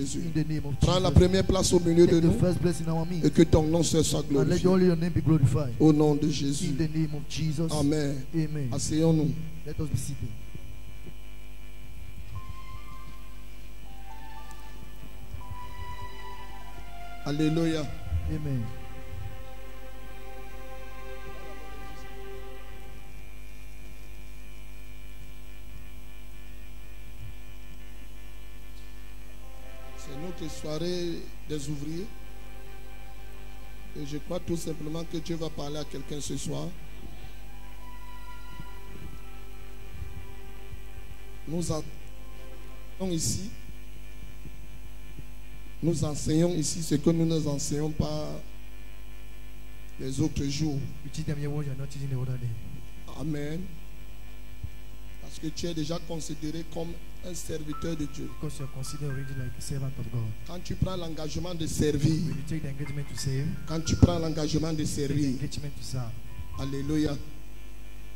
Jésus. In the name of Prends la Jesus. première place au milieu de Take the nous first place in our midst. et que ton nom soit And let glorifié. only your name be glorified. Au nom de In Jésus. the name of Jesus. Amen. Amen. Asseyons-nous. Let us be seated. Alléluia. Amen. C'est notre soirée des ouvriers. Et je crois tout simplement que Dieu va parler à quelqu'un ce soir. Nous enseignons ici. Nous enseignons ici ce que nous ne enseignons pas les autres jours. You teach them your word, you are not teaching the other day. Amen. Parce que tu es déjà considéré comme un serviteur de Dieu. Because you are considered already like a servant of God. Quand tu prends l'engagement de servir, When you take the engagement to save, quand tu prends l'engagement de take the servir, engagement to serve. alléluia,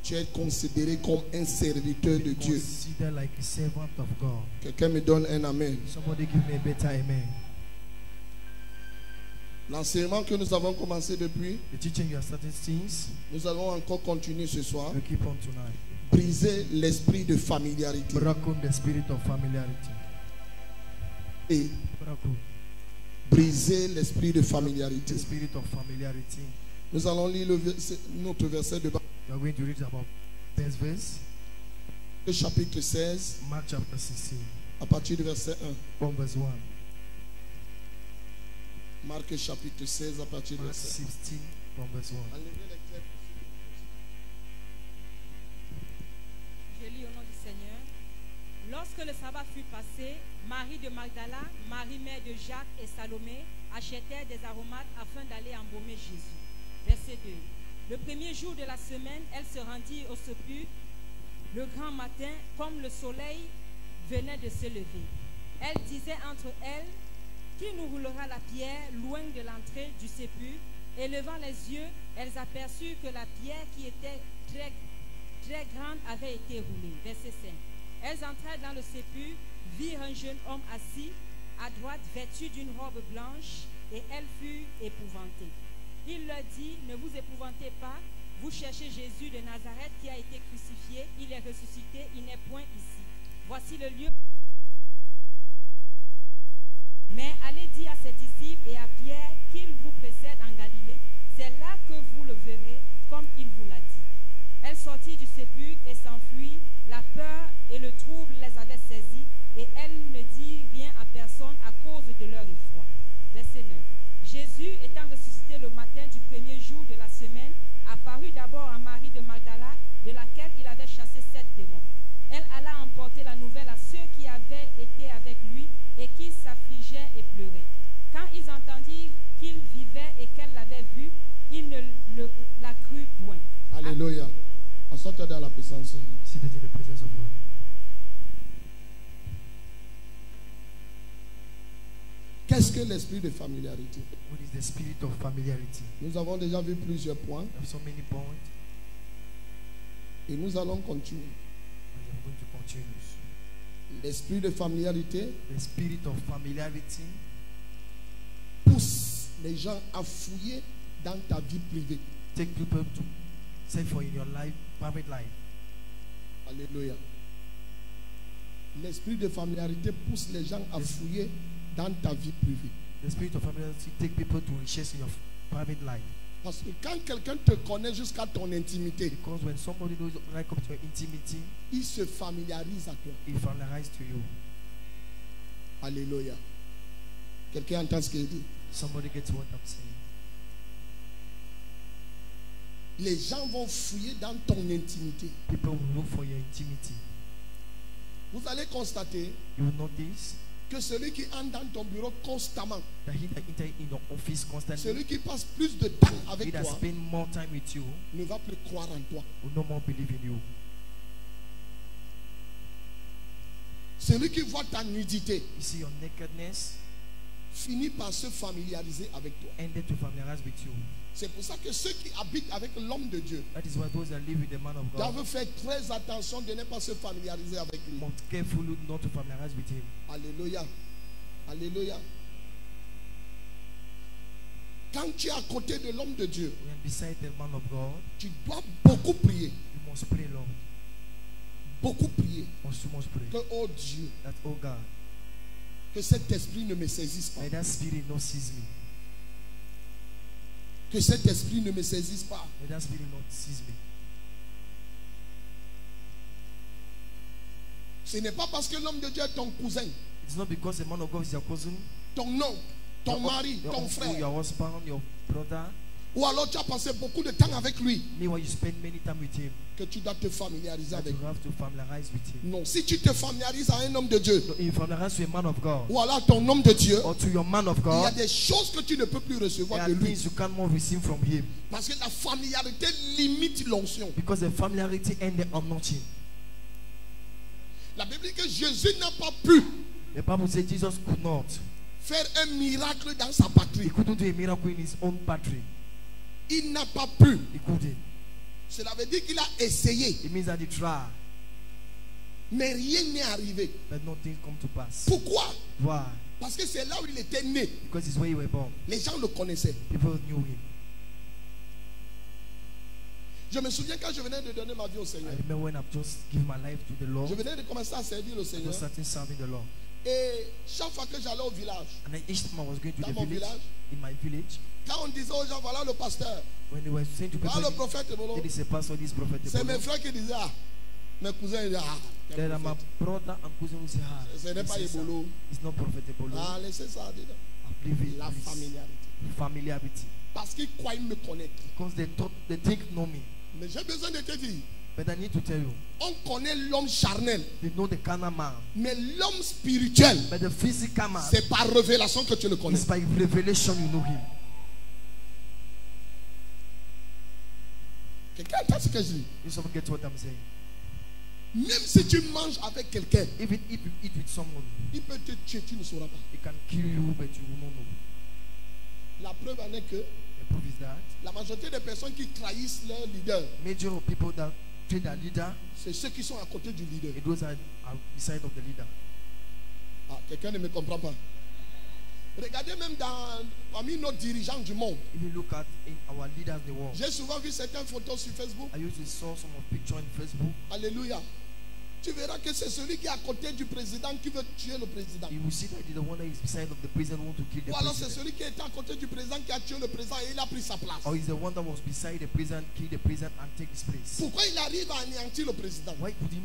tu es considéré comme un serviteur de Dieu. Considered like a servant of God. Quelqu'un me donne un amen. Somebody give me a better amen. L'enseignement que nous avons commencé depuis, The teaching you are starting since, nous allons encore continuer ce soir. we keep on tonight. Briser l'esprit de familiarité. Broken the spirit of familiarity. Et Broken briser l'esprit de familiarité. the spirit of familiarity. Nous allons lire notre verset de We are going to read about this verse, chapitre 16 Mark chapter 16, à partir du verset 1. from verse 1. Marc chapitre 16 à partir du Mark verset 1. 16, from verse 1. Je lis au nom du Seigneur. Lorsque le sabbat fut passé, Marie de Magdala, Marie mère de Jacques et Salomé achetèrent des aromates afin d'aller embaumer Jésus. Verset 2. Le premier jour de la semaine, elle se rendit au sépulcre le grand matin, comme le soleil venait de se lever. Elle disait entre elles: qui nous roulera la pierre loin de l'entrée du sépulcre? Et levant les yeux, elles aperçurent que la pierre qui était très grande avait été roulée. Verset 5. Elles entrèrent dans le sépulcre, virent un jeune homme assis à droite, vêtu d'une robe blanche, et elles furent épouvantées. Il leur dit: ne vous épouvantez pas, vous cherchez Jésus de Nazareth qui a été crucifié, il est ressuscité, il n'est point ici. Voici le lieu. Mais allez dire à ses disciples et à Pierre qu'il vous précède en Galilée, c'est là que vous le verrez, comme il vous l'a dit. Elle sortit du sépulcre et s'enfuit, la peur et le trouble les avaient saisies, et elle ne dit rien à personne à cause de leur effroi. Verset 9. Jésus, étant ressuscité le matin du premier jour de la semaine, apparut d'abord à Marie de Magdala, de laquelle il avait chassé 7 démons. Elle alla emporter la nouvelle à ceux qui avaient été avec lui et qui s'affligeaient et pleuraient. Quand ils entendirent qu'il vivait et qu'elle l'avait vu, ils ne la crurent point. Alléluia. Assois-toi dans la puissance. Seated in the presence of God. Qu'est-ce que l'esprit de familiarité? What is the spirit of familiarity? Nous avons déjà vu plusieurs points We have so many points, et nous allons continuer. and we are going to continue. L'esprit de familiarité The spirit of familiarity pousse les gens à fouiller dans ta vie privée. take people to say for in your life, private life. Alléluia. L'esprit de familiarité pousse les gens à fouiller dans ta vie privée. The spirit of familiarity take people to riches in your private life. Parce que quand quelqu'un te connaît jusqu'à ton intimité, Because when somebody knows right up to your intimity, il se familiarise à toi. he familiarizes to you. Alléluia. Quelqu'un entend ce qu'il dit? Somebody gets what I'm saying. Les gens vont fouiller dans ton intimité. People will look for your intimity. Vous allez constater You will notice que celui qui entre dans ton bureau constamment, that he that enter in your office constantly, celui qui passe plus de temps he avec that toi, spend more time with you, ne va plus croire en toi. will no more believe in you. Celui qui voit ta nudité You see your nakedness, finit par se familiariser avec toi. ended to familiarize with you. C'est pour ça que ceux qui habitent avec l'homme de Dieu That is why those that live with the man of God doivent faire très attention de ne pas se familiariser avec lui. must carefully not to familiarize with him. Alléluia. Alléluia. Quand tu es à côté de l'homme de Dieu, When beside the man of God, tu dois beaucoup prier. you must pray, Lord. Beaucoup prier. You must pray. Que, oh Dieu, That, oh God, que cet esprit ne me saisisse pas. may that spirit not seize me. Que cet esprit ne me saisisse pas. May that spirit not seize me. Ce n'est pas parce que l'homme de Dieu est ton cousin, It's not because the man of God is your cousin, ton oncle, ton mari, your ton uncle, frère. your husband, your brother. Ou alors tu as passé beaucoup de temps avec lui, Meanwhile, you spend many time with him. que tu dois te familiariser That avec you lui. have to familiarize with him. Non, si tu te familiarises à un homme de Dieu, So if you familiarize to a man of God ou alors à ton homme de Dieu, or to your man of il y a God, des choses que tu ne peux plus there recevoir are de lui. things you can't more receive from him Parce que la familiarité limite l'onction. because the familiarity and the anointing. La Bible dit que Jésus n'a pas pu The Bible says Jesus could not. faire un miracle dans sa patrie. He couldn't do a miracle in his own country. Il n'a pas pu. He couldn't. Cela veut dire qu'il a essayé, It means that he tried, mais rien n'est arrivé. but nothing come to pass. Pourquoi? Why? Parce que c'est là où il était né. Because it's where you were born. Les gens le connaissaient. People knew him. Je me souviens quand je venais de donner ma vie au I Seigneur. remember when I've just given my life to the Lord, Je venais de commencer à servir le I Seigneur. just started serving the Lord. Et chaque fois que j'allais au village, And then each time I was going to Dans the mon village, village. in my village, quand on disait aux gens, voilà le pasteur, when they were saying to voilà le people, prophète, there is a pastor, this prophet, c'est mes frères qui disaient, ah, mes cousins, ils disaient, ah, quel there are my prophète. brother and cousin who say, ah, Ce n'est pas this is, Ebolo. it's not prophetable. Ah, laissez ça dedans. Leave it, La please. familiarité. Familiarity. Parce qu'ils croient me connaître. Because they think know me. Mais j'ai besoin de te dire, But I need to tell you, on connaît l'homme charnel, they know the carnal man. mais l'homme spirituel, But the physical man, c'est par révélation que tu le connais. it's by revelation you know him. Quelqu'un entend ce que je dis? You some get what I'm saying. Même si tu manges avec quelqu'un, Even if you eat with someone, il peut te tuer, tu ne sauras pas. he can kill you, but you will not know. La preuve en est que The proof is that la majorité des personnes qui trahissent leur leader, major of people that treat their leader, c'est ceux qui sont à côté du leader. it those are beside of the leader. Ah, quelqu'un ne me comprend pas. Regardez même parmi nos dirigeants du monde. If you look at in our leaders in the world, J'ai souvent vu certaines photos sur Facebook. I used to saw some of picture in Facebook. Alléluia. Tu verras que c'est celui qui est à côté du président qui veut tuer le président. You will see that the one that is beside of the president want to kill the Ou alors c'est president. celui qui était à côté du président qui a tué le président et il a pris sa place. Or is the one that was beside the president, kill the president and take his place. Pourquoi il arrive à anéantir le président? Why could he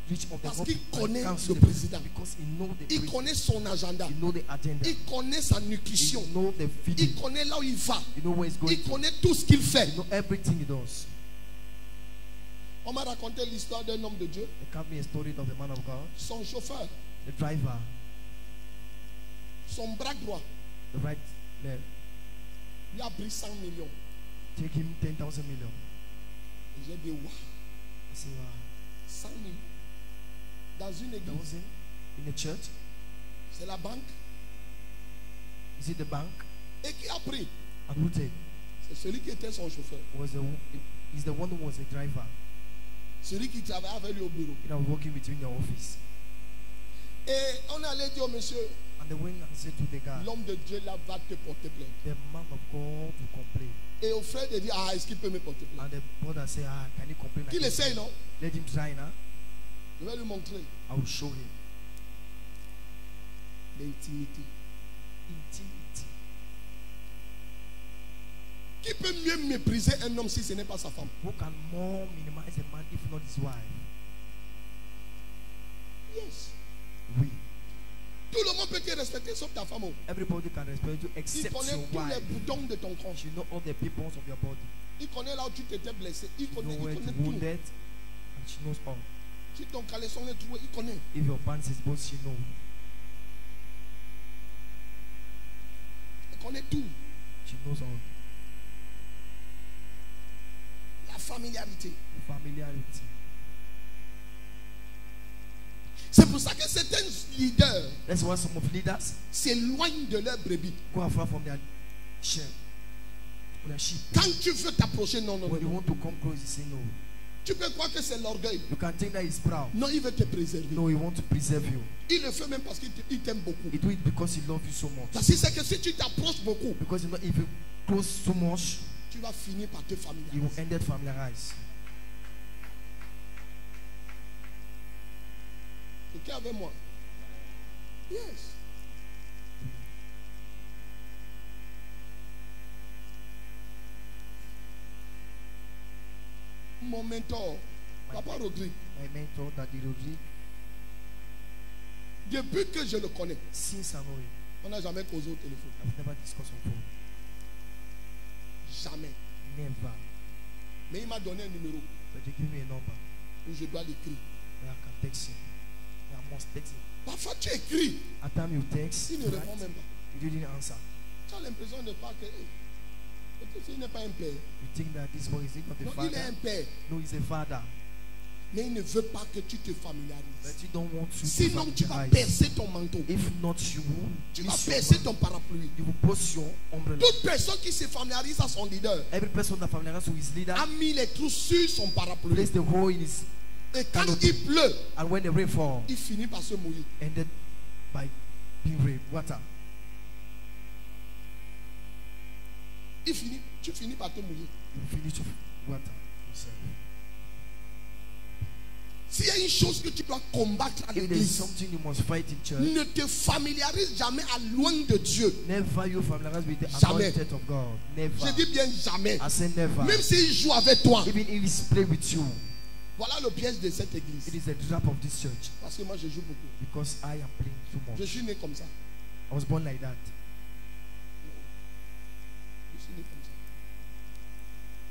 reach of the Parce top qu'il and connaît cancel le the président. Because he know the Il president. connaît son agenda. He know the agenda. Il connaît sa He nutrition. know the Il feeding. connaît là où il va. You know where he's going Il to. connaît tout ce qu'il fait. You know everything he does. On m'a raconté l'histoire d'un homme de Dieu. They tell me a story of the man of God, Son chauffeur, the driver, son bras droit, the right leg, lui a pris 100 millions. take him 10,000 million. Et j'ai dit, waouh, I say, wow, 100 millions. Dans une église, 1,000 in a church. c'est la banque. Is it the bank? Et qui a pris? And who take? C'est celui qui était son chauffeur. Is the one who was a driver. Celui qui travaillait avec lui au bureau. You know, working with you in your office. Et on allait dire au monsieur, And the wing said to the guy, l'homme de Dieu là va te porter plainte. the man of God will complain. Et au frère de dire, ah, est-ce qu'il peut me porter plainte? And the brother say, ah, can you complain? Qu'il against essaye, me? non? Let him try now. Je vais lui montrer I will show him. l'intimité. Intimity. Qui peut mieux mépriser un homme si ce n'est pas sa femme? Who can more minimize a man if not his wife? Yes. We. Tout le monde peut te respecter sauf ta femme. Everybody can respect you Il except connaît your tous les wife. boutons de ton corps. You know all the people of your body. Il connaît là où tu t'étais blessé. Il You connaît, know where il to connaît wound tout. it. And she knows all. Si ton caleçon est troué, il connaît. If your pants is both, she knows. Il connaît tout. She knows all. La familiarité. Familiarity. C'est pour ça que certains leaders That's why some of leaders s'éloignent de leurs brebis. go afar from their sheep. Their sheep. Quand tu veux t'approcher, non, non, When you non. want to come close, you say no. Tu peux croire que c'est l'orgueil. You can think that he's proud. Non, il veut te préserver. No, he wants to preserve you. Il le fait même parce qu'il t'aime beaucoup. He do it because he loves you so much. Parce que c'est que si tu t'approches beaucoup, Because you know, if you close so much, tu vas finir par te you will familiariser. end up familiarized. Quelqu'un avec moi? Yes. Mon mentor, Papa Rodrigue, My mentor, Daddy Rodrigue, depuis que je le connais, since I know him, on n'a jamais causé au téléphone. I've never discussed on phone. Jamais. Never. Mais il m'a donné un numéro But they give me a number où je dois l'écrire. where I can text him. I must text him. Parfois tu écris, At time you text, il ne répond même pas. you didn't answer. Tu as l'impression de pas que il n'est pas un père. You think that this boy is not a Non, il est father? un père. No, he's a father. Mais il ne veut pas que tu te familiarises. But you don't want to Sinon, tu vas familiarize. percer ton manteau. If not, you will Tu vas miss your percer man. ton parapluie. You will post your umbrella. Toute personne qui se familiarise à son leader Every person that familiarizes with his leader a mis les trous sur son parapluie. place the hole in his, Et quand canopy. il pleut, and when the rain falls, il finit par se mouiller. ended by being rain, water. Tu finis par te mouiller. You finish with water yourself. S'il y a une chose que tu dois combattre à If there is l'église, something you must fight in church, ne te familiarise jamais à loin de Dieu. never you familiarize with the Jamais. anointed of God. Never. Je dis bien jamais. I say never. Même s'il joue avec toi. Even if he's play with you, Voilà le piège de cette église. it is a trap of this church. Parce que moi je joue beaucoup. Because I am playing too Je much. suis né comme ça. I was born like that. Je suis né comme ça.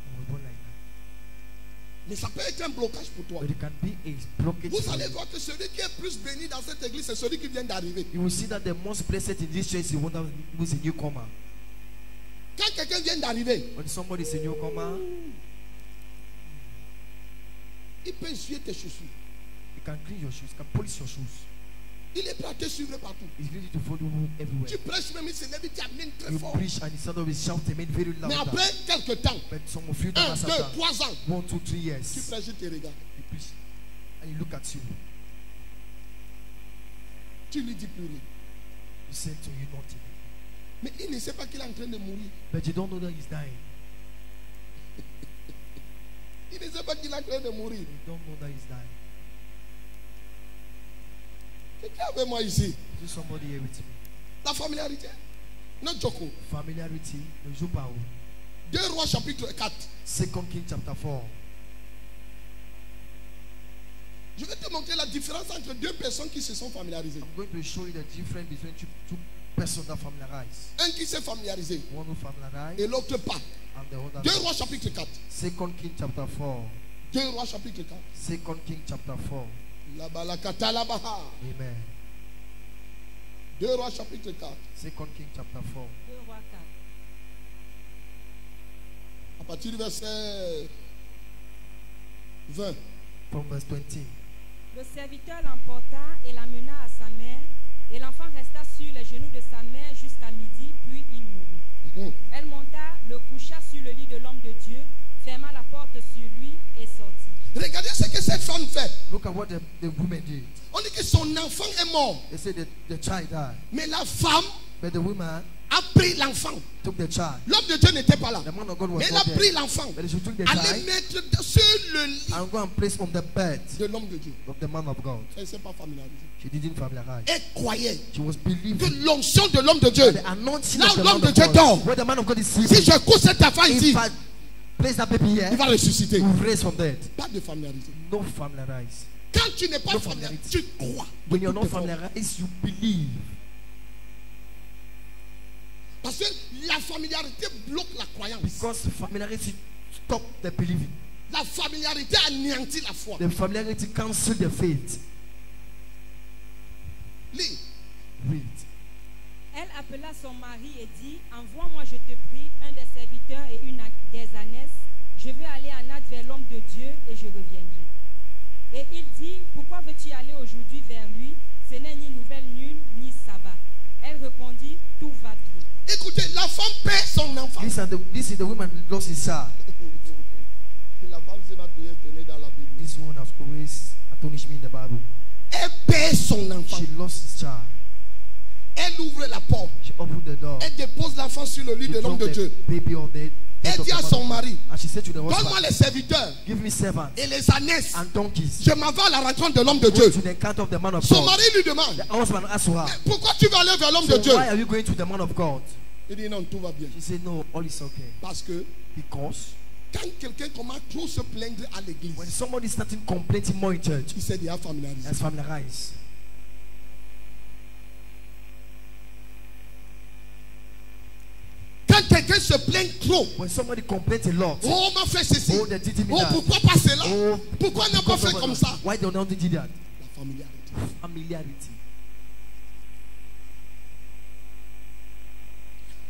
I was born like that. Mais ça peut être un blocage pour toi. But it can be a blockage. Vous for allez you. voir que celui qui est plus béni dans cette église, c'est celui qui vient d'arriver. You will see that the most blessed in this church is the one that was a newcomer. Quand quelqu'un vient d'arriver, When somebody is a newcomer, il peut essuyer tes chaussures. you can clean your shoes, you can polish your shoes. Il est prêt à te suivre partout. He's ready to follow you everywhere. Tu prêches même, il se lève, il t'amène très You fort. preach and instead of shouting, amen very loud. Mais après quelques temps, But some of you 1, that 2, are 3 ans, 1, 2, 3 tu years, prêches, il te regarde. you preach and you look at you. Tu lui dis plus rien. You say to you nothing. Mais il ne sait pas qu'il est en train de mourir. But you don't know that he's dying. Il ne sait pas qu'il est en train de mourir. You don't know that he's dying. Quelqu'un avec moi ici. Is there somebody here with me? La familiarité. Non, Joko. Familiarity, ne joue pas. 2 Rois chapitre 4. 2 Kings chapter 4. Je vais te montrer la différence entre deux personnes qui se sont familiarisées. I'm going to show you the difference between two persons that familiarize. Un qui s'est familiarisé One who familiarize et l'autre pas. and the other 2 not. Rois chapitre 4. 2 Kings chapter 4. 2 Rois chapitre 4. 2 Kings chapter 4. La balakata la baha. Amen. 2 Rois chapitre 4. 2 Kings chapter 4. 2 Rois 4. À partir du verset 20. From verse 20. Le serviteur l'emporta et l'amena à sa mère, et l'enfant resta sur les genoux de sa mère jusqu'à midi, puis il mourut. Elle monta, le coucha sur le lit de l'homme de Dieu, ferma la porte sur lui et sortit. Regardez ce que cette femme fait. Look at what the woman did. On dit que son enfant est mort. They said the child died. Mais la femme But the woman a pris l'enfant. took the child. L'homme de Dieu n'était pas là. The man of God was Mais elle not a there. pris l'enfant. But she took the Allait child mettre sur le lit and go and place on the bed de l'homme de Dieu. of the man of God. Elle ne s'est pas familiarisée. She didn't familiarize. Elle croyait She was que believing l'onction de l'homme de Dieu. the anointing Là of où the l'homme man de of Dieu God. dort, Where the man of God is si sleeping. je couche cet enfant ici, If I place that baby here, il va ressusciter. he will raise from dead. Pas de familiarité. No familiarize. Quand tu n'es pas No familiarisé, familiarity. tu crois. When you're de not toutes tes forces. familiarized, you believe. Parce que la familiarité bloque la croyance. Because familiarity stop the believing. La familiarité anéantit la foi. The familiarity cancel the faith. Lis. Read. Elle appela son mari et dit, envoie-moi, je te prie, un des serviteurs et une des ânesses. Je veux aller à Nath vers l'homme de Dieu et je reviendrai. Et il dit, pourquoi veux-tu aller aujourd'hui vers lui? Ce n'est ni nouvelle lune, ni sabbat. Elle répondit, tout va bien. Écoutez, la femme perd son enfant. This is the woman lost his child. La femme s'est tenue dans la This one has always astonished me in the Bible. Elle perd son enfant. She lost his child. Elle ouvre la porte. She opened the door. Elle dépose l'enfant sur le lit She de l'homme dropped de Dieu. the baby on the head Elle of dit the à man son of God. mari, And she said to the donne-moi husband, les serviteurs give me servants et les ânesses. and donkeys. Je m'en vais à la rencontre de l'homme de Go Dieu. to the encounter of the man of Son God. mari lui demande, The husband asked her, pourquoi tu vas aller vers l'homme de so Dieu? why are you going to the man of God? Il dit non, tout va bien. She said, no, all is okay. Parce que Because quand quelqu'un commence trop se plaindre à when l'église, somebody starting complaining more in church, il s'est déjà familiarisé. that's familiarized. Quand quelqu'un se plaint trop, When somebody complains a lot, oh, on m'a fait ceci. oh, they did me Oh, that. pourquoi pas cela? Oh, Pourquoi on n'a pas because fait of comme that. ça? Why don't they do that? La familiarité. Familiarity.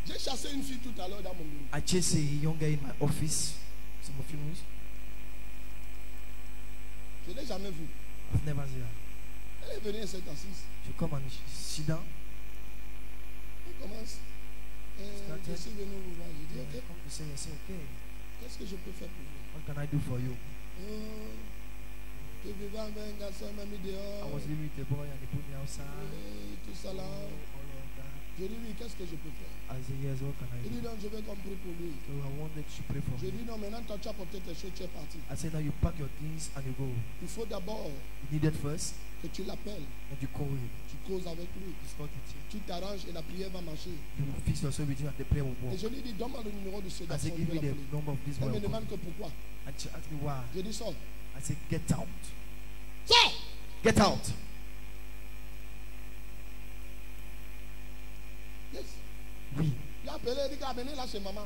J'ai chassé une fille tout à l'heure dans mon bureau. I chased a young guy in my office. Some of you know. Je ne l'ai jamais vue. I've never seen her. Elle est venue et s'est assise. She come and she sit down. Elle commence. Je suis venu vous voir. Je dis, Yeah, ok, come to say, I say, okay, qu'est-ce que je peux faire pour vous? what can I do for you? Je vivais avec un garçon, il m'a mis I dehors. was living with a boy and they put me outside. Tout ça là. All of that. Je dis, oui, qu'est-ce que je peux faire? I said, yes, what can I Il dit, do? non, je vais compris pour lui. So I wanted to pray for Je me. dis, non, maintenant, quand tu as porté tes choses, tu es parti. I said, now you pack your things and you go. Il faut d'abord You need it first, que tu l'appelles, and you call him. tu causes avec lui, Discuss with him. tu t'arranges et la prière va marcher. You fix yourself with him and the prayer will Et work. je lui dis, donne-moi le numéro de ce I garçon. said, Je give vais me the l'appeler. number of this Elle boy. me I'll call demande him. que pourquoi. And she asked me why. Je dis, sors. I said, get out. Sors! Get out. Yes. Oui. Il a appelé, il dit, venez là chez maman.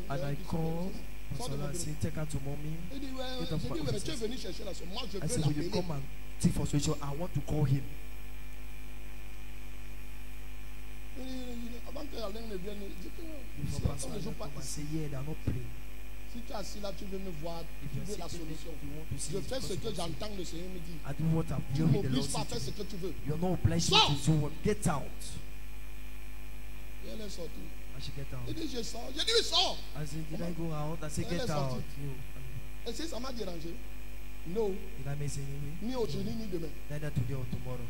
And I call. Sors de So mon I bureau. said, take her to mommy. Il dit, ouais, Get up j'ai for dit, ouais, mais tu es offices. venu chercher la soeur. Moi, je I veux said, will you l'appeler. come and seek for solution? I want to call him. Avant que Alain ne vienne, il dit que si Before on Pastor ne joue Adam pas come and ici, say, yeah, they are not praying. si tu es assis là, tu veux me voir, If tu you're veux la sitting there, solution. you want to see Je the fais ce que possible. j'entends le Seigneur me dire. I do what I'm Tu ne hearing the Lord m'obliges pas à say faire to ce me. que tu veux. You're not obliged Sors. to do what. Get out. Et elle est sortie. I should get out. Il dit, je sors. J'ai dit, oui, sors. I said, did I go out? I said, Elle est get out. sortie. You. Et si ça m'a dérangé? Non, Did I miss anything? ni aujourd'hui ni demain. Neither today or tomorrow.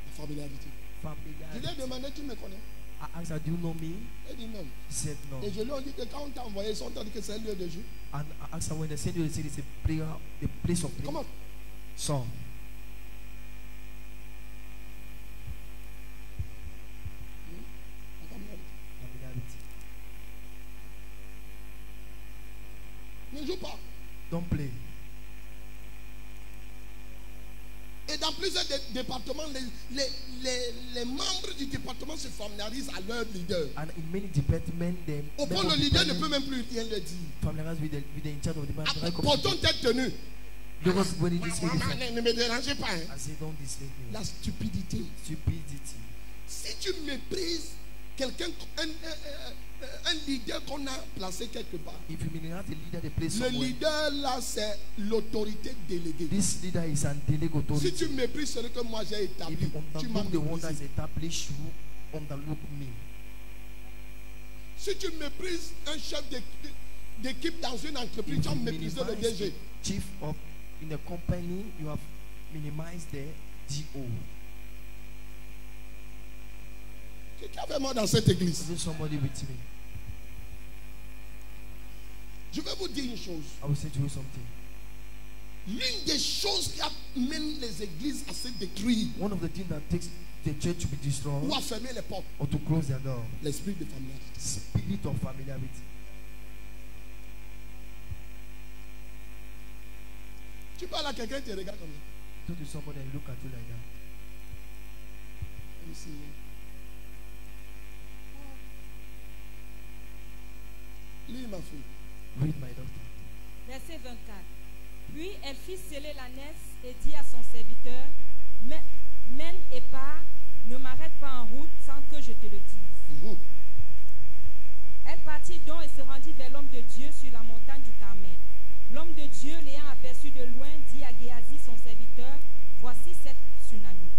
La familiarité. Je lui ai Familiarity. demandé, tu me connais? I asked her, do you know me? Elle dit non. She said no. Et je lui ai dit que quand on t'a envoyé, ils ont dit que c'est un lieu de jeu. And I asked her when they send you, they said it's a prayer, a place of prayer. Comment? So, La familiarité. familiarity. Ne joue pas. Don't play. Et dans plusieurs départements, les membres du département se familiarisent à leur leader. And in many departments, the Au point, le leader ne peut même plus rien leur dire. familiarize with the in charge of the Ah, department. portons telle tenue. Because when it is Maman, ne me dérangez pas. Hein. I say, don't dissuade me. La stupidité. Stupidity. Si tu méprises quelqu'un, un leader qu'on a placé quelque part, If you mean not a leader, the place le somewhere. leader là, c'est l'autorité déléguée. This leader is an delegate Si authority. tu méprises celui que moi j'ai If établi, you tu m'as underlook the one that's méprisé. established, you underlook me. Si tu méprises un chef d'équipe dans une entreprise, If tu as you méprisé le minimize DG. the chief of in a company, you have minimized the GO. Qui a fait moi dans cette église? Is there somebody with me? Je vais vous dire une chose. I will say to you something. L'une des choses qui amène les églises à se détruire One of the things that takes the church to be destroyed ou à fermer les portes, or to close their door, l'esprit de familiarité. spirit of familiarity. Tu parles à quelqu'un, tu regardes comme ça. Talk to somebody and look at you like that. Comme si- Lis ma fille. Read my doctor. Verset 24. Puis elle fit sceller l'ânesse et dit à son serviteur, mène et pars, ne m'arrête pas en route sans que je te le dise. Mhm. Elle partit donc et se rendit vers l'homme de Dieu sur la montagne du Carmel. L'homme de Dieu, l'ayant aperçu de loin, dit à Géasi, son serviteur, voici cette Sunamite.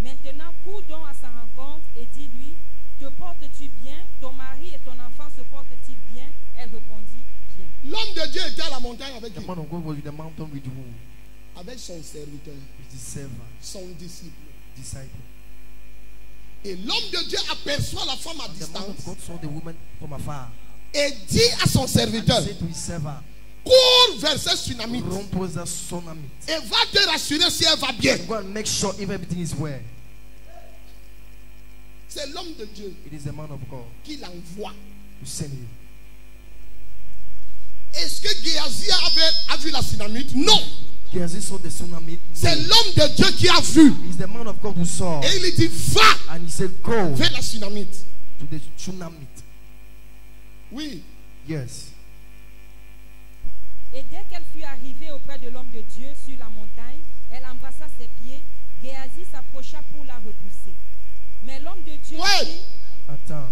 Maintenant, cours donc à sa rencontre et dis-lui, te portes-tu bien? Ton mari et ton enfant se portent-ils bien? Elle répondit, bien. L'homme de Dieu était à la montagne avec The qui? man of God was with the mountain with who? Avec son serviteur, With his servant, son disciple. disciple. Et l'homme de Dieu aperçoit la femme à The man of distance God saw the woman from afar. et dit à son And serviteur, he said to his servant, cours vers ce tsunami run towards that tsunami. et va te rassurer si elle va bien. Go and make sure if everything is well. C'est l'homme de Dieu It is the man of God qui l'envoie. who sent him. Est-ce que Géasi a vu la tsunamite? Non. Gehazi saw the tsunami. C'est No. l'homme de Dieu qui a vu. It's the man of God who saw. Et il lui dit, va And he said, go vers la tsunamite. to the tsunami. Oui. Yes. Et dès qu'elle fut arrivée auprès de l'homme de Dieu sur la montagne, elle embrassa ses pieds. Géasi s'approcha pour la repousser. Mais l'homme de Dieu Ouais. dit, Attends.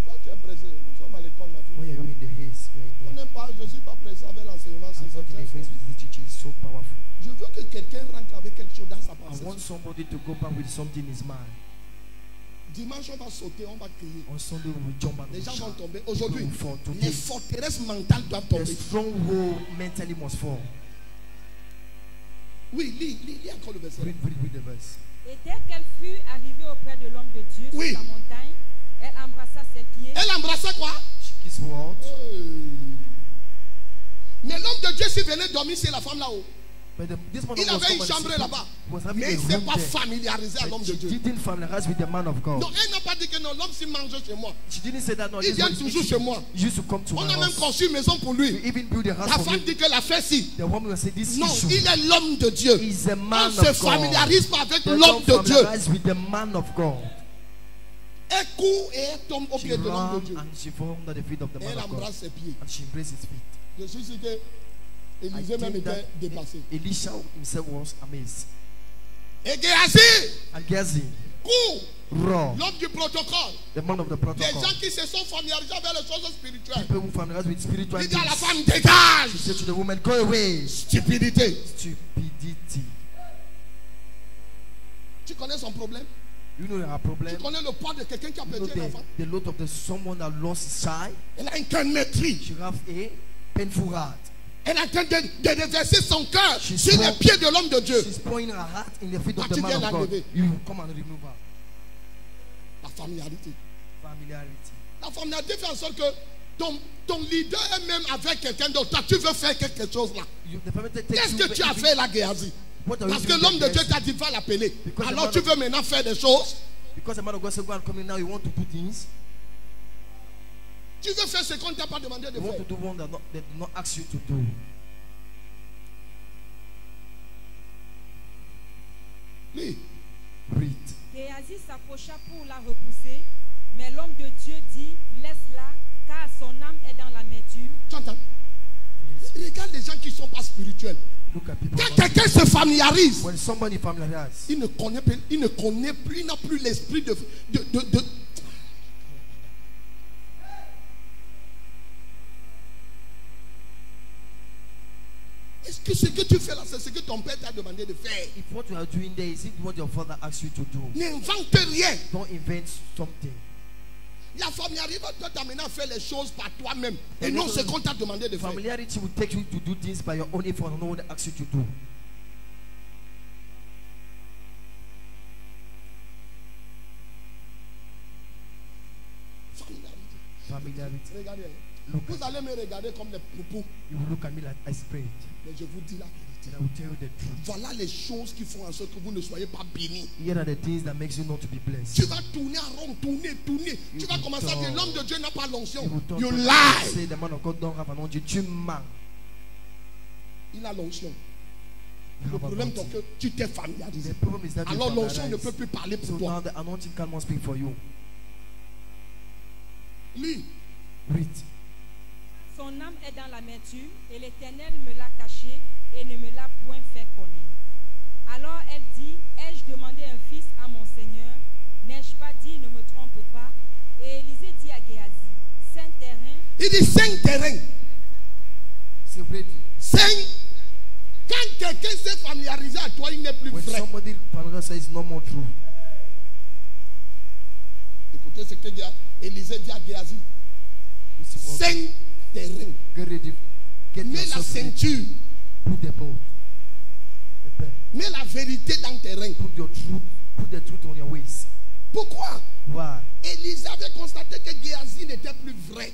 Pourquoi tu es pressé? Nous sommes à l'école, ma Why fille. are you in the haze? You are On in n'est pas, je ne suis pas pressé avec l'enseignement. the, I'm C'est not in très the fort. haze with the teaching. It's so powerful. Je veux que quelqu'un rentre avec quelque chose dans sa I pensée. want somebody to go back with something in his mind. Dimanche, on va sauter, on va crier. On Sunday we will jump and Les we gens vont shout. tomber. Aujourd'hui, People will fall les today. forteresses mentales doivent The tomber. stronghold mentally must fall. Oui, lis encore le verset. Read the verse. et dès qu'elle fut arrivée auprès de l'homme de Dieu Oui. sur la montagne, elle embrassa ses pieds. Elle embrassait quoi? She kissed what? Mais l'homme de Dieu, s'il venait dormir chez la femme là-haut, But this man il was avait une come and chambre sleep. là-bas. Was having Mais a il ne s'est room pas there. familiarisé à But l'homme de she Dieu. didn't familiarize with the man of God. Donc, elle n'a pas dit que non, l'homme s'il mange chez moi. She didn't say that. No, Il this vient one is toujours eating. chez moi. He used to come to On my a même house. construit une maison pour We lui. even build a La house for femme him. dit que la fait si. The woman will say this Non, issue. il est l'homme de Dieu. He's a On man ne of se God. familiarise pas avec They l'homme don't de Dieu. familiarize with the man of God. Elle court et elle tombe au She pied de l'homme ran de Dieu. and she fell under the feet of the Et man elle of God. embrasse ses pieds. And she embraced his feet. Je suis sûr que I Élisée même think était that dépassé. Elisha himself was amazed. Et Géasi And Gehazi, court, raw, l'homme du protocole. the man of the Les protocol. gens qui se sont familiarisés avec les choses spirituelles. People who familiarize with spiritual Il dit à la things. femme, She dégage. said to the woman, go away. Stupidité. Stupidity. Tu connais son problème? You know her Tu problem. connais le poids de quelqu'un qui a You know perdu un enfant? the load of someone that lost his child. Elle a un cœur meurtri. She have a painful heart. Elle est en train de déverser son cœur She's sur les poor. pieds de l'homme de Dieu. She's pouring her heart in the feet of Ah, the tu man viens of God. l'enlever. You come and remove her. La familiarité. Familiarity. La familiarité fait en sorte que ton leader est même avec quelqu'un d'autre. Toi, tu veux faire quelque chose là. The familiarity takes Qu'est-ce you que tu as even- fait là, Géhazi? What are you Parce que doing l'homme de there, Dieu Gehazi? t'a dit, va l'appeler. Because the Alors man tu of- veux maintenant faire des choses. Because the man of God said, go and come in now, you want to do things. Tu veux faire ce qu'on ne t'a pas demandé de You want faire. to do one that did not ask you to do. Lis. Read. Géhazi s'approcha pour la repousser, mais l'homme de Dieu dit, laisse-la, car son âme est dans l'amertume. Tu entends? Regarde les gens qui ne sont pas spirituels. Look at people. Quand quelqu'un se familiarise, When somebody familiarizes, il ne connaît plus, il n'a plus l'esprit de. Est-ce que ce que tu fais là, c'est ce que ton père t'a demandé de faire? if what you are doing there is it what your father asks you to do, N'invente rien. don't invent something. La familiarité doit t'amener à faire les choses par toi-même et non ce qu'on t'a demandé de faire. Familiarity will take you to do things by your own effort and not what they ask you to do. Familiarité. Familiarity. Regardez. Look, Vous allez me regarder comme des poupous, you will look at me like I sprayed. mais je vous dis la vérité. And I will tell you the truth. Voilà les choses qui font en sorte que vous ne soyez pas bénis. Here are the things that makes you not to be blessed. Tu vas tourner en rond, tourner. Tu vas will commencer à dire talk. l'homme de Dieu n'a pas l'onction. You will talk You to lie. say the man of God don't have an anointing. Tu mens. Il a l'onction. You Le have problème c'est anointing. que tu t'es familiarisé. The problem is that you Alors l'onction ne familiarize. peut plus parler So pour toi. now the anointing cannot speak for you. Lis. Read. Son âme est dans l'amertume, et l'Éternel me l'a caché et ne me l'a point fait connaître. Alors elle dit, ai-je demandé un fils à mon Seigneur? N'ai-je pas dit, ne me trompe pas? Et Élisée dit à Géhazi, saint terrain, Il dit 5 terrains. C'est vrai. 5. Quand quelqu'un s'est familiarisé à toi, il n'est plus When vrai. somebody says it's no more true. Écoutez ce que Élisée dit à Géhazi. walking. Saigne tes reins. Get ready. Get Mets la yourself ready. ceinture. Put the belt. The belt. Mets la vérité dans tes reins. Put your truth. Put the truth on your waist. Pourquoi? Why? Élisée avait constaté que Géasi n'était plus vrai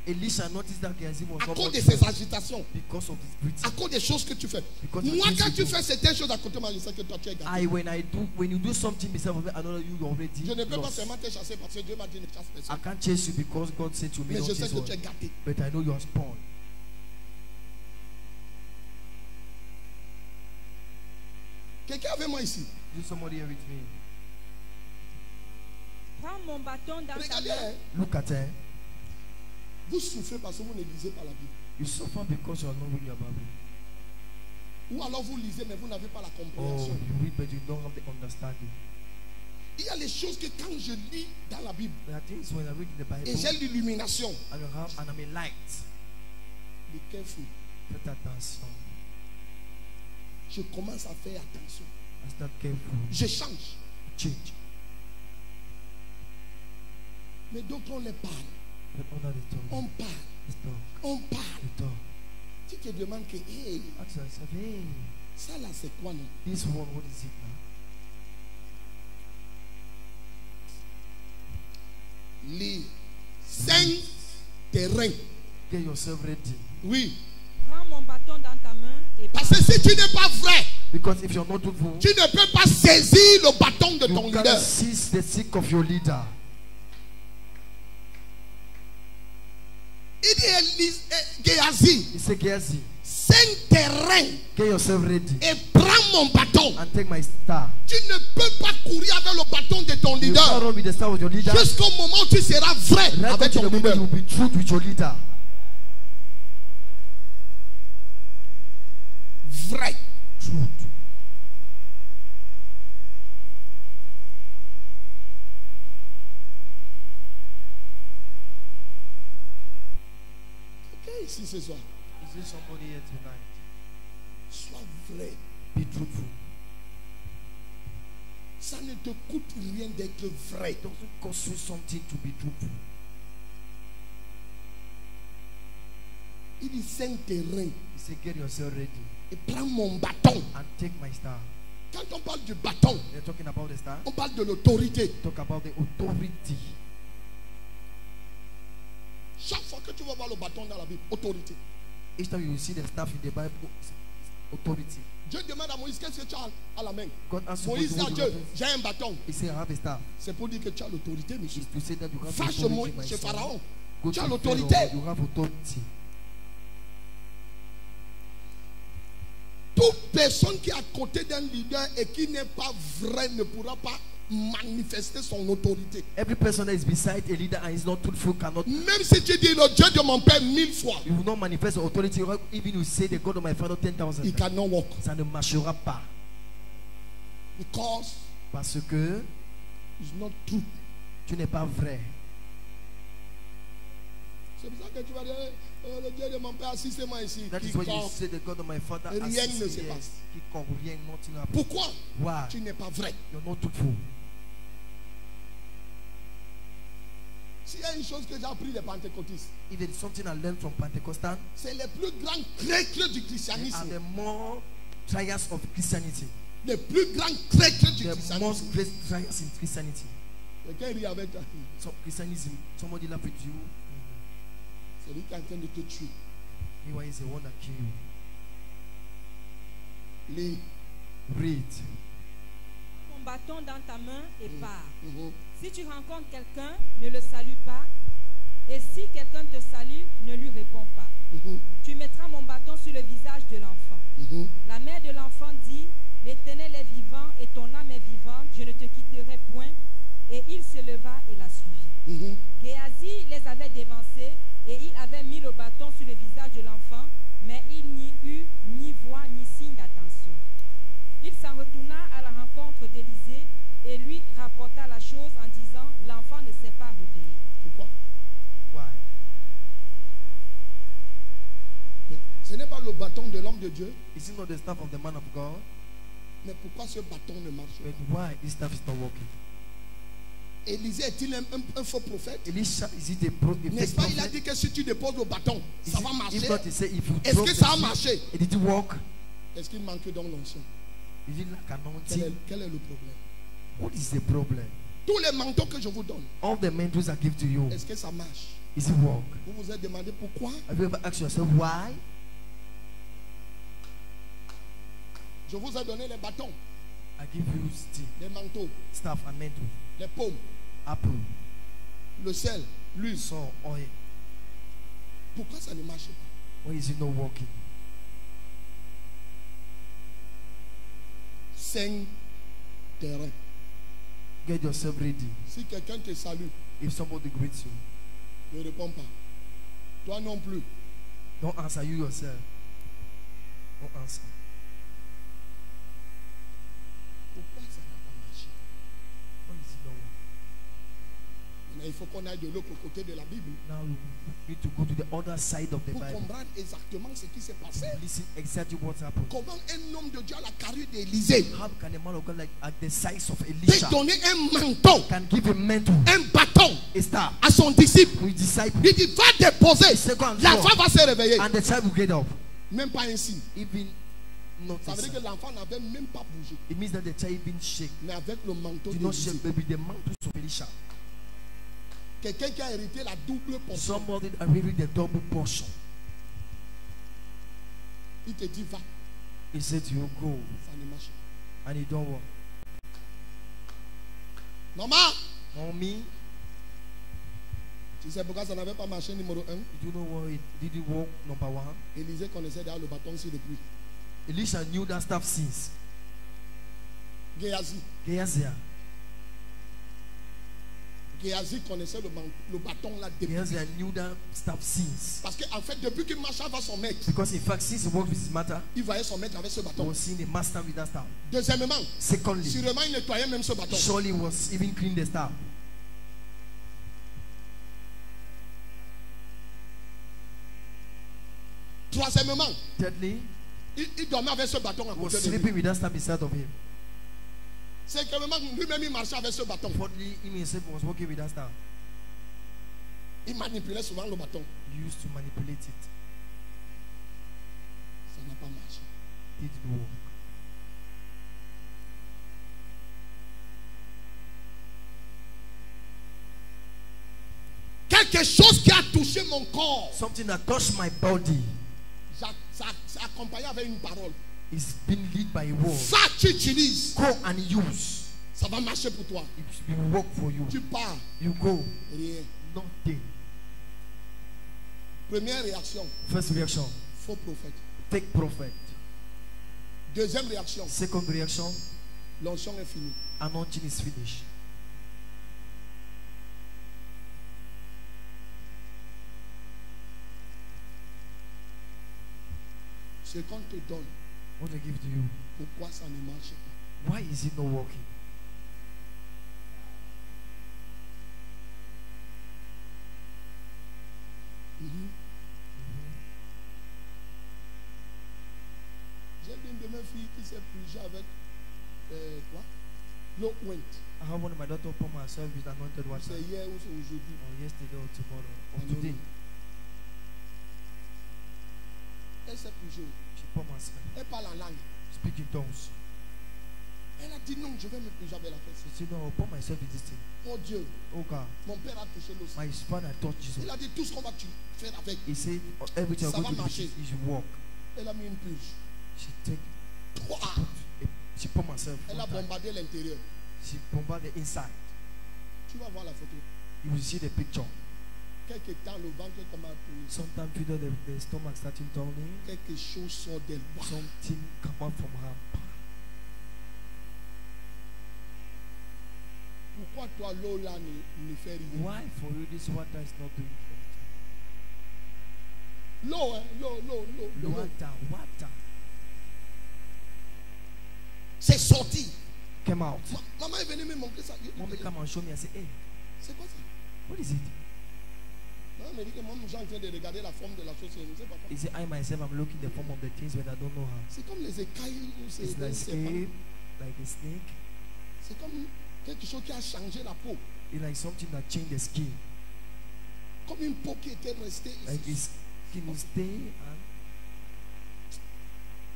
Elisha noticed that Gehazi was à not cause de more ses true agitations, because of his à breathing. cause des choses que tu fais. Because of Moi, things quand you tu do. fais certaines choses à côté de moi, je sais que toi tu es gâté. When you do something beside of me, I know that you already Je ne peux pas lost. seulement te chasser parce que Dieu m'a dit ne chasse I personne. can't chase you because God said to me, Mais don't je sais chase que tu es one. gâté. But I know you are spawned. Quelqu'un avec moi ici. Do somebody here with me. Prends mon bâton dans ta Regardez, main. hein, Look at her. vous souffrez parce que vous ne lisez pas la Bible. You suffer because you are not reading your Bible. Ou alors vous lisez mais vous n'avez pas la Oh, compréhension. you read but you don't have the understanding. Il y a les choses que quand je lis dans la Bible There are things when I read in the et Bible j'ai l'illumination, and I'm a light. be careful. Faites attention. Je commence à faire attention. I start careful. Je change. Change. Mais d'autres on les parle. But under the tongue. On parle. The talk. On parle. The talk. Tu te demandes que hey, Ask yourself, hey, ça là c'est quoi non? this one, what is it now? Lis. Saigne tes reins. Get yourself ready. Oui. Prends mon bâton dans ta main et Parce pars. que si tu n'es pas vrai, Because if you're not truthful, tu ne peux pas saisir le bâton de ton you leader. can't seize the sick of your leader. Il dit Géhazi, He said, Gehazi, saigne tes reins get yourself ready et prends mon bâton. and take my star. Tu ne peux pas courir avec le bâton de ton You can't leader run with the star of your leader. jusqu'au moment où tu seras vrai Right avec until ton the moment leader. you will be truth with your leader. Vrai. Truth. Ok, ici ce soir. Is there somebody here tonight? Sois vrai. Be truthful. Ça ne te coûte rien d'être vrai. It doesn't cost you something to be truthful. Il dit saigne tes reins He said, get yourself ready et prends mon bâton. and take my star. Quand on parle du bâton, They're talking about the star. on parle de l'autorité. Talk about the authority. Chaque fois que tu vas voir le bâton dans la Bible, autorité. Each time you will see the staff in the Bible, it's authority. Dieu demande à Moïse, qu'est-ce que tu as à la main? God asked you Moïse dit à what Dieu, you have. j'ai un bâton. He said, I have a staff. C'est pour dire que tu as l'autorité, monsieur. It's to say that you have Va chez authority, my chez son. Pharaon. Go Tu to as Pharaoh, l'autorité. you have authority. Toute personne qui est à côté d'un leader et qui n'est pas vrai ne pourra pas manifester son autorité. Every person that is beside a leader and is not truthful cannot. Même si tu dis le Dieu de mon père 1000 fois, You will not manifest your authority. Even you say the God of my father 10,000 il times. cannot walk. Ça ne marchera pas. Because Parce que it's not true. tu n'es pas vrai. C'est pour ça que tu vas dire, oh, le Dieu de mon père, assistez-moi ici. That is why you say the God of my father. Rien assist ne me. se passe. Quiconque, rien, nothing happens. Pourquoi Why? tu n'es pas vrai? You're not truthful. S'il y a une chose que j'ai appris des pentecôtistes, If there is something I learned from Pentecostal, c'est les plus grands traîtres du they are christianisme. the more trials of Christianity. Les plus grands traîtres du The christianisme. most great trials in Christianity. Quelqu'un rit avec toi. So Christianism, somebody laugh with you. C'est lui qui est en train de te tuer. Meanwhile, is the one that kill you. Lis. Read. Mon bâton dans ta main et pars. Mhm. Si tu rencontres quelqu'un, ne le salue pas. Et si quelqu'un te salue, ne lui réponds pas. Mhm. Tu mettras mon bâton sur le visage de l'enfant. Mhm. La mère de l'enfant dit, l'Éternel est vivant et ton âme est vivante, je ne te quitterai point. Et il se leva et la suivit. Mhm. Géhazi les avait dévancés et il avait mis le bâton sur le visage de l'enfant, mais il n'y eut ni voix ni signe d'attention. Il s'en retourna à la rencontre d'Élisée et lui rapporta la chose en disant, l'enfant ne s'est pas réveillé. Pourquoi? Why? Mais ce n'est pas le bâton de l'homme de Dieu. Is it not the staff of the man of God? Mais pourquoi ce bâton ne marche But pas? why this staff is not working? Élisée est-il un faux prophète? Elisha, is it a fake N'est-ce pas? Il a prophet? dit que si tu déposes le bâton, Is ça it- va marcher. If not, he said, if you Est-ce drop que the ça a seed, marché? did it work? Est-ce qu'il manque donc l'onction? Is it like Quel anointing? est le problème? What is the problem? Tous les manteaux que je vous donne, All the mantles I give to you, est-ce que ça marche? is it work? Vous vous êtes demandé pourquoi? Have you ever asked yourself why? Je vous ai donné les bâtons, I give you stick, les manteaux, staff, and mantle, les paumes, apple, le sel, l'huile. salt, oil. Pourquoi ça ne marche pas? Why is it not working? 5 terrains. Get yourself ready. Si quelqu'un te salue, If somebody greets you, ne réponds pas. Toi non plus. don't answer you yourself. Don't answer. Pourquoi ça n'a pas marché? Why is it not working? Maintenant, il faut qu'on aille de l'autre côté de la Bible Now you need to go to the other side of the pour Bible. comprendre exactement ce qui s'est passé. Listen exactly what happened. Comment un homme de Dieu à la carrure d'Élisée How can a man of God like at the size of peut Elisha donner un manteau, can give a mantle, un bâton a staff, à son disciple? to his disciple, Il dit va déposer. said, "Go and L'enfant draw." va se réveiller. and the child will get up? Même pas un signe. Even not Ça a veut dire que sign. l'enfant n'avait même pas bougé. It means that the child even shake. Mais avec le manteau Did not d'Élisée. shake, but with the mantle of Elisha. Quelqu'un qui a hérité la double portion. Somebody that really the double portion. Il te dit va. He said to you, go, Ça ne marche pas. and it don't work. Maman, Mommy, tu sais pourquoi ça n'avait pas marché numéro 1? did you know what it did it work? Number one, Élisée connaissait d'ailleurs le bâton aussi depuis. Elisha knew that stuff since. Géasi. Géasi connaissait le bâton là depuis. Gehazi knew that stuff since. Parce qu'en fait, depuis qu'il marchait avec son maître, Because in fact, since he worked with his mother, il voyait son maître avec ce he bâton. was seeing the master with that staff. Deuxièmement, Secondly, sûrement il nettoyait même ce bâton. surely was even clean the staff. Troisièmement, Thirdly, il dormait avec ce bâton à he was côté de lui. sleeping with that staff beside of him. Cinquièmement, lui-même il marchait avec ce bâton. Fourthly, him himself was working with that staff. Il manipulait souvent le bâton. He used to manipulate it. Ça n'a pas marché. It didn't work. Quelque chose qui a touché mon corps, Something that touched my body ça accompagné avec une parole. is being led by a word. Ça, tu utilises, Go and use. ça va marcher pour toi. It will work for you. Tu pars, You go. rien. Nothing. Première réaction, First reaction, faux prophète. fake prophet. Deuxième réaction, Second reaction, l'onction est finie. anointing is finished. Ce qu'on te donne, What I give to you, pourquoi ça ne marche pas? why is it not working? J'ai une de mes filles qui s'est purgée avec quoi? L'eau ouinte. I have one of my daughter upon myself with anointed water. C'est hier ou c'est aujourd'hui. Or yesterday or tomorrow or Ah, non, today. non. Elle s'est purgée. She pour myself. Elle parle en langue. Speak in tongues. Elle a dit non, je vais me purger avec la fesse. She said, no, upon myself with this thing. Oh Dieu, Oh God, mon père a touché l'eau. my father touched Jesus. Il a dit tout ce qu'on va faire avec. He said, everything I'm Ça going va to do, marcher. it should work. Elle a mis une purge. She take, Trois. she pour myself. Elle a one time. bombardé l'intérieur. She bombarded the inside. Tu vas voir la photo. You will see the picture. Quelque temps, le ventre commence à tourner. Sometimes you know the stomach starting turning. Quelque chose sort d'elle. Something come out from her. Pourquoi toi, l'eau là ne fait rien? Why for you this water is not doing L'eau, hein? L'eau. anything? Water C'est sorti. came out. Maman est venue me montrer ça. Mommy come and show me. I say, hey, C'est quoi ça? what is it? Non, mais dit que moi, je suis en train de regarder la forme de la chose. Je ne sais pas He quoi. said, I myself am looking the form of the things, but I don't know how. C'est comme les écailles. C'est It's like c'est pas- escape, like a snake. c'est comme quelque chose qui a changé la peau. It's like something that changed the skin. Comme une peau qui était restée Like ici. his skin will stay and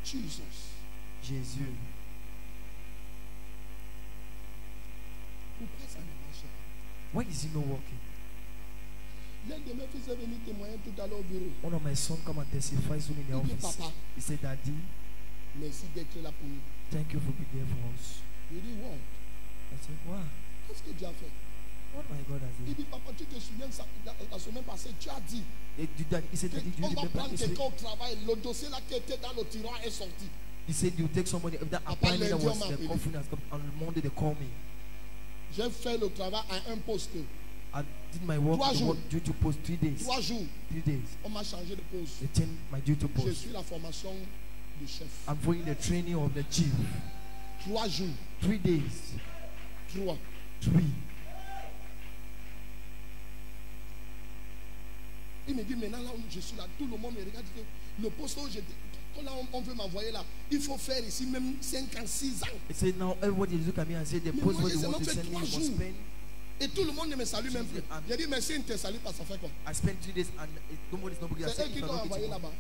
Jesus. Jésus. Pourquoi ça ne marche pas? Why is he not working? L'un de mes fils est venu témoigner tout à l'heure au bureau. One of my sons come and testify soon in the Il dit, office. papa, He said, Daddy, merci d'être là pour nous. thank you for being there for us. Il dit, wow, I said, wow, qu'est-ce que Dieu a fait? what my God has Il done. dit, papa, tu te souviens de ça, la semaine passée, tu as dit He said, Daddy, do you qu'on va remember prendre this week? quelqu'un au travail. Le dossier là qui était dans le tiroir est sorti. He said, you take somebody, if that Papa, appointment that lundi, was on m'a the appelé. coffin has come, on Monday they call me. J'ai fait le travail à un poste. I did my work, 3 the jours. work due to post 3 days. 3 jours, 3 days. on m'a changé de poste. They changed my due to Je post. suis la formation du chef. I'm following the training of the chief. 3 jours. 3 days. 3. 3. Il me dit maintenant là où je suis là, tout le monde me regarde. Le poste où j'étais, quand là on veut m'envoyer là, il faut faire ici même 56 ans. He said, now everybody look at me and say, the Mais post moi, where j'ai they want to seulement fait send me 3 must jours. spend. Et tout le monde ne me salue même plus. J'ai dit merci, ne te salue pas, ça fait quoi? I spent 3 days and nobody's not going to C'est say eux if qui you're t'ont not envoyé getting là-bas.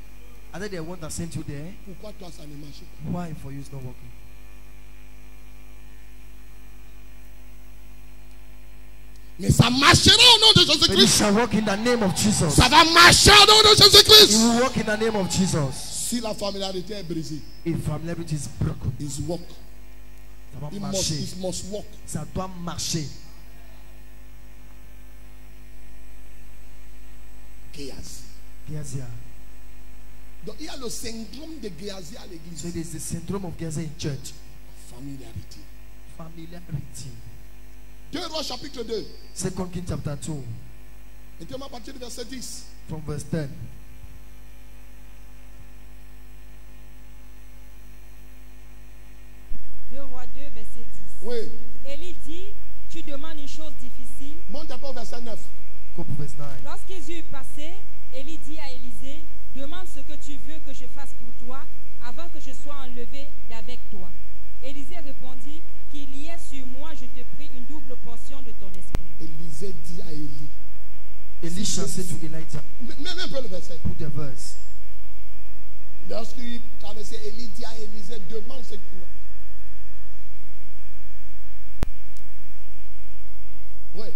I said, the one that sent you there. Pourquoi toi ça ne marche pas? Why for you it's not working? Mais ça marchera au nom de But it Jésus-Christ. shall work in the name of Jesus. Ça va marcher au nom de It Jésus-Christ. will work in the name of Jesus. Si la familiarité est brisée, If familiarity is broken, il walk. ça va Il marcher. must walk. Ça doit marcher. Géasi. Gehazi. Donc il y a le syndrome de Géasi à So l'église. it is the syndrome of Gehazi in church. Familiarité. Familiarity. 2 Rois chapitre 2. 2 Kings chapter 2, Et à partir du verset 10. from verse 10. Roi 2, verset 10. Oui. Élie dit, tu demandes une chose difficile. Monte d'abord au verset 9. Go to verse 9. Lorsqu'ils eurent passé, Élie dit à Élisée, demande ce que tu veux que je fasse pour toi, avant que je sois enlevé d'avec toi. Élisée répondit, qu'il y ait sur moi, je te prie, une double portion de ton esprit. Élisée dit à Élie. Elisha said to Elijah, Même un peu le verset. put the verse. Lorsqu'il traversait, Élie dit à Élisée, demande ce qu'il Oui,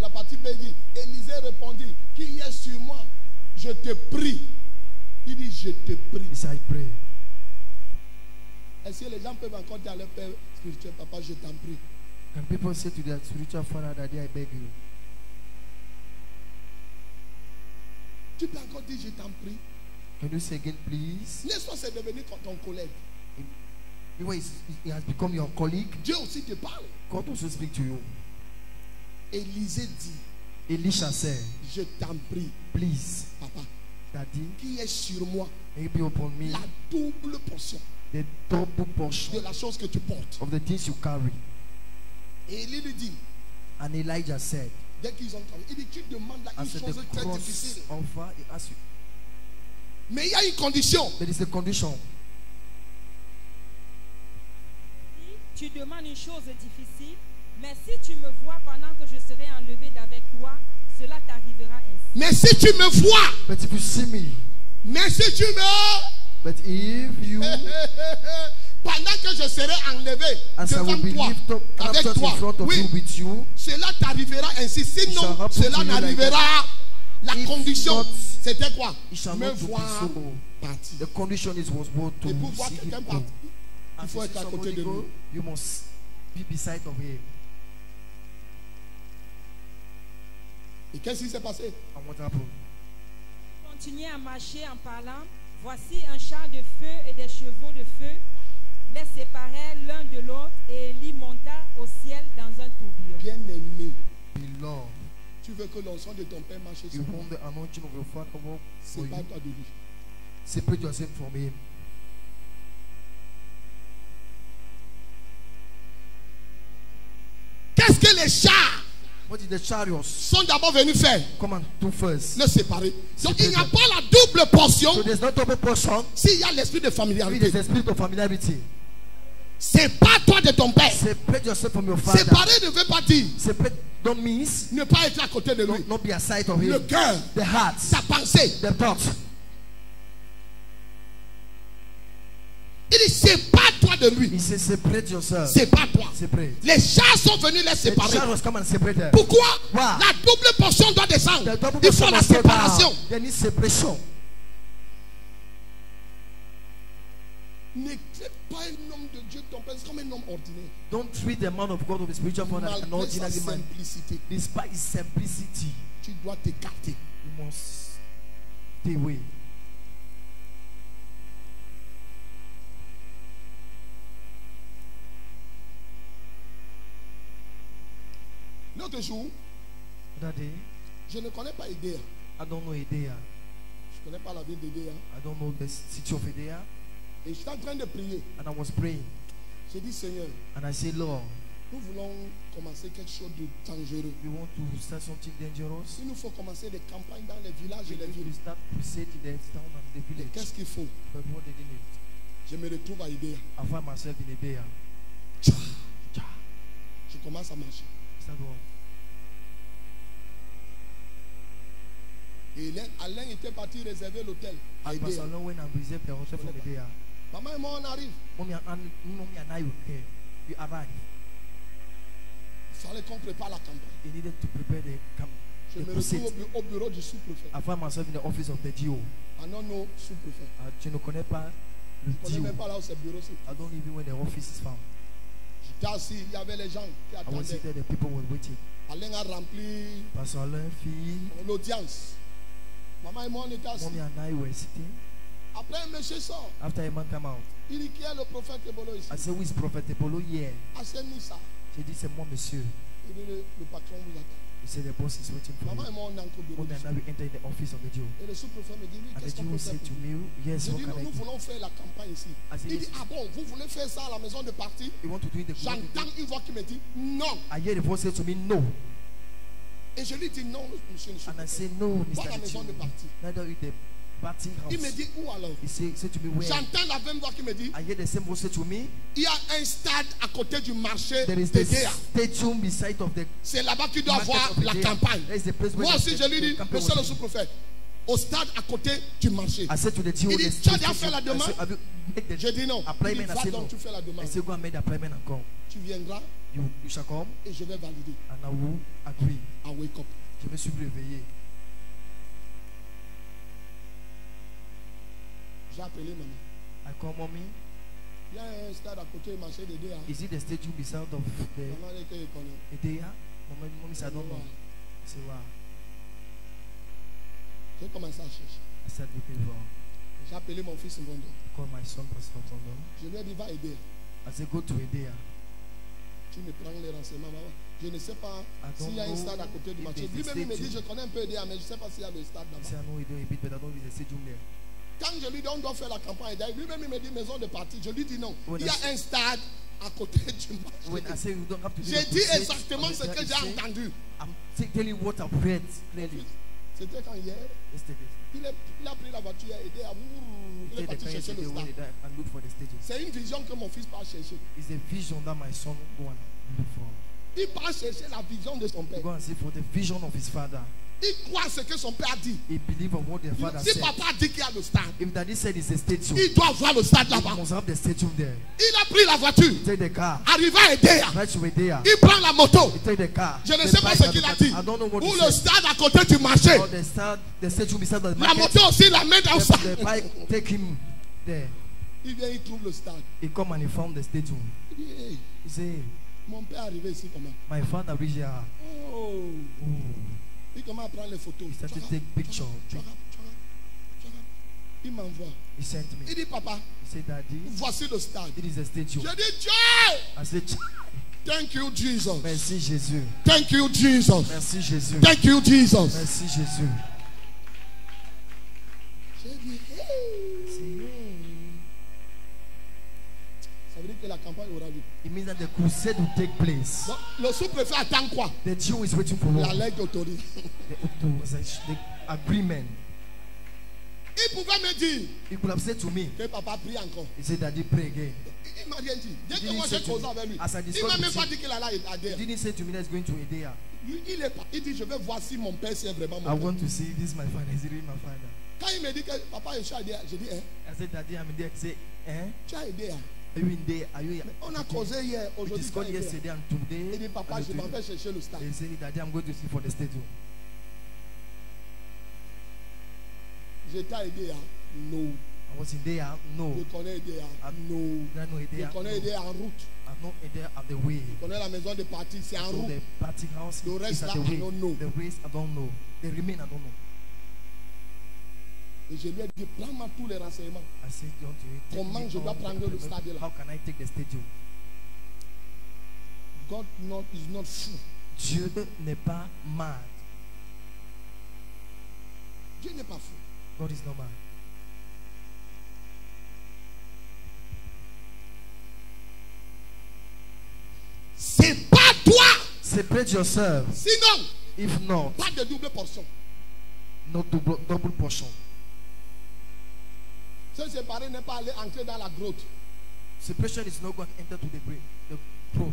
la partie B dit, Élisée répondit, qui est sur moi, je te prie. Il dit, je te prie. He said, I pray. Est-ce que les gens peuvent encore dire à leur père spirituel, papa, je t'en prie? And people say to their spiritual father, Daddy, I beg you. Tu peux encore dire, je t'en prie. Can you say again, please? N'est-ce pas, c'est devenu ton collègue. He has become your colleague. Dieu aussi te parle. God also speak to you. Élisée dit, Elisha said, je t'en prie, please, papa, Daddy, qui est sur moi, may you be upon me la double portion the double portion de la chose que tu portes. of the things you carry. Et Élie lui dit, And Elijah said, dès qu'ils ont travaillé, il dit, tu demandes là une as the chose très cross difficile. offer, he asked you. Mais il y a une condition. There is a condition. Tu demandes une chose difficile, mais si tu me vois pendant que je serai enlevé d'avec toi, cela t'arrivera ainsi. Mais si tu me vois, But if you see me, mais si tu me... but if you, pendant que je serai enlevé as I devant will be toi, lifted up, avec captured toi, in front of oui, you with you, cela t'arrivera ainsi. shall Sinon, happen cela to you like n'arrivera. La If condition, not, c'était quoi? it shall Me not to be voir so. partir. The condition is was what to Et pour voir see him quelqu'un go. partir, il And faut to être see à côté somebody de go, lui. you must be beside of him. Et qu'est-ce qui s'est passé? And what happened? Continuez à marcher en parlant. Voici un char de feu et des chevaux de feu. Les séparèrent l'un de l'autre et Élie monta au ciel dans un tourbillon. Bien-aimé, Beloved, tu veux que l'onction de ton père marche you sur toi. want the anointing of your father work for C'est pas you. toi de lui. Separate yourself from him. Qu'est-ce que les chars What did the chariots sont d'abord venus faire? come and do first? Le séparer. Donc il n'y a Séparer. pas la double portion So there's not double portion. s'il y a l'esprit de If there's familiarité. a spirit of familiarity. Sépare-toi de ton père. Separate yourself from your father. Séparer ne veut pas dire Separate don't means ne pas être à côté de lui. not be aside of Le him. cœur, The heart, sa pensée. the thought. Il dit sépare-toi de lui. He says separate yourself. Sépare-toi. Separate. Les chars sont venus les The séparer. child was come and separate them. Pourquoi? Wow. La double portion doit descendre. The double Il faut portion la must go down. séparation. There needs separation. Ne traite pas un homme de Dieu, ton père, c'est comme un homme ordinaire. Don't treat the man of God of a spiritual father like an Malgré sa ordinary man. simplicité, Despite his simplicity, tu dois t'écarter. you must stay away. L'autre jour, That day, je ne connais pas Idéa. I don't know Edea. Je ne connais pas la ville d'Idéa. I don't know the city of Edea. Et j'étais en train de prier. And I was praying. J'ai dit, Seigneur, And I said, Lord, nous voulons commencer quelque chose de dangereux. we want to start something dangerous. Il nous faut commencer des campagnes dans les villages We et les need to villes. start crusade in the town and the Mais village. qu'est-ce qu'il faut? But what they didn't. Je me retrouve à Idéa. I find myself in Edea. Tcha, tcha. Je commence à marcher. Start what? Et Alain était parti réserver l'hôtel à And Idéa. Pastor Long went and reserved the hotel from Edea. Maman et moi, on arrive. Mommy and I were here. We arrived. Il fallait qu'on prépare la campagne. They needed to prepare the camp. Je The me crusade. retrouve au bureau du sous-préfet. I find myself in the office of the GO. Ah non, non, sous-préfet. Je ne connais pas le Je ne connais GO. même pas là où c'est le bureau. I don't even know where the office is found. J'étais assis, il y avait les gens qui I was attendaient. seated, the people were waiting. Alain a rempli Pastor Alain, Fee, l'audience. Maman et moi, on était assis. Mommy and I were sitting. Après, un monsieur sort. After a man came out, Il dit, qui est le prophète Ebolo ici? I said, who is Prophet Epolo here? Asseyez-nous ça. J'ai dit, c'est moi, monsieur. Il dit, le patron vous attend. He said, the boss is waiting for Maman et you. moi, on entre au bureau. Mommy du and I, we entered the office of the GO. Et le sous-préfet me dit, oui, And the qu'est-ce qu'on GO peut faire said pour to vous? me, yes, Je what dis, can I nous do? voulons faire la campagne ici. I said, Il dit, yes, ah bon, vous voulez faire ça à la maison de parti? we want to do it the J'entends une voix qui me dit, non. I hear the voice say to me, no. Et je lui dis, non, monsieur le And I sous-préfet. say, no, Pas la Mr. maison de Little. parti. Neither with the party Il me house. dit, où alors? He said to me, where? J'entends la même voix qui me dit, I hear the same voice say to me, il y a un stade à côté du marché there is de the Déa. stadium beside of the C'est là-bas qu'il doit market avoir of the la day. campagne. There is the place where Moi the- aussi, je lui the dis, campaign monsieur le was- sous-préfet, au stade à côté du marché. I said to the GO, Il dit, the tu as déjà stadium- fait la I demande? said, have you made the J'ai dit non. Il dit, appointment? I va said no. donc, tu fais la I demande. said, go and make the appointment and come. Tu viendras You shall come et je vais valider. and I will agree. À Wake Up. Je me suis réveillé. J'ai appelé maman. I call mommy. Il y a un stade à côté du marché de Déa. Is it the stadium beside of the Maman était éconnue. Edea? Mommy said, I don't know. I said, wow. J'ai commencé à chercher. I said, looking for. J'ai appelé mon fils Mbondo. Call my son, Pastor Tondo. Je lui ai dit, va aider. I said, go to Edea. Tu me prends les renseignements, maman. Je ne sais pas s'il y a un stade à côté du if marché. there's a Lui-même, il me dit, stadium. je connais un peu Déa, mais je ne sais pas s'il y a le stade He said, là-bas. I know we do a bit, but I don't know if there's a stadium there. Quand je lui dis, on doit faire la campagne, lui-même, il me dit, maison de parti. Je lui dis non. When Il y a un stade à côté du When I marché. say you don't have to do J'ai the dit crusade, exactement on ce the que day, j'ai he said, entendu. I'm telling you what I've read clearly. C'était quand hier, Yesterday. il a pris la voiture, il a aidé à il est Take the parti car chercher le yesterday when stade. they die and look for the stadium. C'est une vision que mon fils part chercher. It's a vision that my son go and look for. Il part chercher la vision de son He père. go and see for the vision of his father. Il croit ce que son père a dit. He believe on what the father Si said. papa dit qu'il y a le stade, If daddy said it's a stadium, il doit voir le stade he là-bas. must have the stadium there. Il a pris la voiture, Take the car. arrivé à Edea. Right to Edea. Il prend la moto. He take the car. Je ne The sais pas bike ce qu'il a and- dit. I don't know what Ou he le said. stade à côté du marché. Or the stadium beside the La market. moto aussi la met dans ça. The bike take him there. Il vient, il trouve le stade. He come and he found the stadium. Il dit, hey, He say, mon père est arrivé ici comment? my father reached here. Oh. Oh. Il commence à prendre les photos. He started to take picture. Il m'envoie. He sent me. Il dit, papa, He said, daddy, voici le stade. it is a stadium. Je dis, Dieu, I said, thank you, Jesus. merci Jésus. Thank you, Jesus. Merci Jésus. Thank you, Jesus. Merci Jésus. J'ai dit, hey. Say, hey. Ça veut dire que la campagne aura lieu. It means that the crusade will take place. Donc, le sous-préfet attend quoi? The Jew is waiting for La what? lettre d'autorité. The agreement. Il pouvait me dire He could have said to me, que papa prie encore. he said, Daddy, pray again. Il m'a rien dit. Dès que didn't moi say j'ai to causé me, avec lui, as I il discussed m'a même with pas him, dit qu'il allait à He Adère. didn't say to me, let's go into Edea. Il dit, je vais voir si mon père c'est vraiment I mon père. want to see if this is my father. Is it really my father? Quand il me dit que papa je suis à Adère, j'ai dit, hein, I said, Daddy, I'm in there. He said, tu as aidé. Are you in there? Are you? On a causé hier, We aujourd'hui. discussed yesterday and today. Il dit, papa, and je m'en vais chercher le stade. They say, Daddy, I'm going to see for the stadium. Je t'ai aidé, non. I was in there. No. Je connais aidé, non. I know Je Edea. connais aidé en route. I'm not Edea at the way. Je connais la maison de partie, c'est en So route. the party house Le is reste at là, the I way. don't know. The rest, I don't know. They remain, I don't know. Et je lui ai dit, prends-moi tous les renseignements. I said, don't you take Comment me je dois on prendre the- le stade là? How can I take the stadium? God is not fou. Dieu n'est pas mad. Dieu n'est pas fou. God is not mad. C'est pas toi. Separate yourself. Sinon, If not, pas de double portion. not double portion. Se séparer n'est pas aller entrer dans la grotte. Separation is not going to enter to the brain, the throat.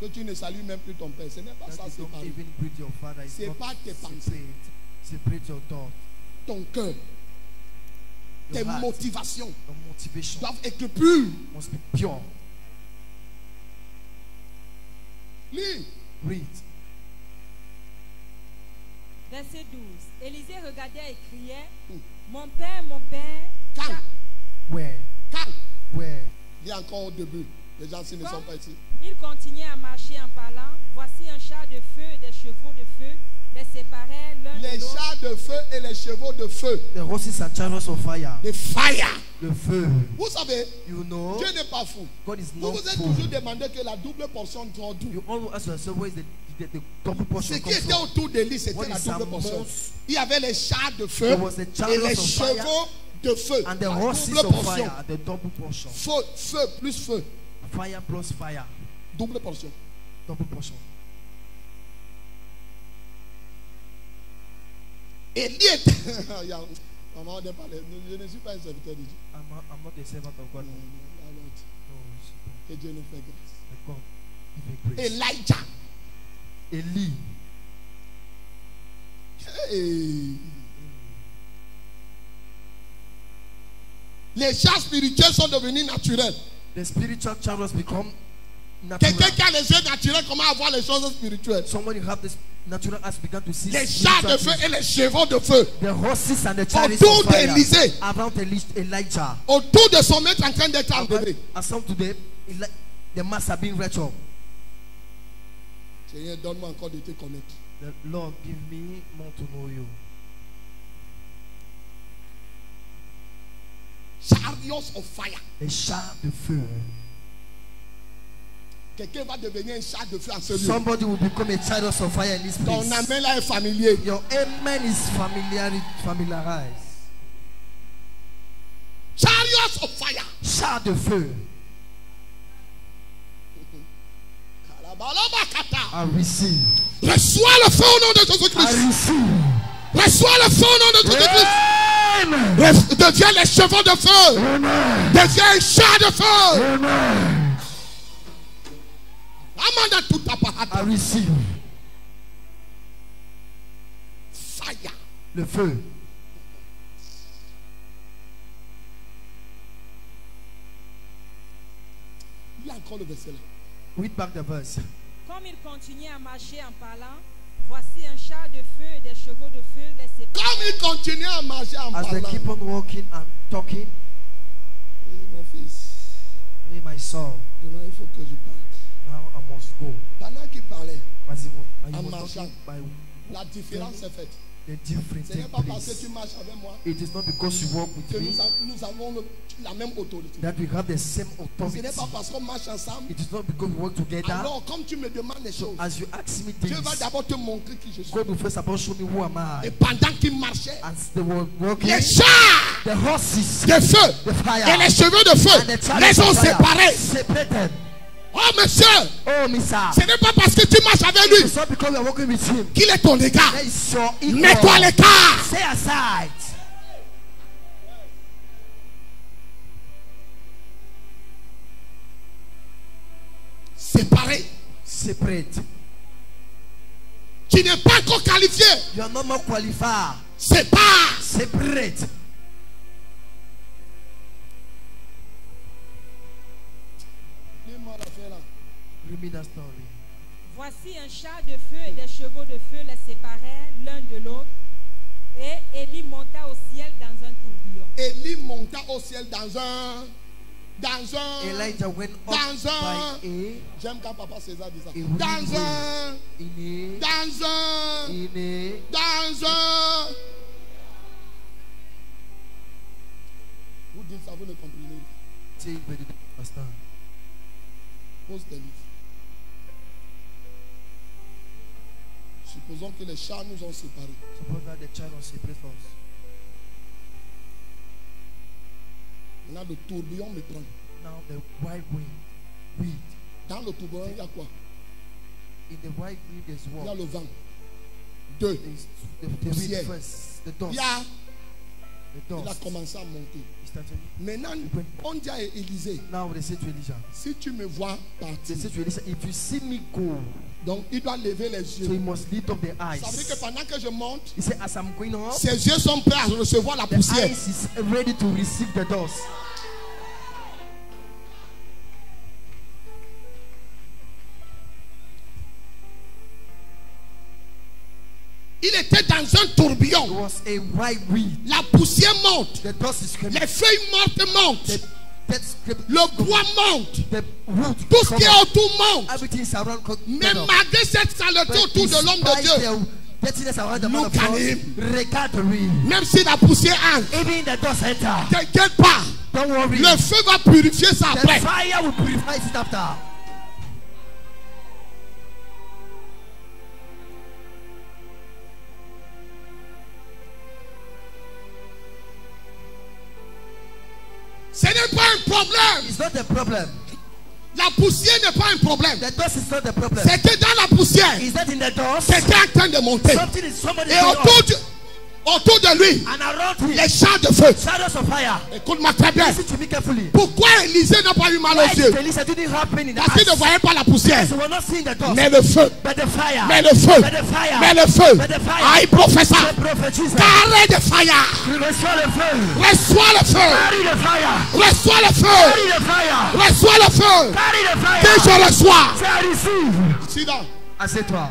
Que tu ne salues même plus ton père. Ce n'est pas That ça you don't séparer. even greet your father. It's C'est not pas tes pensées. separate your thought. Ton cœur, tes Your heart, motivations your motivation doivent être pures. must be pure. Lis. Read. Verset 12. Élisée regardait et criait, Mm. mon père, Quand? Where? Quand? Where? Dis encore au début. Les gens s'ils ne sont pas ici. Il continuait à marcher en parlant. Voici un char de feu et des chevaux de feu les séparaient l'un de Les l'autre. chars de feu et les chevaux de feu. The horses and chariots of fire. De fire. Le feu. Vous savez, You know, Dieu n'est pas fou. God is Vous not vous êtes fool. toujours demandé que la double portion doit d'où? You always ask yourself where is the double portion Ce qui come était from? autour de lui, c'était What la is double portion. amongst- Il y avait les chars de feu There was the et chariots les of fire chevaux de feu. And the La horses double of portion. fire, the double portion. Feu, feu plus feu. Fire plus fire. Double portion. Double portion. Élie était. Maman, on n'est pas les- Je ne suis pas un serviteur de Dieu. I'm not a servant of God. Non, No, non, non. it's Que Dieu nous fait grâce. but God give a grace. Elijah. Eli. Hey. Les chars spirituels sont devenus naturels. The spiritual chariots become natural. Quelqu'un qui a les yeux naturels, comment avoir les choses spirituelles? Somebody who have this natural has begun to see Les chars de feu et les chevaux de feu. the horses and the chariots Autour of fire d'Élisée. around Elijah. Autour de son maître en train d'être enlevé. As some today, the mass are being wretched. Seigneur, donne-moi encore de te connaître. The Lord give me more to know you. Chariots of fire. A char de feu. Quelqu'un va devenir un char de feu en ce lieu. Somebody will become a chariot of fire in this Ton place. amen là est familier. Your amen is familiarized. Chariots of fire. Char de feu. I receive. Reçois le feu au nom de Jésus-Christ. I receive. Reçois le feu au nom de Jésus-Christ. Amen. Deviens les chevaux de feu. Amen. Deviens un char de feu. Amen. Amanda tout I apparate. receive. Fire. Le feu. Il y a encore le verset là. Read back the verse. Comme il continuait à marcher en parlant, voici un char de feu et des chevaux de feu les Comme séparaient. il continue à marcher en As they parlant. keep on walking and talking, Mon fils, hey, my son, demain il faut que je parte. now I must go. Pendant qu'il parlait, As he was, En was marchant. talking by la différence est faite. the different Ce n'est take pas parce que place. tu marches avec moi It is not because you walk que with me nous avons la même autorité. that we have the same Ce authority. n'est pas parce qu'on marche ensemble. It is not because we work together. Alors, comme tu me demandes des choses, As you ask me Dieu va things, d'abord te montrer qui je suis. God will first of all show me who am Et I. pendant qu'il marchait, As they were walking, les chars the horses de feu the fire, et les cheveux de feu and the chariots les ont of fire séparés. separated. Oh, monsieur, Oh, Missa. ce n'est pas parce que tu marches avec lui It's not because we are walking with him. qu'il est ton égard. That is your equal. Mets-toi à l'écart. Stay aside. C'est prêt. Tu n'es pas encore qualifié. You are not more qualified. C'est pas. C'est prêt. Read me that story. Voici un char de feu et des chevaux de feu les séparèrent l'un de l'autre. Et Élie monta au ciel dans un tourbillon. Élie monta au ciel dans un. Elijah went up dans un. by J'aime quand papa César dit ça. a Dans un. Vous dites ça, vous ne comprenez pas. Pose tes livres. Supposons que les chars nous ont séparés. Suppose that the child was separate from us. Là, le tourbillon me prend. Now the white wind. Dans le tourbillon, il y a quoi? In the white wind there's Il y a what? le vent. Deux. There's the Ciel. wind first. The Il dust. y a. The Il a dust. commencé à monter. He started. Maintenant, on dit à Élisée, Now they say to Elijah. si tu me vois They partir, say to Elijah, if you see me go, donc il doit lever les so you yeux. must lift up the eyes. Ça veut dire que pendant que je monte, He said, as I'm going up, ses yeux sont prêts à recevoir la the poussière. eyes is ready to receive the dust. Il était dans un tourbillon. It was a white wind. La poussière monte. The dust is coming. Les feuilles mortes montent. The dead script. Le bois monte. The wood. Tout ce qui est come up. autour monte. Everything is around. Mais malgré cette saleté autour de l'homme de Dieu, Dirtiness around the man of Look at God. him. Regarde-lui. même si la poussière entre, Even the dust enter. t'inquiète pas. Don't worry. Le feu va purifier ça The après. fire will purify it after. Ce n'est pas un problème. It's not a problem. La poussière n'est pas un problème. The dust is not a problem. C'est que dans la poussière, Is that in the dust? c'était en train de monter. Something is somebody Et going autour de lui, on. And around him, les champs de feu. shadows of fire. Écoute-moi très bien. Listen to me carefully. Pourquoi Élisée n'a pas eu mal Why aux yeux? did Elisha didn't have pain in the Parce qu'il ne eyes? voyait pas la poussière. So we're not seeing the dust. Mais le feu. But the fire. Mais le feu. But the fire. Mais le feu. But the fire. Ah, il professa. The prophet Jesus. Carré de fire. Reçois le feu. Reçois le feu. Carry the fire. Reçois le feu. Carry the fire. Reçois le feu. Carry the fire. Que je reçois. Say I receive. Sit down. Assieds-toi.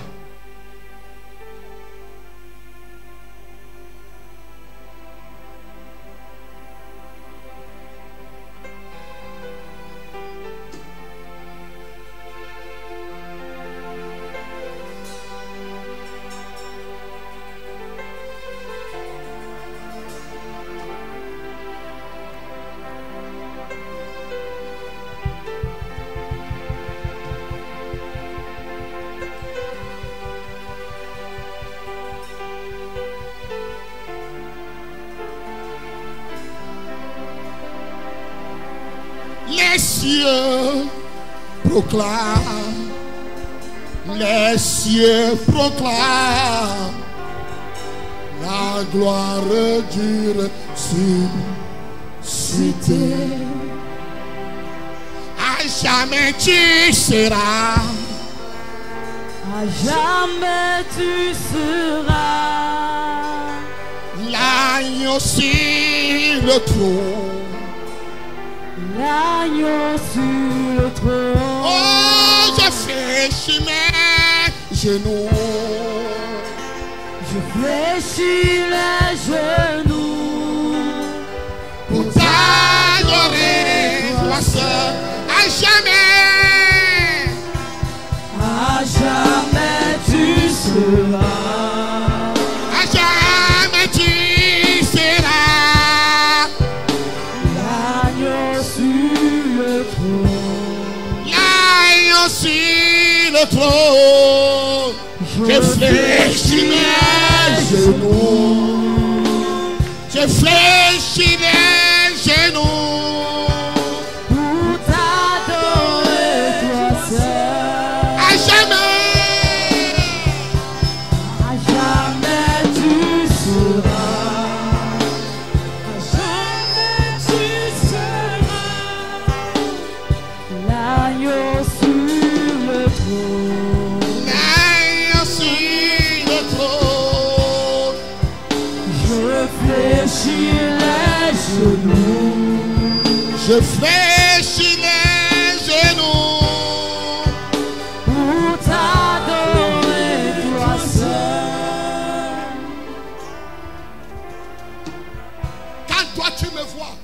Les cieux proclament. Les cieux proclament la gloire du ressuscité. À jamais tu seras. À jamais tu seras L'agneau sur le trône. l'agneau sur le trône. Oh, je fléchis mes genoux. Je fléchis les genoux Pour t'adorer, toi seul, à jamais. à jamais tu seras. À jamais tu seras. L'agneau sur le trône. L'agneau sur le trône. Je fléchis mes genoux. Je fléchis mes genoux. Pour t'adorer toi seul. À jamais. À jamais tu seras. À jamais tu seras. L'agneau sur le trône. Je fléchis les genoux. Pour t'adorer, toi seul. Quand toi tu me vois,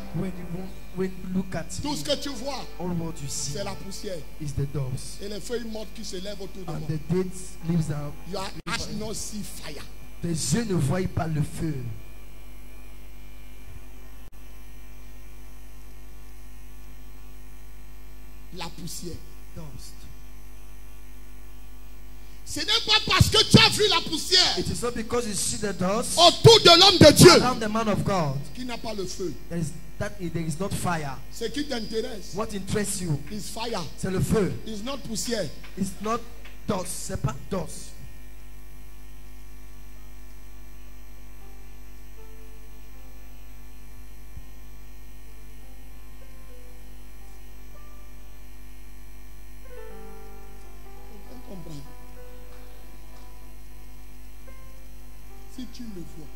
When you look at tout me, ce que tu vois, all what you see c'est la poussière. is the dust. Et les feuilles mortes qui se lèvent autour de And moi. the dead leaves are. Your eyes not see fire. Tes yeux ne voient pas le feu. La poussière. Dust. Ce n'est pas parce que tu as vu la poussière It is not because you see the dust autour de l'homme de Dieu around the man of God qui n'a pas le feu. there is not fire. Ce qui t'intéresse What interests you is fire. c'est le feu. It's not poussière. It's not dust. C'est pas dust. On comprend. Si tu me vois,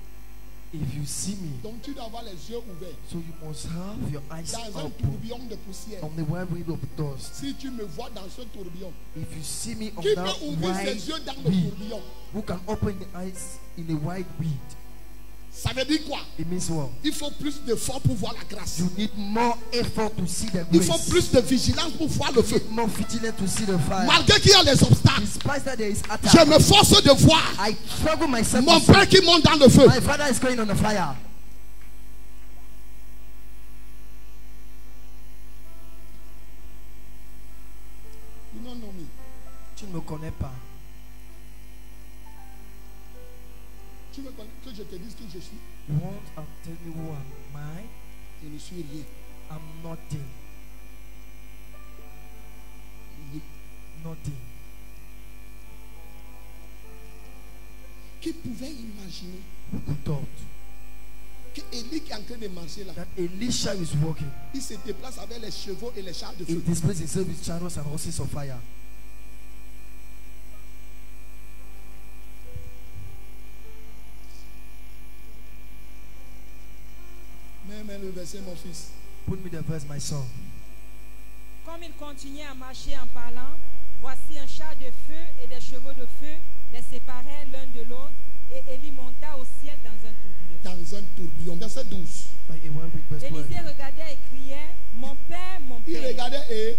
If you see me, donc tu dois avoir les yeux ouverts so you must have your eyes dans un open tourbillon de poussière. on the wide wind of dust. Si tu me vois dans ce tourbillon, If you see me on qui that peut ouvrir ses wide yeux dans le wind, tourbillon? who can open the eyes in a wide wind? Ça veut dire quoi? It means what? Il faut plus d'efforts pour voir la grâce. You need more effort to see the Il grace. faut plus de vigilance pour voir le feu. More vigilant to see the fire. Malgré qu'il y a les obstacles, Despite that there is attack, je me force de voir I struggle myself. mon to see. père qui monte dans le feu. My father is going on the fire. You don't know me. Tu ne me connais pas. Tu veux que je te dise qui je suis? You want to tell me who am I? Je ne suis rien. I'm nothing. Nothing. Qui pouvait imaginer Who could thought que Élie qui est en train de marcher là, that Elisha is walking? il se déplace avec les chevaux et les chars de He feu. displays himself with chariots and horses of fire. Mets le verset, mon fils. Put me the verse, my son. Comme il continuait à marcher en parlant, voici un char de feu et des chevaux de feu les séparaient l'un de l'autre, et Élie monta au ciel dans un tourbillon. Dans un tourbillon. Verset 12. Like a one with verse 12. Élisée regardait et criait, mon père, mon Il père. regardait et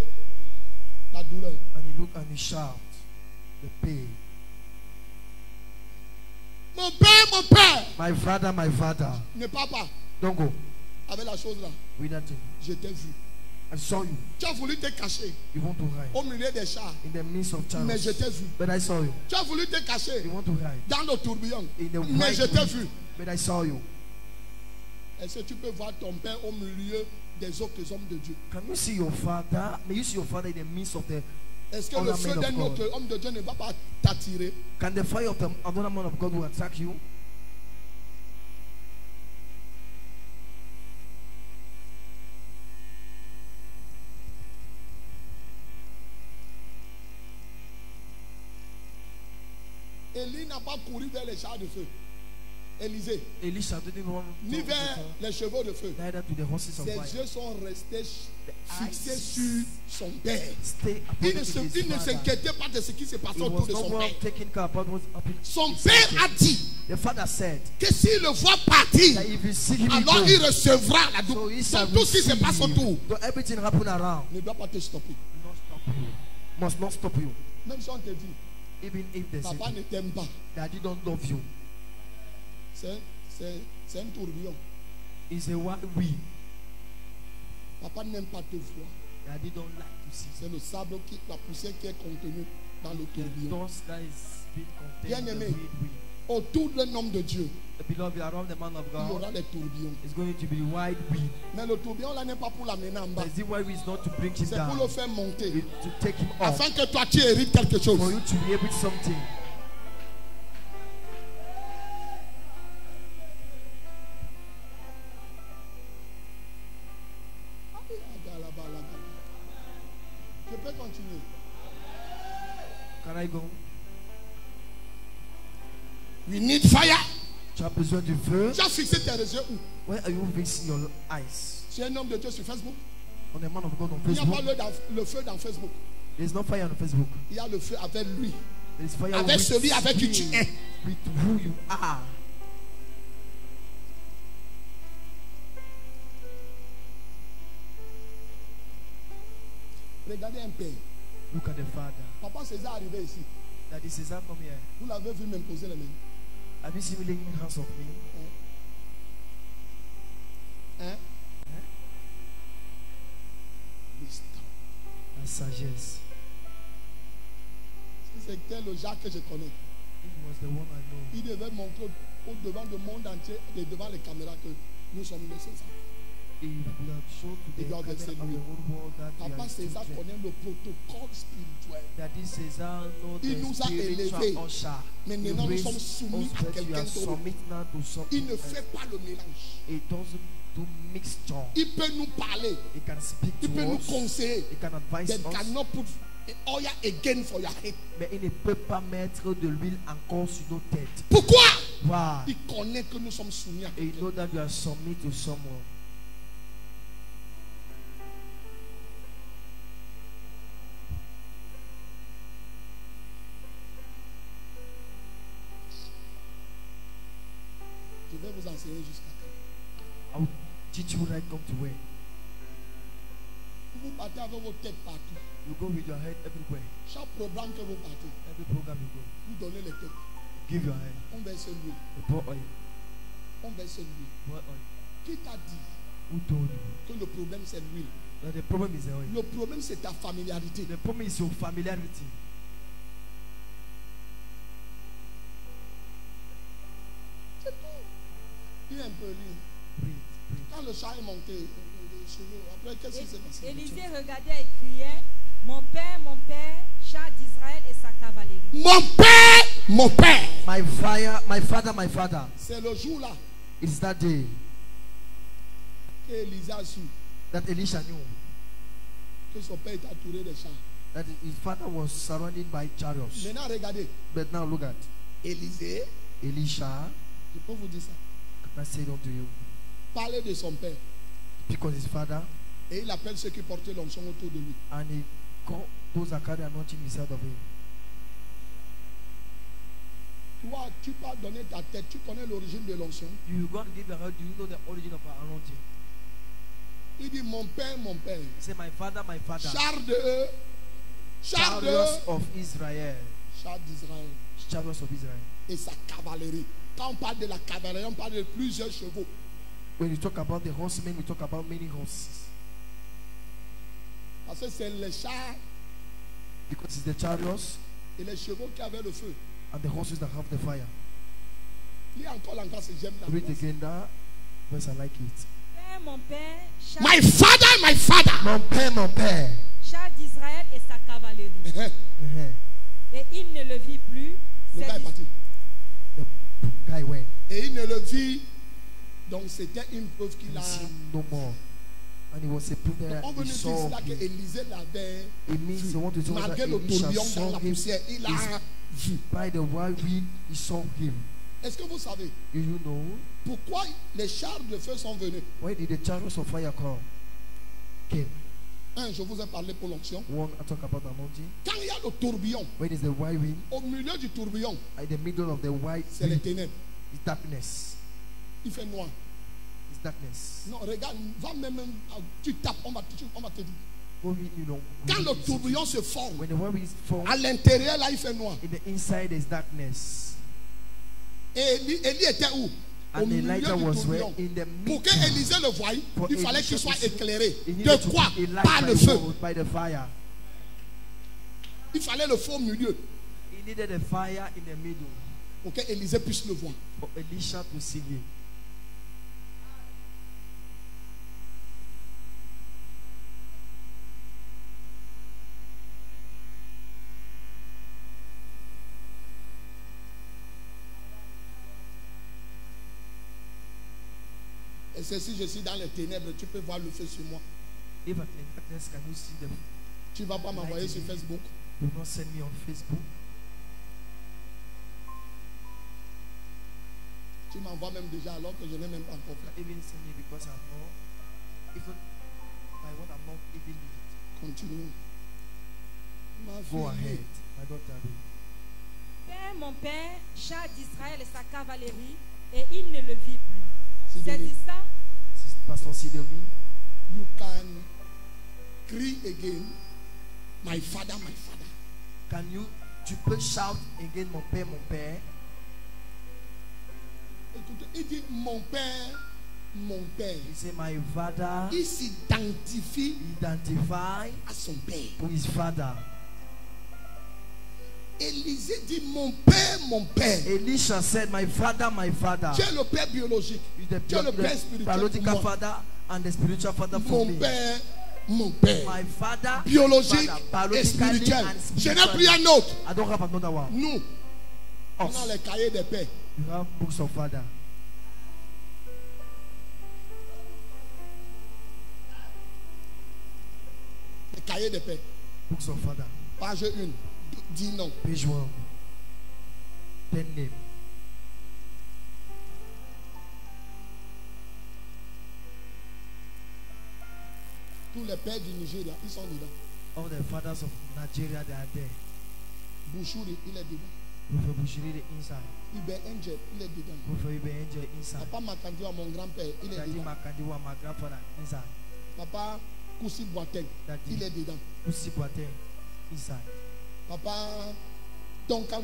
la douleur. And he looked and he shouted, the pain. Mon père, My father, ne pars pas don't go avec la chose là. with that thing. Je t'ai vu. I saw you. Tu as voulu te cacher You want to hide au milieu des chars, in the midst of mais je chariots. t'ai vu. But I saw you. Tu as voulu te cacher You want to hide dans le tourbillon, in the mais white je t'ai wind. vu. But I saw you. Est-ce que tu peux voir ton père au milieu des autres hommes de Dieu? Can you see your father? May you see your father in the midst of the. Est-ce que All le the feu men of d'un God. autre homme de Dieu ne va pas t'attirer? Can the fire of the another man of God will attack you? Élie n'a pas couru vers les chars de feu. Élisée, Elisha didn't run ni to vers the- les chevaux de feu. neither to the horses of Ses fire. yeux sont restés fixés eyes sur son père. Stay upon Il ne his father. s'inquiétait pas de ce qui se passait He autour was de not son well père. taken care about what's happening. Son père a dit The father said que s'il le voit partir, that if you see him alors go, il recevra la so double. he shall Tout ce qui se passe receive. autour So everything happen around ne doit pas te stopper. not stop you. Must not stop you. Même si on te dit, Even if they say papa ne t'aime pas, daddy don't love you. c'est un tourbillon. It's a wild wind. Papa n'aime pas te voir. Daddy don't like to see. C'est le sable, la poussière qui est contenue dans le The tourbillon. dust that is being contained in the Bien-aimé. wind. Autour d'un homme de Dieu, The beloved around the man of il y God aura des tourbillons. is going to be wide wind. Mais le tourbillon là n'est pas pour l'amener en bas. The wide wind is not to bring him C'est pour down, le faire monter. it's to take him up, Afin que toi tu hérites quelque chose. for you to be able to something. Je peux continuer. Can I go? We need fire. Tu as besoin du feu. Tu as fixé tes yeux où? Where are you fixing your eyes? Tu es un homme de Dieu sur Facebook. on a man of God on Il n'y a pas Facebook. le feu dans Facebook. There's no fire on Facebook. Il y a le feu avec lui. There's fire Avec with celui avec qui tu him, es. with who you are. Regardez un père. Look at the father. Papa César est arrivé ici. Daddy César, come here. Vous l'avez vu m'imposer les mains. Have you seen me laying hands on me? Hein? Wisdom. La sagesse. Si c'était le Jacques que je connais, He was the one I know. il devait montrer au devant du monde entier et devant les caméras que nous sommes les César. He would have shown to the Il doit camera verser of lui. the whole world that we Papa are César children. connaît le protocole spirituel. Daddy César knows Il the nous a spiritual élevés. usher. Maintenant, nous He sommes raised soumis us, à but we quelqu'un are d'autre. submit now to Il something ne else. fait pas le mélange. It doesn't do mixture. Il peut nous parler. He can speak Il peut to nous us. conseiller. He can advise They us. cannot put oil again for your head. Mais il ne peut pas mettre de l'huile encore sur nos têtes. Pourquoi? Why? Il connaît que nous sommes soumis à And you quelqu'un. know that you are submit to someone. Je vais vous enseigner jusqu'à quand. I will teach you right come to where. Vous partez avec vos têtes partout. You go with your head everywhere. Chaque programme que vous partez, Every program you go. vous donnez les têtes. Give your head. On verse lui. The pour oil. On verse lui. Pour oil. Qui t'a dit Who told you? que le problème c'est l'huile? That the problem is the oil. Le problème c'est ta familiarité. The problem is your familiarity. C'est tout. Il est un peu libre. Breathe, breathe. Quand le chat est monté, les cheveux, après qu'est-ce qui s'est passé? Élisée regardait et criait, mon père, char d'Israël et sa cavalerie. Mon père, mon père. My fire, my father, my father. C'est le jour là It's that day que Élisée a su that Elisha knew que son père était entouré de chats. that his father was surrounded by chariots. Maintenant regardez, But now look at Élisée, Elisha. je peux vous dire ça, I say it unto you. parlait de son père Because his father et il appelle ceux qui portaient l'onction autour de lui. and he called those that carry anointing inside of him. Toi, tu peux donner ta tête, tu connais l'origine de l'onction. You go and give your heart. Do you know the origin of our anointing? Il dit mon père, He said, my father, char chariots of Israel, d'Israël chariots of Israel. et sa cavalerie. Quand on parle de la cavalerie, on parle de plusieurs chevaux. When you talk about the horsemen, we talk about many horses. Parce que c'est les chars Because it's the chariots et les chevaux qui avaient le feu. and the horses that have the fire. Il y a encore langage, j'aime la Read voix. again that verse, I like it. Mon père, char, My father, Mon père. char d'Israël et sa cavalerie. Uh-huh. Et il ne le vit plus. Le C'est gars est parti. The guy went. Et il ne le vit. Donc c'était une preuve qu'il He a. seen no more. And he was a proof that On veut he nous saw dire là que him. Élisée l'avait It means vu. they want to tell us Malgré that le Elisha tourbillon dans saw la him poussière, il a vu. by the wild wind. He saw him. Est-ce que vous savez Do you know pourquoi les chars de feu sont venus? why did the chariots of fire came? Un, je vous ai parlé pour l'onction. One, I talk about anointing. Quand il y a le tourbillon, When is the wild wind? au milieu du tourbillon, In the middle of the wild c'est les wind ténèbres. is darkness. Il fait noir. It's darkness. Non, regarde, va même, tu tapes, on va te dire. What we, you know, we Quand need le is- tourbillon se forme, when the wild wind is formed, à l'intérieur, là, il fait noir. in the inside is darkness. Et Élie était où? Au And milieu Elijah du was where? tourbillon. In the Pour que middle. Élisée le voie, For il fallait Elisha qu'il soit to see, éclairé. he needed De to quoi? be a light Par by le feu. God, by the fire. Il fallait le feu au milieu He needed a fire in the middle pour que Élisée puisse le voir. for Elisha to see him. Et c'est si je suis dans les ténèbres, tu peux voir le feu sur moi. If I'm in darkness, can you see the? Tu ne vas pas m'envoyer sur Facebook. Do not send me on Facebook. Tu m'envoies même déjà alors que je n'ai même pas encore fait. Even send me because I'm not. Even by what I'm not even doing. Continue. Ma Go fille, ahead, my daughter. Père, mon père, char d'Israël et sa cavalerie, et il ne le vit plus. Sidonie. Saisissant, Pastor Sidonie, you can cry again. My father, my father. tu peux shout again mon père, mon père. Écoutez, il dit mon père, mon père. Il dit my father. Il s'identifie Identify à son père. to his father. Élisée dit mon père, mon père. Elisha said, my father, my father. Tu es le père biologique. The, Tu es le père spirituel pour biological moi. father and the spiritual father for Mon me. père, mon père. My father, Biologique father, et spirituel. and Je n'ai spiritual. plus un autre. I don't have another one. Nous, on a les cahiers des pères. You have books of father. Les cahiers des pères. Books of father. Page 1. Dis non. Page 1. 10 names. Tous les pères du Nigeria, ils sont dedans. All the fathers of Nigeria, they are there. Bouchouri, il est dedans. Prophet Bushiri, the inside. Ibe Angel, il est dedans. Prophet Ibe Angel, inside. Papa Makandiwa, mon grand-père, il est Daddy dedans. Makandiwa, my grandfather, inside. Papa Koussi Boateng, Daddy il est dedans. Usi Boateng, inside. Papa Duncan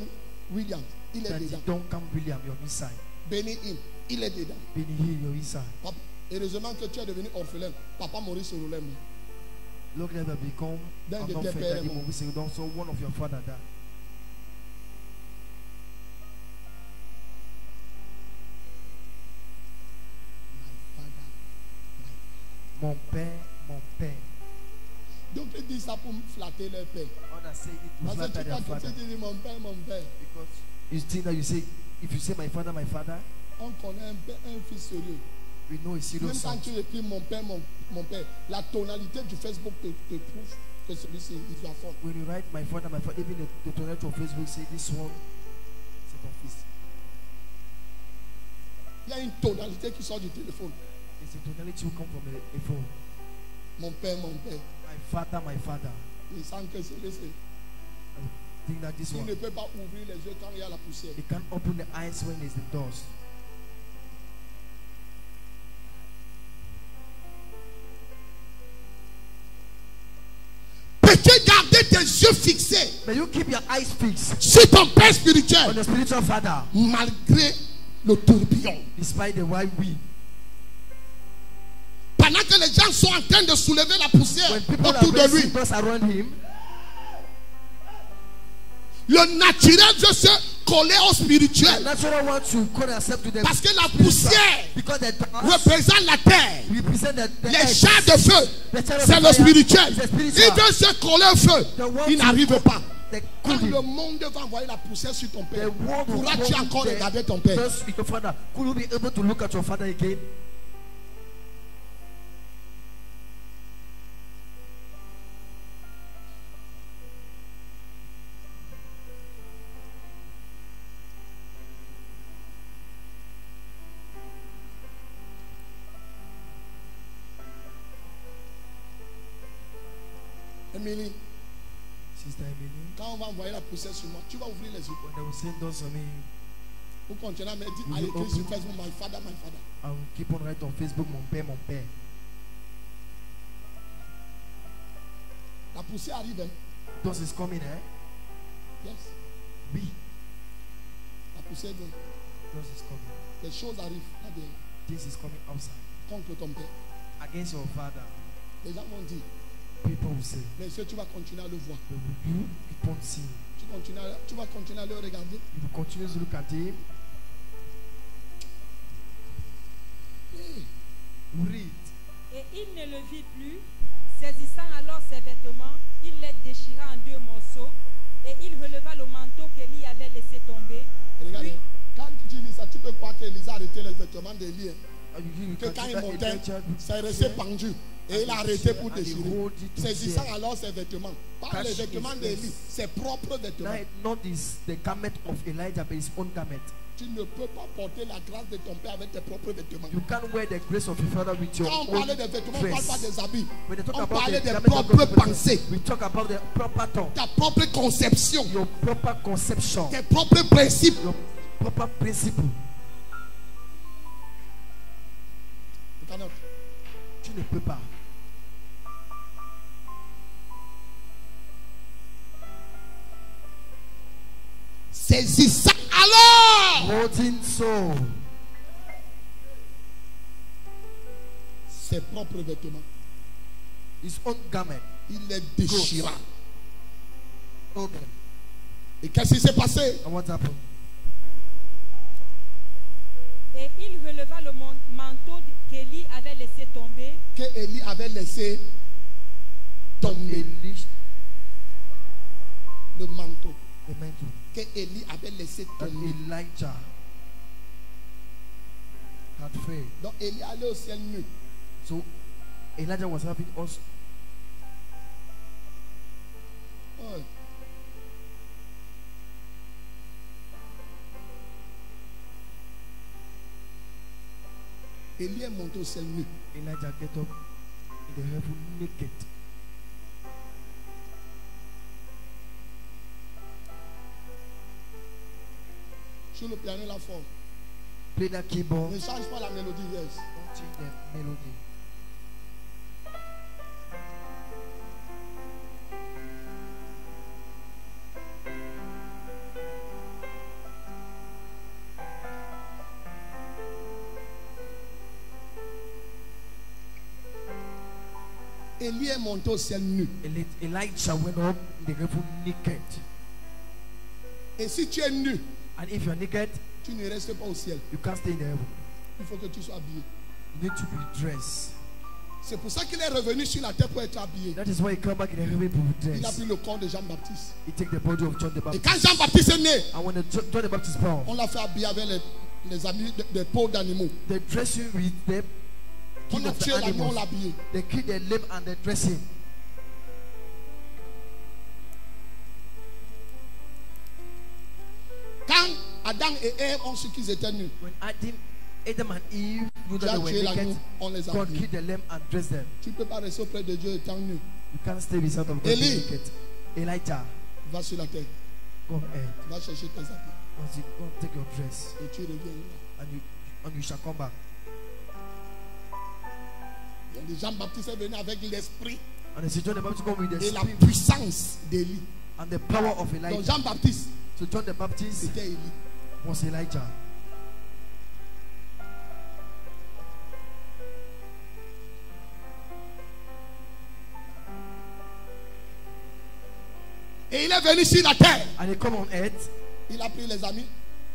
Williams, il est Daddy dedans. Duncan William, you're inside. Benny Hinn, il est dedans. Benny Hill, you're inside. Papa, heureusement que tu es devenu orphelin. Papa Maurice Ololem. Look, never become Then an the orphan. père Daddy est mort. Maurice, so one of your father died. Mon père, mon père. Donc ils disent ça pour flatter leur père. Others say it to Parce flatter que tu their vas father. te dire mon père, mon père. Because you think that you say, if you say my father, On connaît un, père, un fils sérieux. we know a serious Même quand son. tu écris mon père, mon père, la tonalité du Facebook te prouve que celui-ci, il doit fort. When you write my father, even the tonality of Facebook say this one, c'est ton fils. Il y a une tonalité qui sort du téléphone. It's a tonality who come from a phone. Mon père, mon père. My father. Il sent que c'est laissé. I think that this Il one, ne peut pas ouvrir les yeux quand il y a la poussière. they can't open the eyes when there's the doors. Peux-tu garder tes yeux fixés May you keep your eyes fixed sur ton père on spirituel the spiritual father, malgré le tourbillon? despite the wild wind. Pendant que les gens sont en train de soulever la poussière When people are autour de lui, raising dust around him, le naturel veut se coller au the spirituel. natural want to call themselves to the Parce que la spiritual, poussière because the dust représente la terre. represent the Les earth. chars de feu, The char of c'est le fire spirituel. is the Il spiritual. veut se coller au feu. The one Il to n'arrive cook pas. the Quand cooking. le monde va envoyer la poussière sur ton père, The world will pourras-tu come encore there regarder ton père? just with your father. Could you be able to look at your father again? Émilie, Sister Emily, quand on va envoyer la poussière sur moi, tu vas ouvrir les yeux. when they will send us on me, Pour continuer à me dire, Will à you écrire sur open- Facebook, my father, my father. I will keep on writing on Facebook, mon père, mon père. La poussière arrive, hein? Dust is coming, eh? Yes. Oui, La poussière vient. dust is coming. Les choses arrivent là-dedans This is coming outside. contre ton père. Against your father, Les gens vont dire, people will say, mais si tu vas continuer à le voir, but will you keep on seeing? tu vas continuer à le regarder. You will continue to look at him. Hey, Read. Et il ne le vit plus. Saisissant alors ses vêtements, il les déchira en 2 morceaux. Et il releva le manteau qu'Élie avait laissé tomber. regarde, Puis, quand tu lis ça, tu peux croire qu'Élisa a arrêté les vêtements d'Élie. Hein. You Que can quand see il that montait, Elijah c'est resté pendu. Et il a arrêté pour and he déchirer. hold it to Saisissant tear. alors ses vêtements. Pas les Catching vêtements his d'Élie, face. ses propres vêtements. Not is the garment of Elijah, but his own garment. Tu ne peux pas porter la grâce de ton père avec tes propres vêtements. You can't wear the grace of your father with your Quand on own parlait des vêtements, on ne parle pas dress. des habits. When they talk On about parlait the des garment of propres God, pensées, we talk about the proper thought, ta propre conception, your proper conception, tes propres principes. your proper principle. You cannot. Tu ne peux pas. Saisissant alors Holding so ses propres vêtements, his own garment. il les déchira. Hold them. Et qu'est-ce qui s'est passé? And what happened? Et il releva le manteau qu'Élie avait laissé tomber Que Élie avait laissé tomber Elisha, le manteau. the mantle. Que Élie avait laissé That tomber. Elijah had faith. Donc Élie allait au ciel nu. So Elijah was having us. Ouais. Élie est monté au ciel nu. Elijah get up in the heaven naked. Sur le piano, la forme. Play that keyboard. Ne change pas la mélodie, yes. Don't change the melody. Élie est monté au ciel nu. Elijah went up in the heaven naked. Et si tu es nu, And if you are naked, tu ne restes pas au ciel. you can't stay in the heaven. Il faut que tu sois habillé. You need to be dressed. C'est pour ça qu'il est revenu sur la terre pour être habillé. That is why he come back in the heaven to be Il a dressed. pris le corps de Jean-Baptiste. He take the body of John the Et Baptist. quand Jean-Baptiste est né, And when John the Baptist born, on l'a fait habiller avec les amis des peaux d'animaux. they dress him with the On skin a of the tué l'agneau, on animals. l'a habillé. They kill the lamb and they dress him. Quand Adam et Ève ont su qu'ils étaient nus, When Adam and Eve knew Dieu that a they were tué naked, l'agneau, on les a God habillés. killed the lamb and dressed them. Tu ne peux pas rester auprès de Dieu étant nu. You can't stay beside of God Eli. naked. Elijah, Va sur la terre, go ahead. va chercher tes habits. As you go take your dress Et tu reviens là. and you shall come back. Et Jean-Baptiste est venu avec l'esprit And as John the Baptist come with the et la spirit puissance d'Élie. and the power of Donc Elijah. Jean-Baptiste, So John the Baptist c'était Élie. was Elijah. Et il est venu sur la terre. And he come on earth, Il a pris les amis,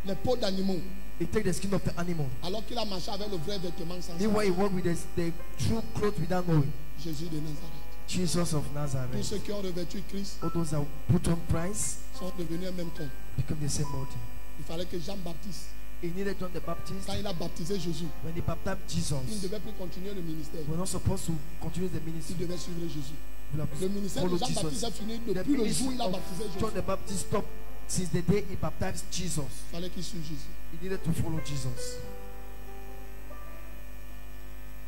les peaux d'animaux. he take the skin of the animal. Alors qu'il a marché avec le vrai vêtement sans Meanwhile, he walk with the true clothes without knowing. Jésus de Nazareth. Jesus of Tous Nazareth. ceux qui ont revêtu Christ All those that put on Christ sont devenus un même corps. become the same body. Il fallait que Jean-Baptiste, He needed John the Baptist. quand il a baptisé Jésus, When he baptized il ne Jesus, devait plus continuer le ministère. we're not supposed to continue the Il ministry. devait suivre Jésus. We have Le to ministère de follow Jean-Baptiste Jesus. a fini The depuis le jour où ministry il a of baptisé John Jésus. the Baptist stopped since the day he baptized Jesus. Il fallait qu'il suive Jésus. He needed to follow Jesus.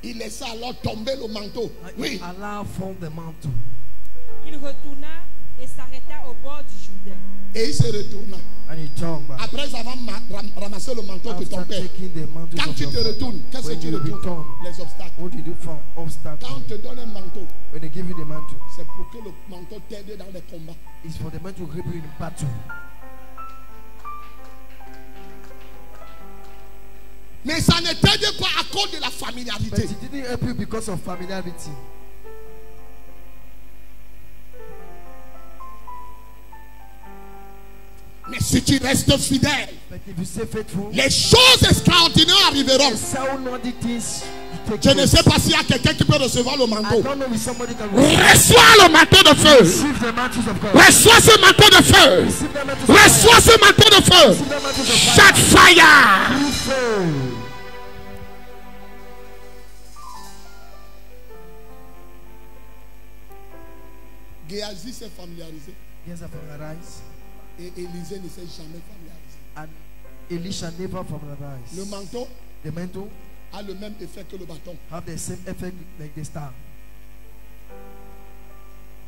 Il laissa alors tomber le manteau. And Oui. he allowed from the mantle. Il retourna et s'arrêta au bord du Jourdain. Et il se retourna. And he turned back. Après avoir ramassé le manteau de ton After père. taking the mantle Quand of tu your te father, retournes, qu'est-ce que when tu you retournes? return, Les obstacles. what do you do from obstacle? Quand on te donne un manteau, When they give you the mantle, c'est pour que le manteau t'aide dans les combats. it's for the man to help you in battle. Mais ça ne t'aide pas à cause de la But familiarité. it didn't help you because of familiarity. Mais si tu restes fidèle, But if you stay faithful, les choses extraordinaires arriveront. the sound things you take Je ne place. sais pas s'il y a quelqu'un qui peut recevoir le I manteau. don't know if somebody can Reçois le manteau de feu. receive the mantles of God. Reçois ce manteau de feu. Receive the mantles of fire. Reçois ce manteau de feu. Receive the mantles of Shut fire. fire. You fail. Géasi s'est familiarisé Yes, I arise. et Élisée ne s'est jamais familiarisé. And Elisha never Le familiarized. manteau The mantle a le même effet que le bâton. have the same effect like the star.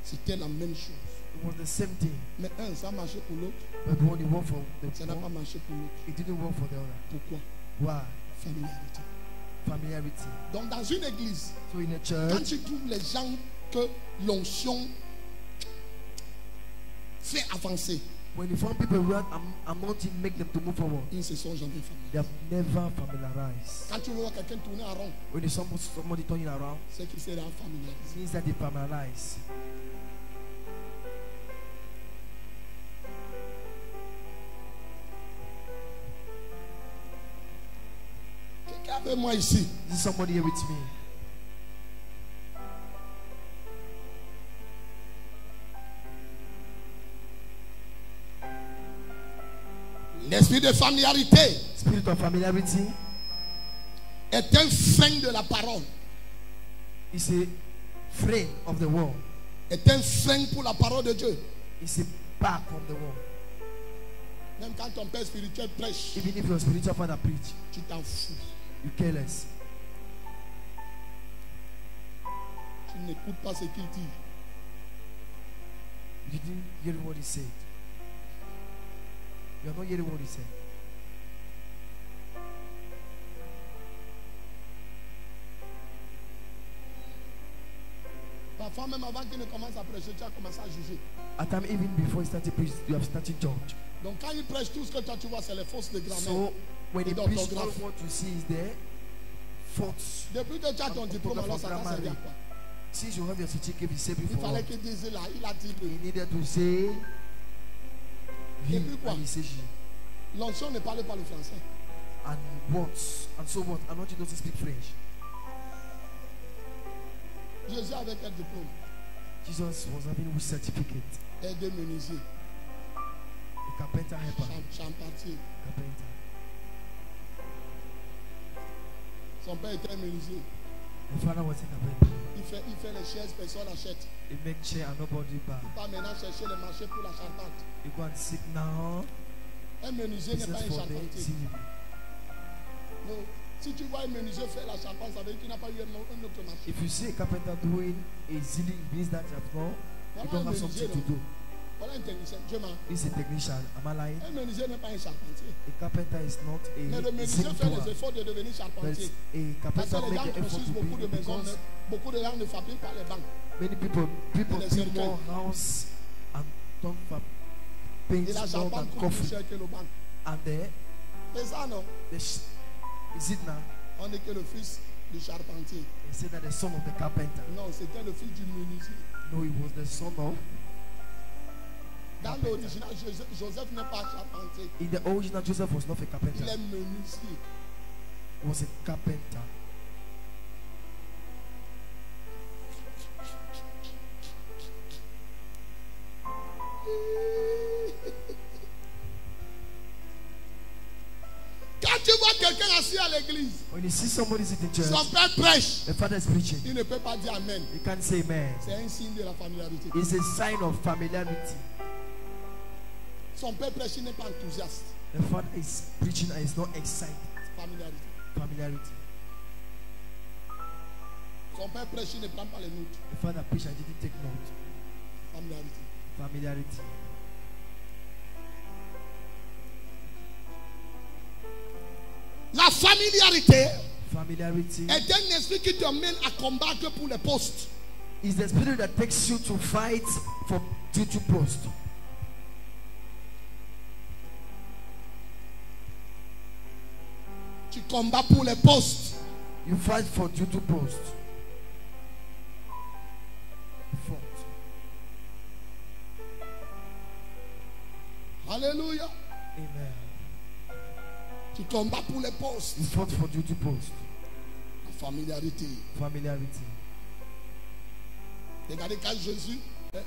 C'était la même chose. It was the same thing. Mais un, ça a marché pour l'autre, But when it worked for ça the n'a pas one, marché pour l'autre. it didn't work for the other. Pourquoi? Why? Familiarité. Familiarity. Donc dans une église, So in a quand church, tu trouves les gens que l'onction fait avancer, when you find people who are anointing make them to move forward, ils ne se sont jamais they familiarisés. have never familiarized. Quand tu vois quelqu'un tourner en rond, When you somebody turning around, c'est qu'il sera familiarisé. it means that they familiarize. Quelqu'un avec moi ici. This is somebody here with me. L'esprit de familiarité Spirit of familiarity est un frein de la parole, is a frame of the world. est un frein pour la parole de Dieu. It's a back from the world. Même quand ton père spirituel prêche, Even if your spiritual father preach, tu t'en fous. you careless. Tu n'écoutes pas ce qu'il dit. You didn't hear what he said. You are not hearing what he said. Parfois même avant qu'il ne commence à prêcher, tu as commencé à juger. At time even before he started preach, you have started judge. Donc quand il prêche, tout ce que toi tu vois, c'est les fausses de grammaire. So when he Et preach, all d'orthographe. what you see is there. Faults. Depuis que tu as ton diplôme, alors ça t'a servi à quoi? Since you have your certificate, he said Il before. fallait qu'il dise là, il a dit He le. needed to say he Et puis quoi? and he says she. L'onction ne parle pas le français. And what? And so what? And not you don't speak French. Jésus avec quel diplôme? Jesus was having which certificate? Aide menuisier, A carpenter helper. charpentier. Carpenter. Son père était un menuisier. The father was a carpenter. Il fait les chaises, personne n'achète. He make chair and nobody buy. Il part maintenant chercher les marchés pour la charpente. You go and sit now. Un menuisier This n'est pas is un for the charpentier. ceiling. Non. Si tu vois un menuisier faire la charpente, ça veut dire qu'il n'a pas eu un autre marché. If you see a carpenter doing a ceiling, it means that you have no, you don't have something to do. Voilà un technicien. Dieu m'a. He's a technician. Am I lying? Un menuisier n'est pas un charpentier. A carpenter is not Mais le a menuisier fait les simpler. efforts de devenir But charpentier. a Parce carpenter que les gens make the effort construisent to beaucoup de be maisons, because mais beaucoup de gens ne fabriquent pas les bancs. many people les build cercueils. more house and don't paint Et la more charpente than coûte plus coffee. cher que le banc. And there, C'est ça, non? is it now? On n'est que le fils du charpentier. They say that the son of the carpenter. Non, c'était le fils du menuisier. No, he was the son of. Dans l'original, Joseph n'est pas charpentier. In the original, Joseph was not a Il carpenter. est menuisier. He was a carpenter. Quand tu vois quelqu'un assis à l'église, When you see somebody sitting in church, son père prêche, the father is preaching. il ne peut pas dire Amen. You can't say amen. C'est un signe de la familiarité. It's a sign of familiarity. Son père prêche, il n'est pas enthousiaste. The father is preaching and is not excited. Familiarité. Familiarity. Son père prêche, il ne prend pas les notes. The father preached and didn't take note. Familiarité. Familiarity. La familiarité Familiarity est un esprit qui te mène à combattre pour les postes. is the spirit that takes you to fight for duty post. Tu combats pour les postes. You fight for duty post. Fought. Alléluia. Amen. Tu combats pour les postes. You fought for duty post. La familiarité. Familiarity. Regardez quand Jésus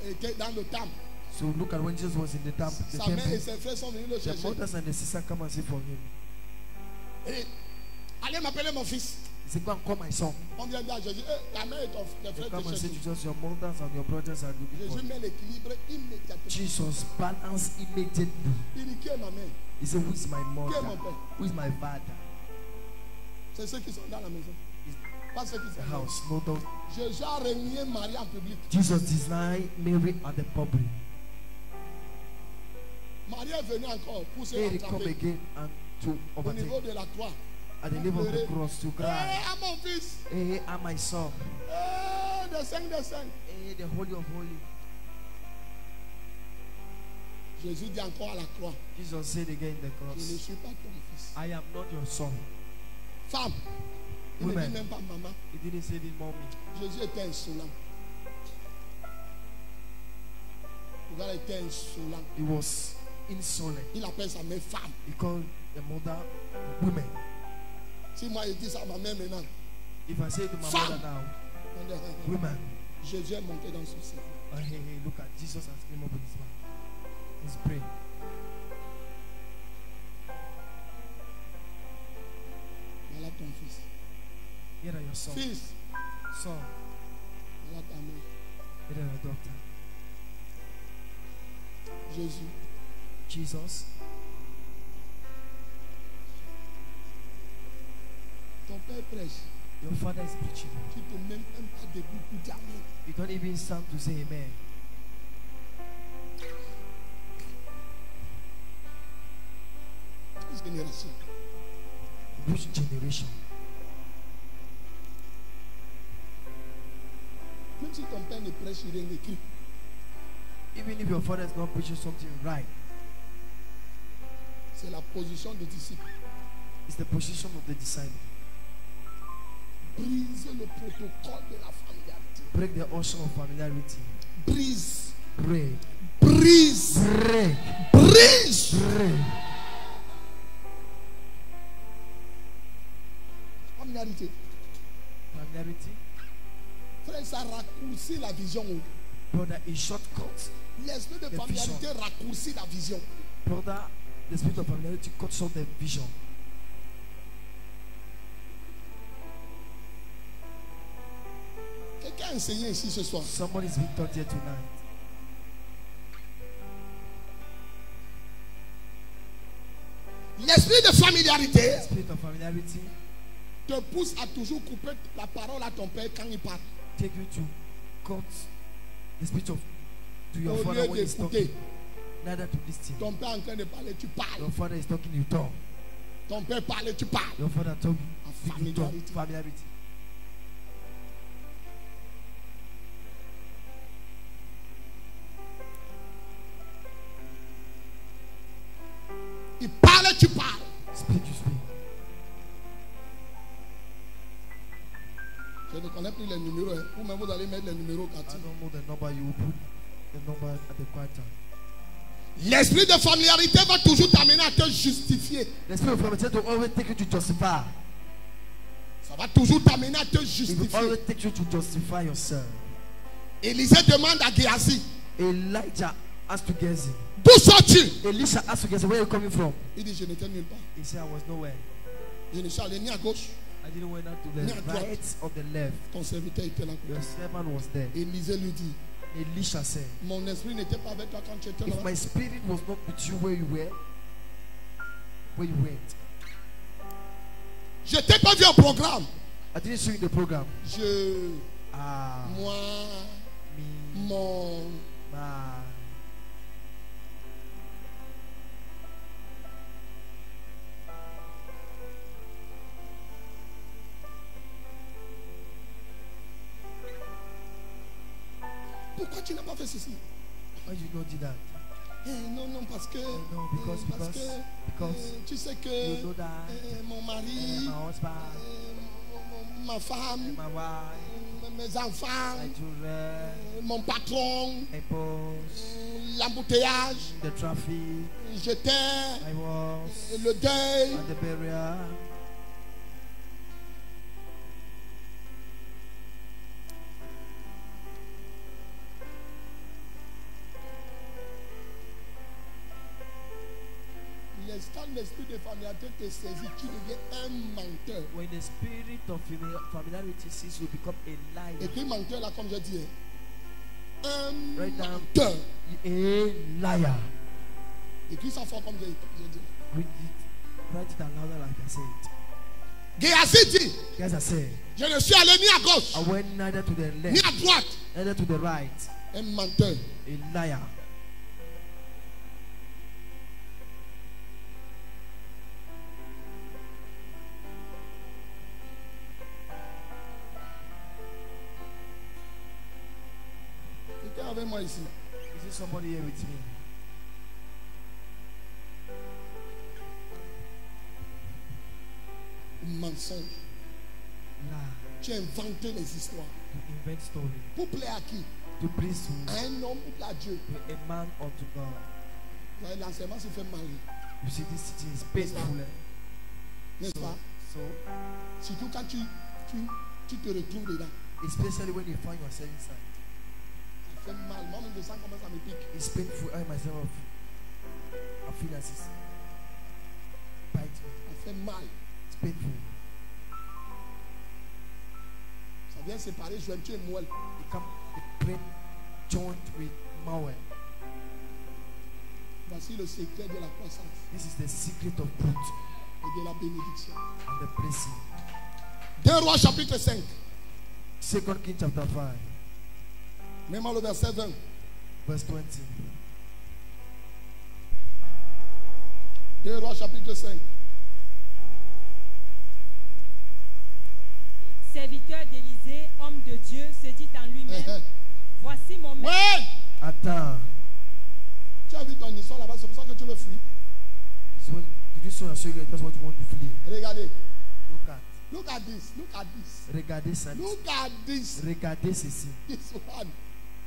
était dans le temple. So look at when Jesus was in the temple. The Sa mère et temple. ses frères sont venus le The chercher. mothers and the sisters come and say for him. Et, allez m'appeler mon fils. said, go and call my son. On vient dire à Jésus, la mère et ton They frère come te and say cherchent. to Jesus, your mothers and your brothers are looking for Jésus you. met l'équilibre immédiatement. Jesus balanced immediately. Il dit, qui est ma mère? He said, who is my Qui est mother? mon père? Who is my father? C'est ceux qui sont dans la maison. Pas ceux qui The sont dans. house. No, those. Jésus a renié Marie en public. Jesus denied Mary at the public. Marie est venue encore pour se Mary come rattraper again and to au overtake. niveau de la croix. At the level of the cross to Eh, cry, à mon fils. hey, I'm my son. Eh, descends, descends. Hey, the Holy of Holy. Jésus dit encore à la croix, Jesus said again in the je ne cross, suis pas ton fils. I am not your son. Femme. Il ne dit Women. même pas maman. He didn't say it, mommy. Jésus était insolent. Il était insolent. He was insolent. Il appelle sa mère femme. He called the mother women. Si moi je dis ça à ma mère maintenant, If I say to my Femme. mother now, on dirait, women, Jésus est monté dans son cerveau. hey, look at Jesus has came up with his mouth. His brain. Voilà ton fils. Here are your son. Fils, Son, voilà ta mère. here are your daughter. Jésus, Jesus, ton père prêche. your father is preaching. Tu ne te mets même pas debout pour dire amen. You don't even stand to say amen. Quelle génération? Which generation? Même si ton père ne prêche rien d'écrit, Even if your father is not preaching something right, c'est la position de disciple. it's the position of the disciple. Brise le protocole de la familiarité. Break the ocean of familiarity. Brise, Break. brise, Break. brise. Break. Familiarité. Familiarity. Frère, ça raccourcit la vision. Brother, a shortcut. L'esprit de familiarité raccourcit la vision. Brother, the spirit of familiarity cuts off the vision. Quelqu'un a enseigné ici ce soir. Somebody is being taught here tonight. L'esprit de familiarité The spirit of familiarity te pousse à toujours couper la parole à ton père quand il parle. take you to cut the spirit of to your Au father lieu when he's d'écouter, talking. Neither to listen. ton père est en train de parler, tu parles. Your father is talking, you talk. Ton père parle, tu parles. Your father talking, A you talk. familiarity. Familiarity. Il parle, tu parles. Speak, you speak. Je ne connais plus les numéros. Hein. Vous-même, vous allez mettre les numéros I 4. don't know the number. You will put the number at the quiet time. L'esprit de familiarité va toujours t'amener à te justifier. The spirit of familiarity will always take you to justify. Ça va toujours t'amener à te It will justifier. always take you to justify yourself. Élisée demande à Géasi, Elijah asked to Gehazi. d'où sors-tu? Elisha asked to Gehazi, where are you coming from? Il dit, je n'étais nulle part. He said, I was nowhere. Je ne suis allé ni à gauche. I didn't went out to Ni à the droite. right or the left. Ton serviteur était là. Your servant was there. Élisée lui dit, Elisha said, mon esprit n'était pas avec toi quand tu étais là. if my spirit was not with you where you were, where you went, Je t'ai pas vu au programme. I didn't see you in the program. Je, Ah, moi, me, mon. my. Pourquoi tu n'as pas fait ceci? Why you not do that? Eh, non, non, parce que. No, because, parce que. because tu sais que. you know that mon mari. my husband, Ma femme. my wife, Mes enfants. my children, Mon patron. my boss, L'embouteillage. the traffic, J'étais. I was, Le deuil. and the burial. Quand l'esprit de familiarité te saisit, tu deviens un menteur. When the spirit of familiarity sees you, become a liar. Et puis menteur là, comme je dis, un Right down. menteur. A liar. Écris ça fort comme j'ai dit. Read it. Write it louder like I said. Géasi dit, Guys, I said, je ne suis allé ni à gauche, I went neither to the ni left, à droite. neither to the right. Un menteur. A liar. Quelqu'un avec moi ici. Is there somebody here with me? Mensonge. Lie. Tu as inventé les histoires. You invent story. Pour plaire à qui? To please who? À un homme ou à Dieu. A man unto God. Vous voyez, l'enseignement se fait mal. You see, this city is painful. N'est-ce pas? So, Surtout quand tu te retrouves dedans. especially when you find yourself inside. Ça fait mal. Moi-même, je sens comment ça me pique. It's painful. I myself, I feel as it's bite me. Ça fait mal. It's painful. Ça vient séparer jointure et moelle. You come the brain joined with marrow. Voici le secret de la croissance This is the secret of fruit et de la bénédiction. and the blessing. 2 Rois chapitre 5. 2 Kings chapter 5, Même le verset 20. verse 20. 2 Rois chapitre 5. Serviteur d'Élysée, homme de Dieu, se dit en lui-même, voici mon maître. Ouais! Attends. Tu as vu ton histoire là-bas, c'est pour ça que tu veux fuir. So when did you saw your soul, that's what you want to flee. Regardez. Look at. Look at this. Look at this. Regardez ça. Look at this. Regardez ceci. This one.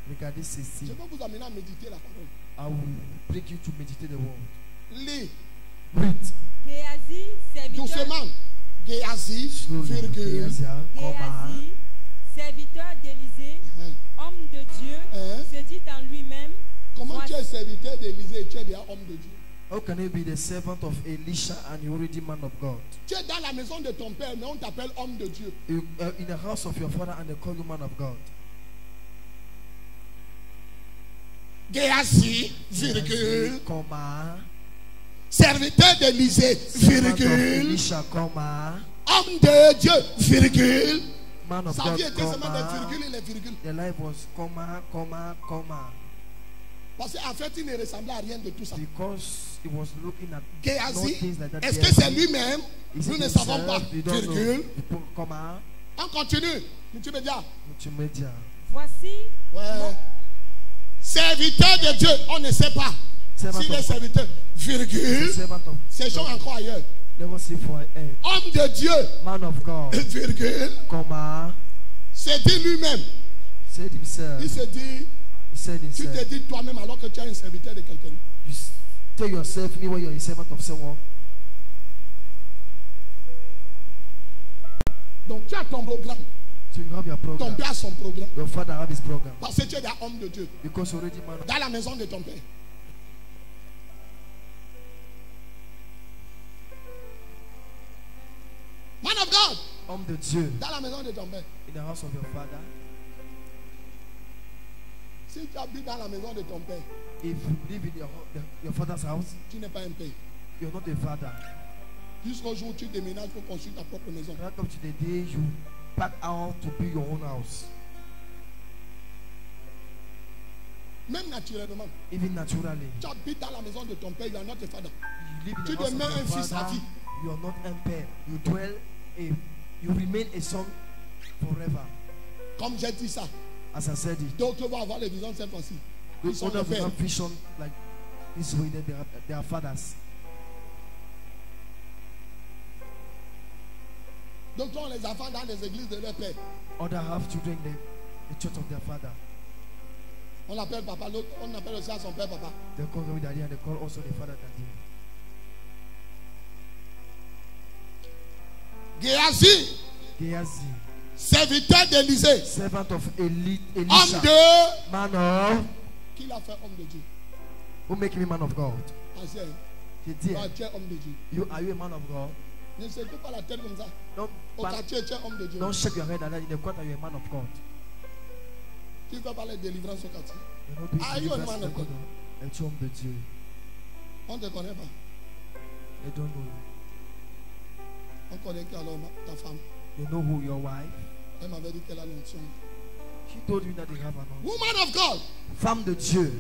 Regardez ceci. Je vais vous amener à méditer la parole. I will bring you to meditate the word. Lis. Read. Géasi, serviteur, Doucement. Géasi, Slowly. virgule. Géasi, serviteur d'Élysée, Hein. homme de Dieu, Hein? se dit en lui-même, Comment tu es voici, serviteur d'Élysée et tu es déjà homme de Dieu? How can you be the servant of Elisha and you already man of God? Tu es dans la maison de ton père, mais on t'appelle homme de Dieu. You are in the house of your father and they call you man of God. Géasi, virgule. Comma. Serviteur d'Élysée, Servant of virgule. Elisha, comma. Homme de Dieu, virgule. Man of Sa God, vie était seulement des comma. virgules et les virgules. The life was comma, comma, comma. Parce qu'en fait, il ne ressemblait à rien de tout ça. Because he was looking at no Géasi, things like that. est-ce que c'est lui-même? Is Nous it ne savons pas. himself? You don't know. Virgule. You put comma. On continue. Tu me dis, Multimedia. voici, ouais. Serviteur de Dieu, on ne sait pas. Servant S'il est of, serviteur, virgule. servant of, Séchons encore ailleurs. let us see for a Homme de Dieu, man of God, virgule. comma, C'est dit lui-même. said himself. Il se dit, He said tu te himself. dis toi-même alors que tu es un serviteur de quelqu'un. You tell yourself me when you're a servant of someone. Donc tu as ton programme. So you have your Ton program. père a son programme. Your father have his program. Parce que tu es un homme de Dieu. Because you're already man of Dans la maison de ton père. Man of God. homme de Dieu Dans la maison de ton père. in the house of your father. Si tu habites dans la maison de ton père, If you live in your father's house, tu n'es pas un père. you're not a father. Jusqu'au jour où tu déménages pour construire ta propre maison. Right up to the day you pack out to build your own house. Même naturellement. Even naturally. Tu habites dans la maison de ton père, you are not a father. You live in Tu the house of demeures un your fils à father. vie. You are not a pair. You dwell you remain a son forever. Comme j'ai dit ça. As I said it. D'autres vont avoir les visions cette fois-ci. Ils sont les Others will pères. have vision like this way that they are fathers. D'autres ont les enfants dans les églises de leur père. Others have children in the church of their father. On l'appelle papa, l'autre, on appelle aussi à son père papa. They call him daddy and they call also the father daddy. Géasi, Gehazi, serviteur d'Élysée, servant of homme Elisha, de... man of Qui l'a fait homme de Dieu? who make me man of God. Ancien. Je dis, Ah, tu es homme de Dieu. are you a man of God? Ne secoue pas la tête comme ça. Don't, Au quartier, tu es homme de Dieu. don't shake your head like that. In the court, are you a man of God? Tu vas parler de délivrance au quartier. You're not doing Are you a deliverance man in of the God? court. Es-tu homme de Dieu? On ne te connaît pas. They don't know you. On connaît qui alors ta femme? You know who your wife? Elle m'avait dit qu'elle a l'onction. She told you that they have an honor. Woman of God. Femme de Dieu.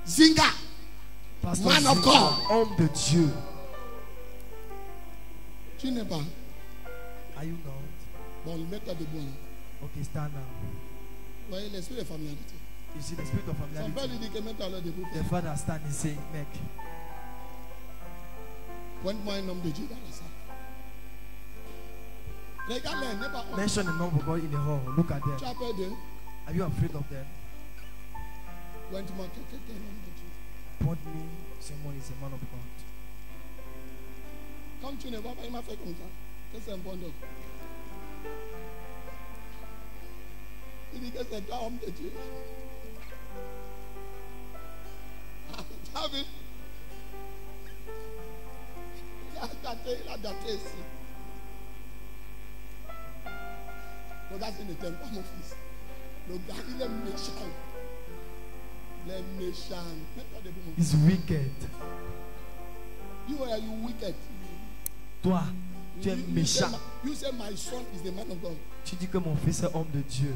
Zinga. Pastor Man of Zinga, God. homme de Dieu. Tu n'es pas. Are you not? Bon, mets-toi debout. Okay, stand now. Vous voyez l'esprit de familiarité. You see the spirit of Son père familiarity. lui dit que mets-toi alors debout. The father stand and say, make. Pointe-moi un homme de Dieu dans la salle. Regarde-les, n'est pas honte. Mention the number of God in the hall. Look at Tu them. as peur d'eux? Are you afraid of them? Pointe-moi quelqu'un qui est un homme de Dieu. Point me, someone is a man of God. Comme tu ne vois pas, il m'a fait comme ça. Que c'est un bon homme. Il dit que c'est toi, homme de Dieu. Tu as vu? Il a daté ici. Le gars, il ne t'aime pas, mon fils. Le gars, il est méchant. Il est méchant. Mets-toi debout, mon fils. He's wicked. You are you wicked. Toi, tu es méchant. You say my son is the man of God. Tu dis que mon fils est homme de Dieu.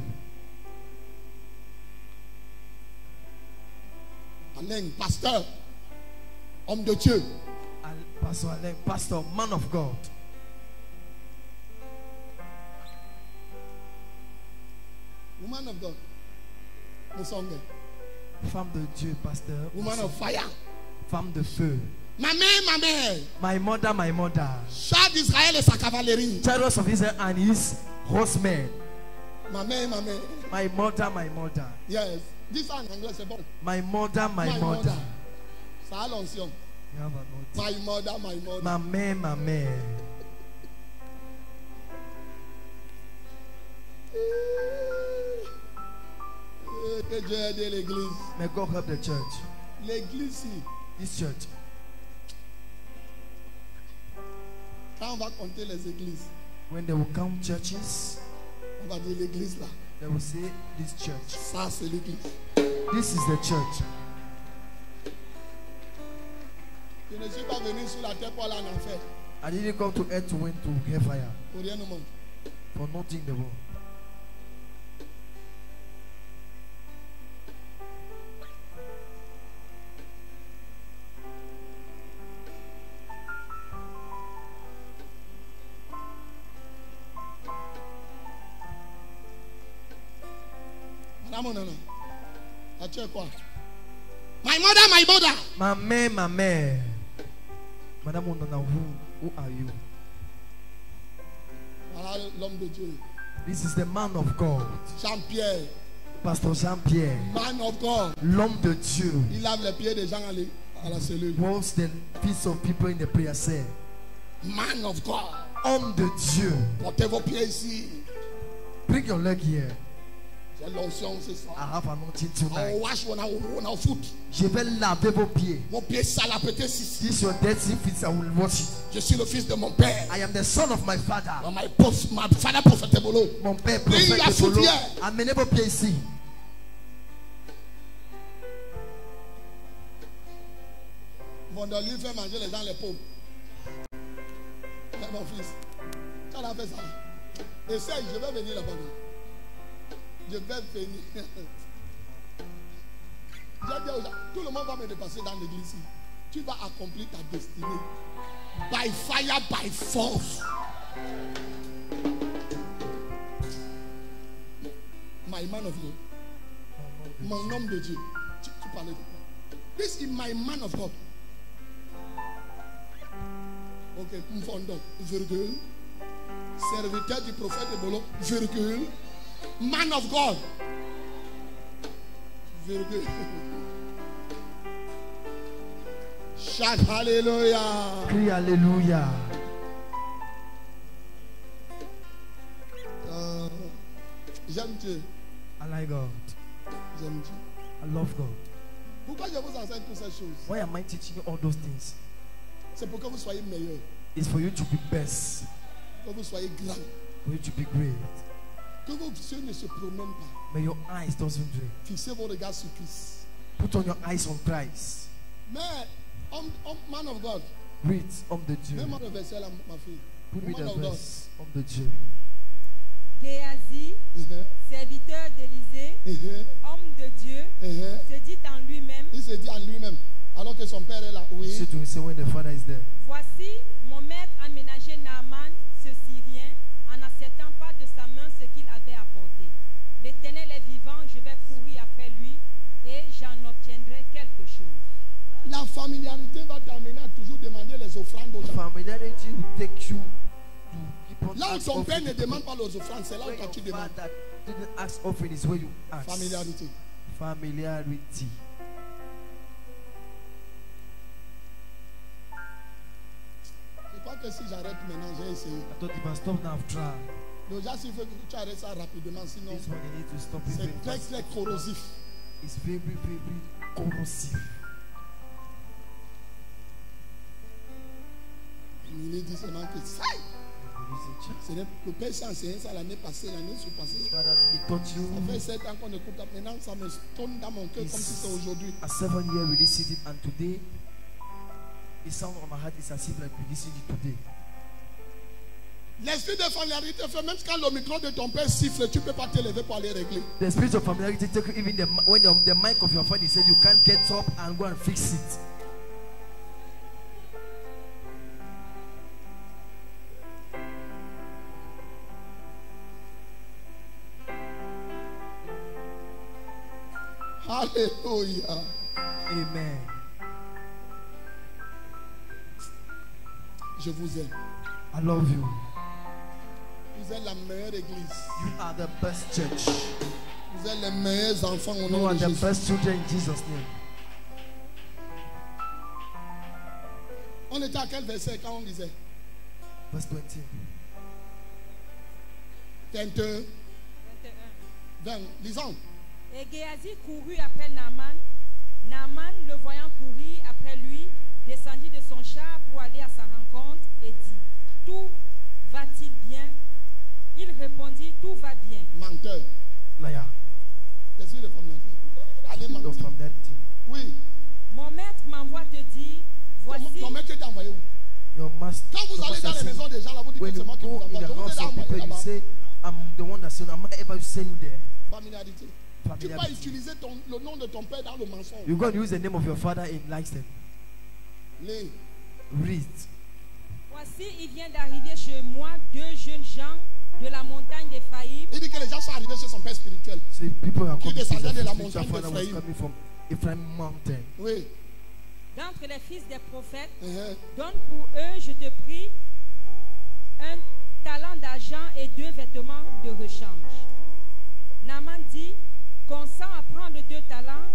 Alain, pasteur, homme de Dieu. Pastor Alain, pastor, man of God. Woman of God. Musonge. Femme de Dieu, pasteur. Woman of fire. Femme de feu. Ma mère. My mother, my mother. Char d'Israël et sa cavalerie. Chariots of Israel and his horsemen. Ma mère. My mother, my mother. Yes. This en anglais, c'est bon. My mother, my mother. Ça a l'onction. You have a note. My mother, my mother. Ma mère, ma mère. Que Dieu aide l'église. May God help the church. L'église, si. This church. Quand on va compter les églises, When they will count churches, on va dire l'église là. they will say this church. Ça, c'est l'église. This is the church. Je ne suis pas venu sur la terre pour aller en enfer. I didn't come to earth to win to hellfire. Pour rien au monde. For nothing in the world. Madame Onana, as-tu quoi? My mother. Ma mère, ma mère. Madame Onana, who are you? Voilà l'homme de Dieu. This is the man of God. Jean-Pierre, Pastor Jean-Pierre. man of God. L'homme de Dieu. Il lave les pieds des gens à la cellule. Washes the feet of people in the prayer cell. Man of God. Homme de Dieu. Portez vos pieds ici. Bring your leg here. J'ai l'onction ce I soir. have anointing I will tonight. wash on a foot. Je vais laver vos pieds. Mon pied sale a pété ici. This your dirty feet, I will wash it. Je suis le fils de mon père. I am the son of my father. My father prophet Ebolo. Mon père Et il a prophète foutu Ebolo. hier. Amenez vos pieds ici. Vont de lui faire manger les gens les pauvres. Mais mon fils, tu as fait ça. Essaye, je vais venir là-bas. Je vais venir. J'ai dit aux gens, tout le monde va me dépasser dans l'église. Tu vas accomplir ta destinée. By fire, by force. My man of God. Mon homme de Dieu. Tu parlais de quoi? This is my man of God. Ok, Mfondo, virgule. Serviteur du prophète Ebolo, virgule. Man of God. Virgule. Shout hallelujah. Crie Alléluia. J'aime Dieu. I like God. J'aime Dieu. I love God. Pourquoi je vous enseigne toutes ces choses? Why am I teaching you all those things? C'est pour que vous soyez meilleurs, It's for you to be best, que vous soyez grands, for you to be great. que vos yeux ne se promènent pas. May your eyes doesn't dream. Fixez vos regards sur Christ. Put on your eyes on Christ. Mais, man of God, Read on the Jew. mets-moi le verset là, ma fille. Put me Man the of God. verse on the Jew. Géasi, serviteur d'Élysée, homme de Dieu, se dit en lui-même, Il se dit en lui-même, alors que son père est là. You Oui. see to him, say when the father is there. voici mon maître a ménagé Naaman, ce Syrien, en n'acceptant pas de sa main ce qu'il avait apporté. L'Éternel est vivant, je vais courir après lui et j'en obtiendrai quelque chose. La familiarité va t'amener à toujours demander les offrandes aux gens. Familiarity will take you to keep on Là où ask ton père offering ne to people. demande pas les offrandes, c'est là où Where toi tu your demandes. father didn't ask offering is where you ask. Familiarité. Familiarity. Je crois que si j'arrête maintenant, j'ai essayé. I thought if I stop now, I've tried. Déjà, s'il faut que tu arrêtes ça rapidement, sinon This one you need to stop it. c'est very très fast. très corrosif. It's very, very corrosive. Il est dit seulement que ça, ce n'est le père s'est enseigné ça l'année passée, l'année surpassée. Father, he taught Ça you. fait 7 ans qu'on écoute. Maintenant, ça me tourne dans mon cœur comme si c'était aujourd'hui. A 7 year we listened it, and today the sound of my heart is as if like we listened it today. L'esprit de familiarité fait même quand le micro de ton père siffle, tu ne peux pas te lever pour aller régler. The spirit of familiarity take you even when the mic of your father said you can't get up and go and fix it. Alléluia. Amen. Je vous aime. I love you. Vous êtes la meilleure église. You are the best church. Vous êtes les meilleurs enfants au You nom are de the Jésus. best children in Jesus' name. On était à quel verset quand on lisait? Verse 20. 21. 21. 20. Lisons. Et Géasi courut après Naaman. Naaman, le voyant courir après lui, descendit de son char pour aller à sa rencontre et dit, tout va-t-il bien? Il répondit, tout va bien. Menteur. Liar. L'esprit de familiarité. Allez, Of mentir. familiarity. Oui. Mon maître m'envoie te dire, voici, Ton maître t'a envoyé où? Your master. Quand vous your allez dans master les said- maisons des gens là, vous dites when que you c'est moi qui vous go in envoie. the Je vous ai house of envoyé people, you là-bas. say, I'm the one that sent. Am I ever send you there? Familiarité. Tu peux pas Familiarity. utiliser le nom de ton père dans le mensonge. You're going to use the name of your father in license. Les. Read. voici, il vient d'arriver chez moi deux jeunes gens de la montagne d'Éphraïm. Il dit que les gens sont arrivés chez son père spirituel. So people are coming. descendait de la His montagne father was d'Ephraïm. coming from Ephraim mountain. Oui. D'entre les fils des prophètes, Uh-huh. donne pour eux, je te prie, un talent d'argent et 2 vêtements de rechange. Naaman dit, consent à prendre 2 talents.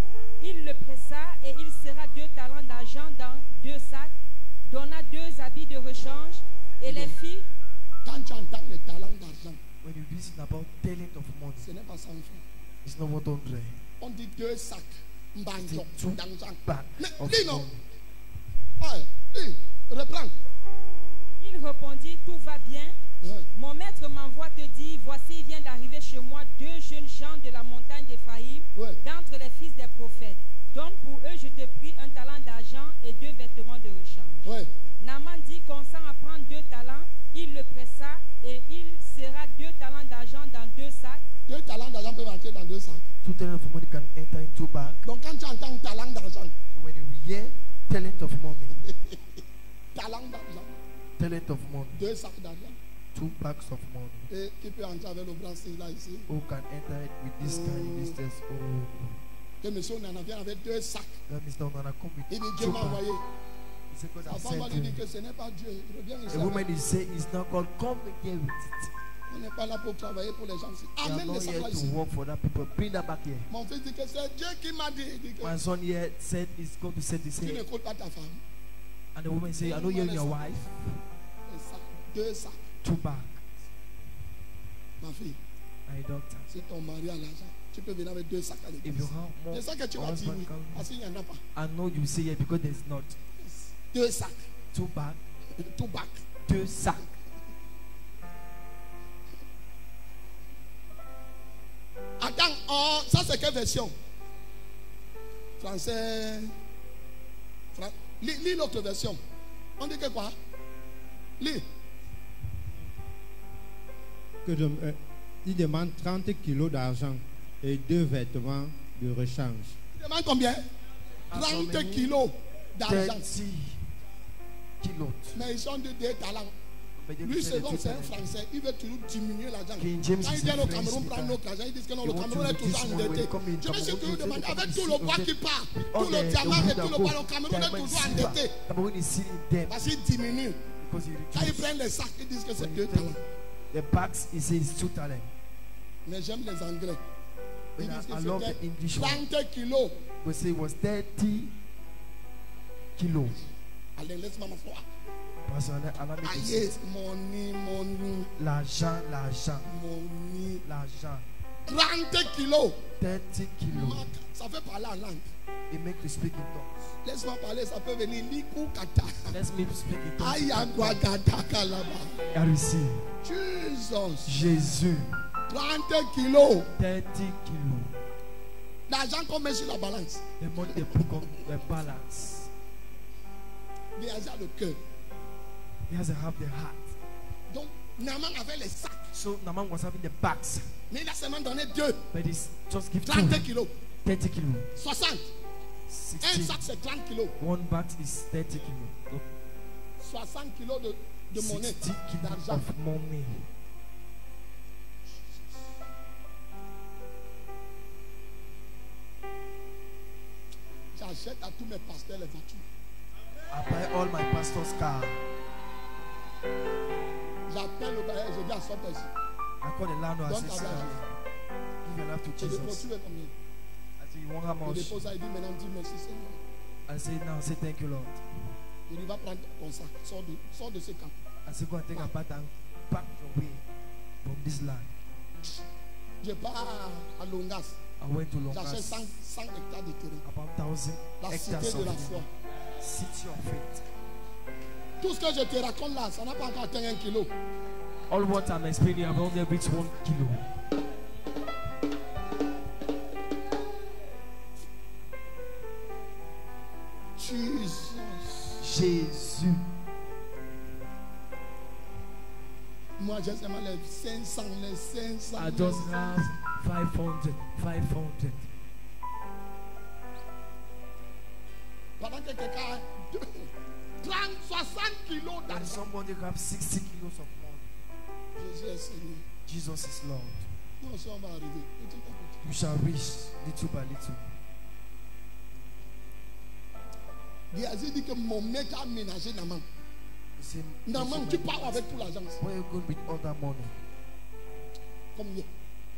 Il le pressa et il sera 2 talents d'argent dans 2 sacs, donna 2 habits de rechange et les filles. Quand tu entends les talents d'argent, When you listen about talent of money, ce n'est pas 100 francs. it's not what on there. On dit 2 sacs d'argent. It's 2 bags Mais of lis non. money. Ouais, lis. Reprends. Il répondit, tout va bien. Uh-huh. Mon maître m'envoie te dire, voici, il vient d'arriver chez moi 2 jeunes gens de la montagne d'Éphraïm, Ouais. d'entre les fils des prophètes. Donne pour eux, je te prie, un talent d'argent et 2 vêtements de rechange. Ouais. Naaman dit, consent à prendre 2 talents. Il le pressa et il sera 2 talents d'argent dans 2 sacs. 2 talents d'argent peuvent entrer dans 2 sacs. 2 talent of money can enter in 2 bags. Donc quand tu entends talent d'argent, So when you hear talent of money, talent d'argent, 2 sacs d'argent. 2 bags of money. Et qui peut entrer avec le bracelet là ici? Who can enter it with this kind, this test? Oh, Que monsieur on en vient avec 2 sacs. that means now gonna come with Il dit Dieu 2 m'a bags. envoyé. He said, God Sa has femme sent lui dit him. que ce n'est pas Dieu. Il revient ici. The woman is saying, it's not God. Come again with it. On n'est pas là pour travailler pour les gens ici. You are Amène les not sacs here là to ici. work for that people. Bring that back here. Mon fils dit que c'est Dieu qui m'a dit. Il dit que My son here said he's going to say the tu same. n'écoutes pas ta femme. And the woman say, I know you're your wife. Un sac, 2 sacs. 2 bags. Ma fille, My daughter. si ton mari a l'argent, tu peux venir avec 2 sacs à If you l'église. have more Je sais que tu vas dire husband oui, come, parce qu'il n'y en a pas. I know you say yeah because there's not. 2 sacs, 2 bags. 2 bacs. 2 sacs. Attends, oh, ça c'est quelle version? Français. Lis l'autre version. On dit que quoi? Lis. Il demande 30 kilos d'argent et 2 vêtements de rechange. Il demande combien? 30 kilos d'argent. 30 kilos. Mais ils ont deux talents. But they Lui, say c'est the donc two c'est un talents. Français. Il veut toujours diminuer l'argent. King James Quand is ils viennent au a French Cameroun speaker. prendre notre argent, ils disent que non, le They want Cameroun to est toujours reduce money when endetté. they come in Je me suis Cameroon, toujours they demandé, say avec the tout le bois qui part, All tout le the diamant et wood tout that le go, bois, le Cameroun est diamond, toujours silver. endetté. Cameroon is still in debt Parce qu'ils diminuent. because he Quand ils reduced. prennent les sacs, ils disent que c'est When 2 you talents. take the bags, he says 2 talents. Mais j'aime les Anglais. Ils But disent I que love the c'était English one. 30 kilos. We say it was 30 kilos. Allez, laisse-moi m'asseoir. Pastor, allow me to Aïe, sit. money, L'argent. money. 30 L'argent. kilos. 30 kilos. Ça fait parler en langue. It makes you speak in tongues. Laisse-moi parler, ça peut venir Liku Kata. Let's me speak in tongues. Ayagwagata Kalaba. I receive. Jesus. Jésus. 30 kilos. 30 kilos. L'argent qu'on met sur la balance. The money they put on the balance. Il y a le cœur. He has to have the heart. Donc, Naaman avait les sacs. So Naaman was having the bags. Mais il a seulement donné 2. But he's just give 30 2. kilos. 30 kilos. 60. Un 60. sac, c'est 30 kilos. One bag is 30 kilos. So 60 kilos de monnaie. 60 kilos D'argent. of money. J'achète à tous mes pasteurs les voitures. I buy all my pastor's car. J'appelle le bailleur, je dis à son père ici. I call the landlord. I Don't say, have "Sir, that. give your life to Je dépose, Jesus." tu veux combien? I say, "You want how Il much?" dépose ça, il dit maintenant dis merci Seigneur. I say, "Now say thank you, Lord." Il dit va prendre ton sac, sors de ce camp. I say, "Go and take a bath and pack your way from this land." Je pars à Longas. I went to J'achète Longas, 100 hectares de terrain. about 1,000 La cité hectares de la of foi. land. City of faith. Tout ce que je te raconte là, ça n'a pas encore atteint 1 kilo. All what I'm explaining, I've only reached 1 kilo. Jesus. Jésus. Moi, j'ai seulement les 500, les 500. I just have 500. Pendant que quelqu'un a 30, 60 kilos And d'argent. somebody have 60 kilos of money. Jésus est Seigneur. Jesus is Lord. Nous aussi, on va arriver. Petit à petit. You shall reach little by little. Géasi dit que mon maître a ménagé Naaman. You say, Naaman, tu pars avec tout l'argent. where you going with all that money? Comme hier.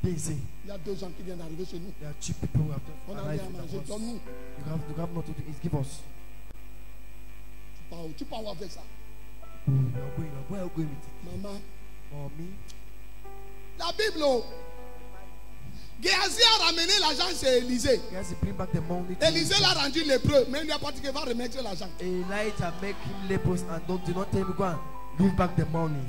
They say, Il y a 2 gens qui viennent d'arriver chez nous. there are cheap people who have On just a arrived rien à in the manger. house. Donne-nous. You have nothing to eat. Give us. Tu pars où avec ça? You are going. Where are you going with it? Maman. Mommy. La Bible. Oh. Géasi a ramené l'argent chez Élisée. He has to bring back the money. To Élisée l'a rendu lépreux. Mais il n'y a pas dit qu'il va remettre l'argent. Elijah make him lepers and do not tell me go and give back the money.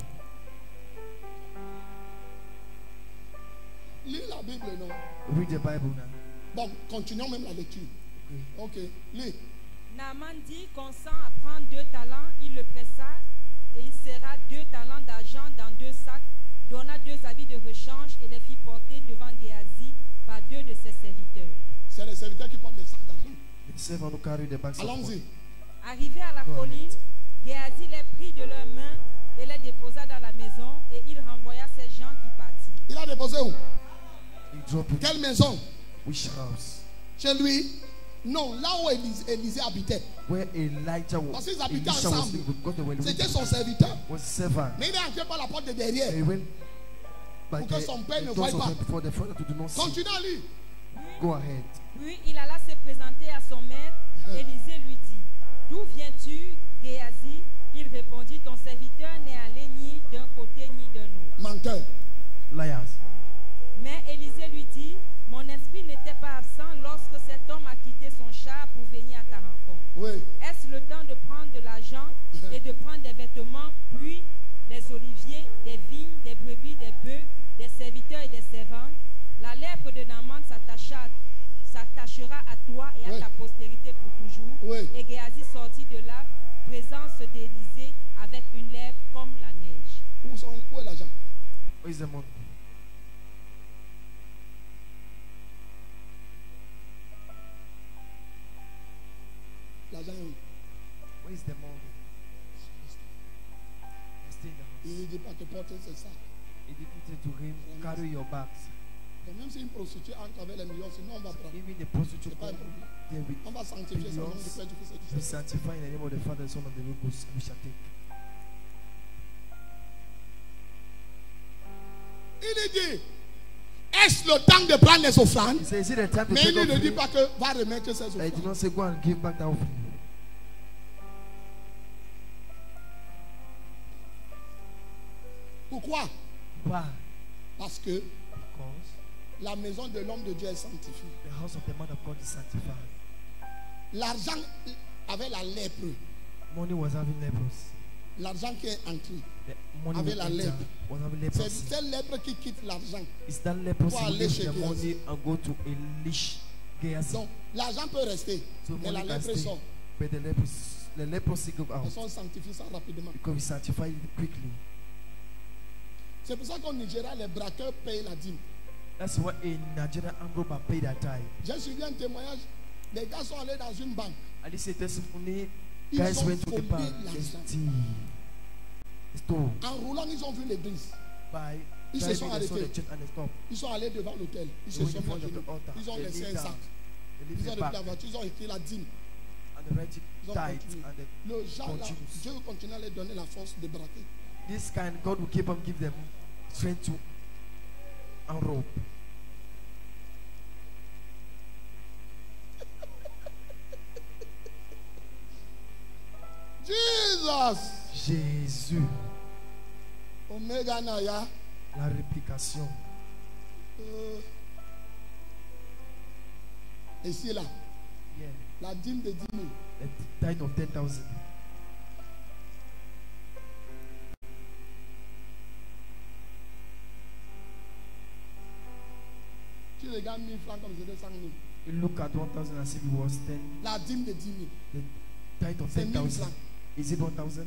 Lis la Bible, non? Read the Bible now. Bon, continuons même la lecture. Okay. Ok, lis. Naaman dit, consent à prendre 2 talents, il le pressa, et il serra 2 talents d'argent dans 2 sacs, donna 2 habits de rechange et les fit porter devant Géasi par 2 de ses serviteurs. C'est les serviteurs qui portent des sacs d'argent. The servant who carry the bags of Allons-y. money. Arrivé à la Go colline, ahead. Géasi les prit de leurs mains et les déposa dans la maison, et il renvoya ces gens qui partirent. Il a déposé où? He dropped it. Quelle maison? Which house? Chez lui? Non, là où Élisée habitait. Where Elijah was. Parce qu'ils habitaient Elisha was ensemble. living because they were living C'était son serviteur. was servant. Mais il est entré par la porte de derrière. He went by Pour que the son père ne doors voie of pas. them before the father to do not see. Continue à lire. Go ahead. Puis il alla se présenter à son maître. Élisée lui dit, d'où viens-tu, Géasi? de prendre de l'argent et de prendre des vêtements, puis des oliviers, des vignes, des brebis, des bœufs, des serviteurs et des servantes. La lèpre de Naaman s'attachera à toi et à Oui. ta postérité pour toujours. Oui. Et Géasi sortit de la présence d'Élysée avec une lèpre comme la neige. Où est l'argent? Where is the money? L'argent est où? Where is the money? Stay in the house. Il dit pas que porter c'est ça. He didn't say to him, carry your bags. Donc même si une prostituée entre avec les millions, sinon on va prendre. Even the prostitute C'est pas un come problème. there with On va sanctifier son nom du Père, du Fils et du we Saint-Esprit. sanctify in the name of the Father, the Son, and the Holy Ghost. We shall take. Il dit, est-ce le temps de prendre les offrandes? He says, is it the time to Mais take il ne dit offering? pas que va remettre ses I did offrandes. not say go and give back the offering. Pourquoi? Why? Parce que Because la maison de l'homme de Dieu est sanctifiée. the house of the man of God is sanctified. L'argent avait la lèpre. Money was having lepers. L'argent qui est entré. The money Avec was la enter lèpre. was having C'est leprosy. cette lèpre qui quitte l'argent. It's that leprosy Pour who aller leave chez the Géasi. money and go to Elish Gehazi. Donc l'argent peut rester. So Mais la money can lèpre stay. sort. But the leprosy go Ils out sont sanctifiés ça rapidement. because we sanctify it quickly. C'est pour ça qu'au Nigeria, les braqueurs payent la dîme. That's why in Nigeria, Amroba pay that time. J'ai suivi un témoignage. Les gars sont allés dans une banque. And this is testimony. Ils Guys ont went to the volé bank. They l'argent. stole En roulant, ils ont vu l'église. by Ils se driving, sont they saw arrêtés. the church and they stopped. Ils sont allés devant l'hôtel. Ils They se went sont in mis à front of genoux. the altar. Ils ont They laissé kneel un down. sac. They Ils leave ont the repris back la voiture. Ils ont écrit la dîme. and they write it Ils ont tight continué. and they Le genre là, continues. Dieu continue à leur donner la force de braquer. This kind, God will keep on give them strength to unrope. Jesus! Jésus, Omega Naya. la réplication. Ici là, Yeah. la dîme de 10 000. The tithe of 10,000. Tu regardes 1000 francs comme c'était 100 000. You look at 1,000 as if it was 10. La dîme de 10 000. The tithe of C'est 1000 10,000. francs. Is it 1,000?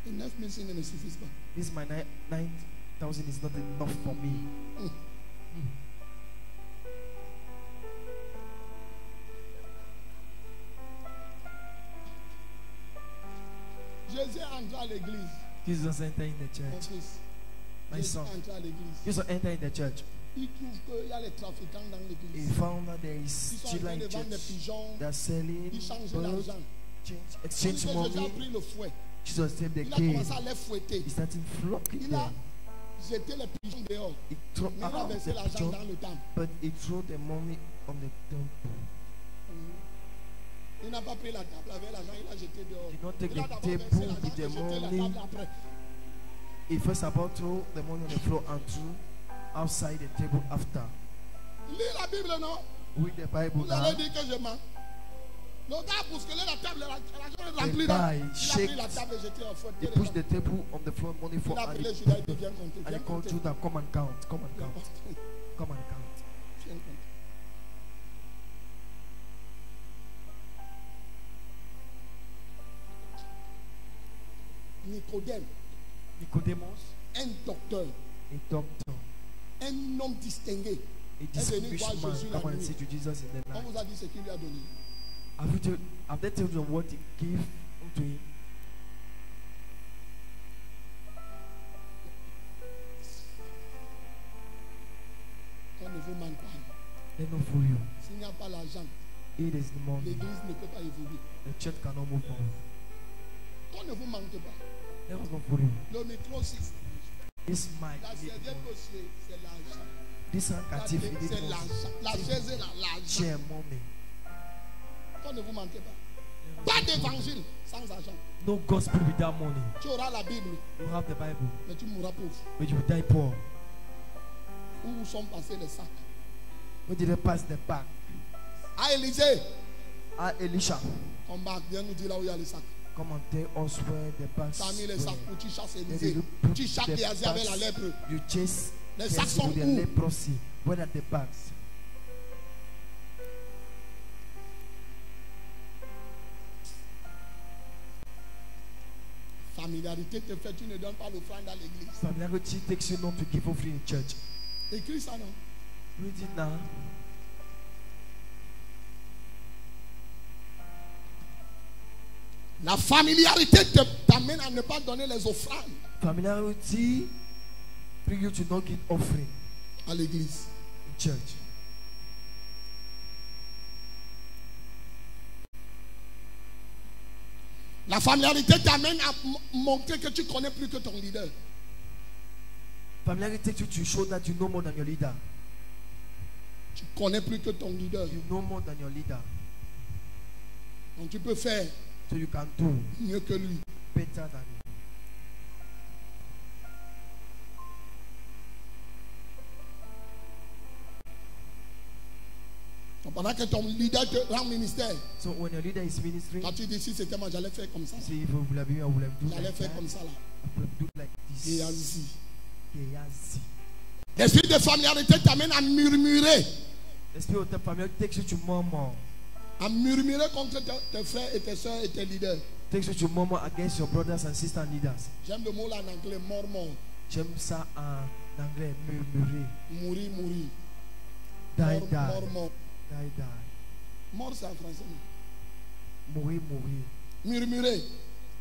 Et 9 000 signes ne suffisent pas. This my 9,000 is not enough for me. Jésus est entré à l'église. Jesus entered in the Mon church. fils. My Jésus son. est entré à l'église. Jesus entered in the church. Il trouve qu'il y a les trafiquants dans He l'église. found that there Ils is sont en children train in de vendre des church. pigeons. They're selling Ils changent birds, l'argent. exchange Jésus a money. pris le fouet. Jesus saved the Il a king. commencé à les fouetter. He started flocking Il a them. jeté les pigeons dehors. He threw Mais il a out versé the l'argent pigeon, dans le temple. but he threw the money on the temple. Il n'a pas pris la table avec l'argent, il a jeté dehors. Did not take Il a the d'abord table versé l'argent with et the jeté la money. table après. He first about threw the money on the floor and threw outside the table after. Lis la Bible, non? With the Bible Vous allez now, dire que je mens. Le gars a bousculé la table, l'argent est the rempli. guy Il a pris shaked. la table et jeté au fouet. He pushed the table on the floor, money for Il a and appelé he, Judas, il dit viens compter. and Viens he called compter. Judah, come and count, come and Viens count, compter. come and count. Viens compter. Nicodème, Nicodemus, un docteur, a doctor, un homme distingué. a est venu distinguished voir man, Jésus la come and nuit. see to Jesus in the On night. vous a dit ce qu'il lui a donné. Have they told you what he gave unto him? On ne vous manque pas. They not for you. S'il n'y a pas l'argent, It is the money. l'église ne peut pas évoluer. The church cannot move on. On ne vous manque pas. That was not for you. Le micro, c'est This mic, la need serviette money. aussi, c'est l'argent. This La handkerchief, tête, it needs c'est money. l'argent. La chaise, c'est l'argent. Chair, money. On ne vous manque pas. Pas d'évangile sans argent. No gospel without money. Tu auras la Bible, You have the Bible, mais tu mourras pauvre. but you will die poor. Où sont passés les sacs? When did they pass the back? Ah, Élisée, Ah, Elisha, come back. Viens nous dire là où il y a les sacs. come and tell us where the bags Tu as mis les were. sacs pour tu chasses Where Élisée. did you put Tu chasses the Géasi avec la bags? lèpre. You chase Les Gehazi sacs sont with the où? leprosy. Where are the bags? Familiarité te fait, tu ne donnes pas l'offrande à l'église. Familiarity takes you not to give offering in church. Écris ça, non? Read it now. La familiarité t'amène à ne pas donner les offrandes Familiarity bring you to not give offering à l'église. in church. La familiarité t'amène à montrer que tu connais plus que ton leader. Familiarity takes you to show that you know more than your leader. Tu connais plus que ton leader. You know more than your leader. Donc tu peux faire So you can do mieux que lui. better than him. Donc pendant que ton leader te rend ministère, So when your leader is ministering, quand tu dis si c'était moi, j'allais faire comme ça. you say if I would have been, I would have do J'allais like faire that. comme ça là. I would have do like Et this. ainsi. Gehazi. L'esprit de familiarité t'amène à murmurer. L'esprit of the familiarity takes you to murmur. À murmurer contre tes frères et tes soeurs et tes leaders. Takes you to murmur against your brothers and sisters and leaders. J'aime le mot là en anglais, murmure. J'aime ça en anglais, murmurer. Mourir, mourir. Die, Mort, die. mort, mort. Die, die. Mort, c'est en français. Mourir, mourir. Murmurer.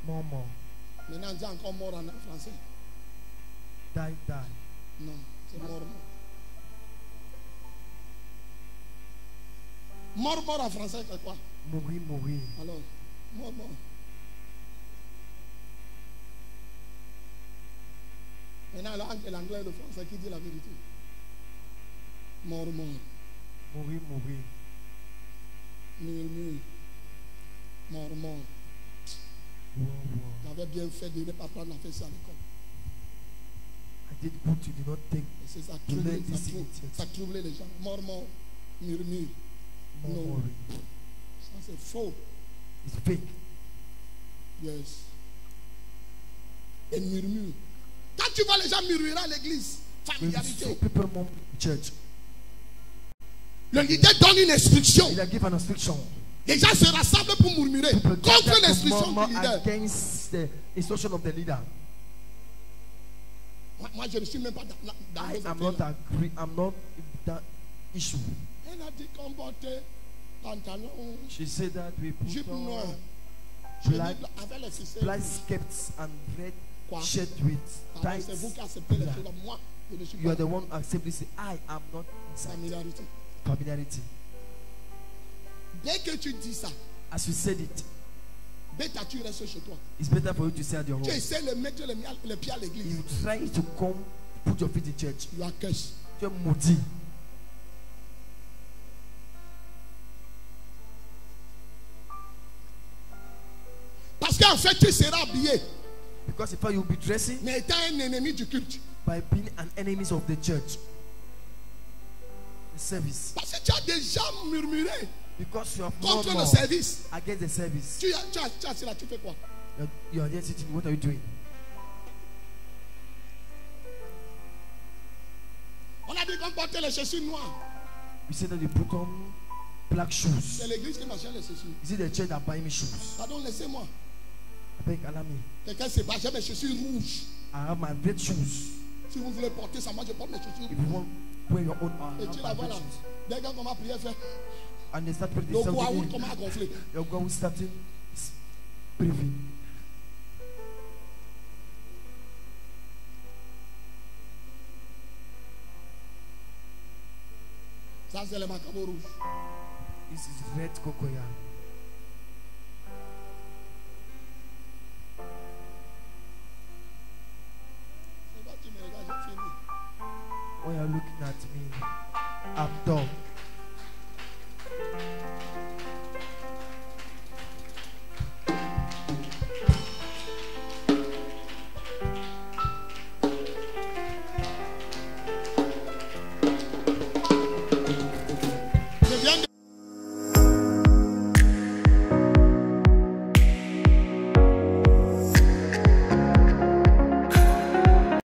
Murmur. Maintenant, on dit encore mort en français. Die, die. Non, c'est mort, mort. Mort, mort en français, c'est quoi? Mourir, mourir. Alors, mort, mort. Maintenant, l'anglais et le français, qui dit la vérité? Mort, mort. Mourir, mourir. Murmure. Mort, mort. Wow, wow. J'avais bien fait de ne pas prendre la fête à l'école. I did good you did not take. Et c'est ça, To troubler, learn this in it, yes. ça troublait les gens. Mort, mort. Murmure. Murmuring. Ça, c'est faux. It's fake. Yes. Et murmure. Quand tu vois les gens murmurer à l'église, When familiarité. so people murmur in church, Le leader donne une instruction. he give an instruction. Les gens se rassemblent pour murmurer People contre gather to l'instruction murmur du leader. against the instruction of the leader. Moi, je ne suis même pas dans I vos am affaires not là. agree. I'm not in that issue. Elle a dit qu'on portait pantalon, She said that we jupe put noire. on Je dis, black, avec les ficelles. black skirts and red Quoi? shirt with Pardon, tights. c'est vous qui acceptez les black. choses. Moi, je ne suis You are pas the one who accept this. I am not inside. familiarité. Familiarity. Dès que tu dis ça, As you said it, bêta, tu restes chez toi. it's better for you to say at your Tu home. essaies de mettre les pieds à l'église. You try to come, put your feet in church. You are cursed. Tu es maudit. Parce qu'en fait, tu seras habillé, Because if you will be dressing mais étant un ennemi du culte. by being an enemy of the church, the service. Parce que tu as déjà murmuré Because you have contre le murmured service. against the service. Tu as assis là, tu fais quoi? You are there sitting. What are you doing? On a dit qu'on portait les chaussures noires. You say that you put on black shoes. C'est l'église qui m'achète les chaussures. Is it the church that buy me shoes? Pardon, laissez-moi. I beg, allow me. Quelqu'un se bat, j'ai mes chaussures rouges. I have my red shoes. Si vous voulez porter ça, moi je porte mes chaussures If rouges. you want, wear your own. I Et have tu my la red vois là. shoes. Dès qu'on commence à prier, fait And they start putting le something Waout in. comment à gonfler. Your God will start breathing. Ça, c'est le macabo rouge. This is red cocoa. C'est pas tu me regardes, j'ai fini. When you're looking at me, I'm done.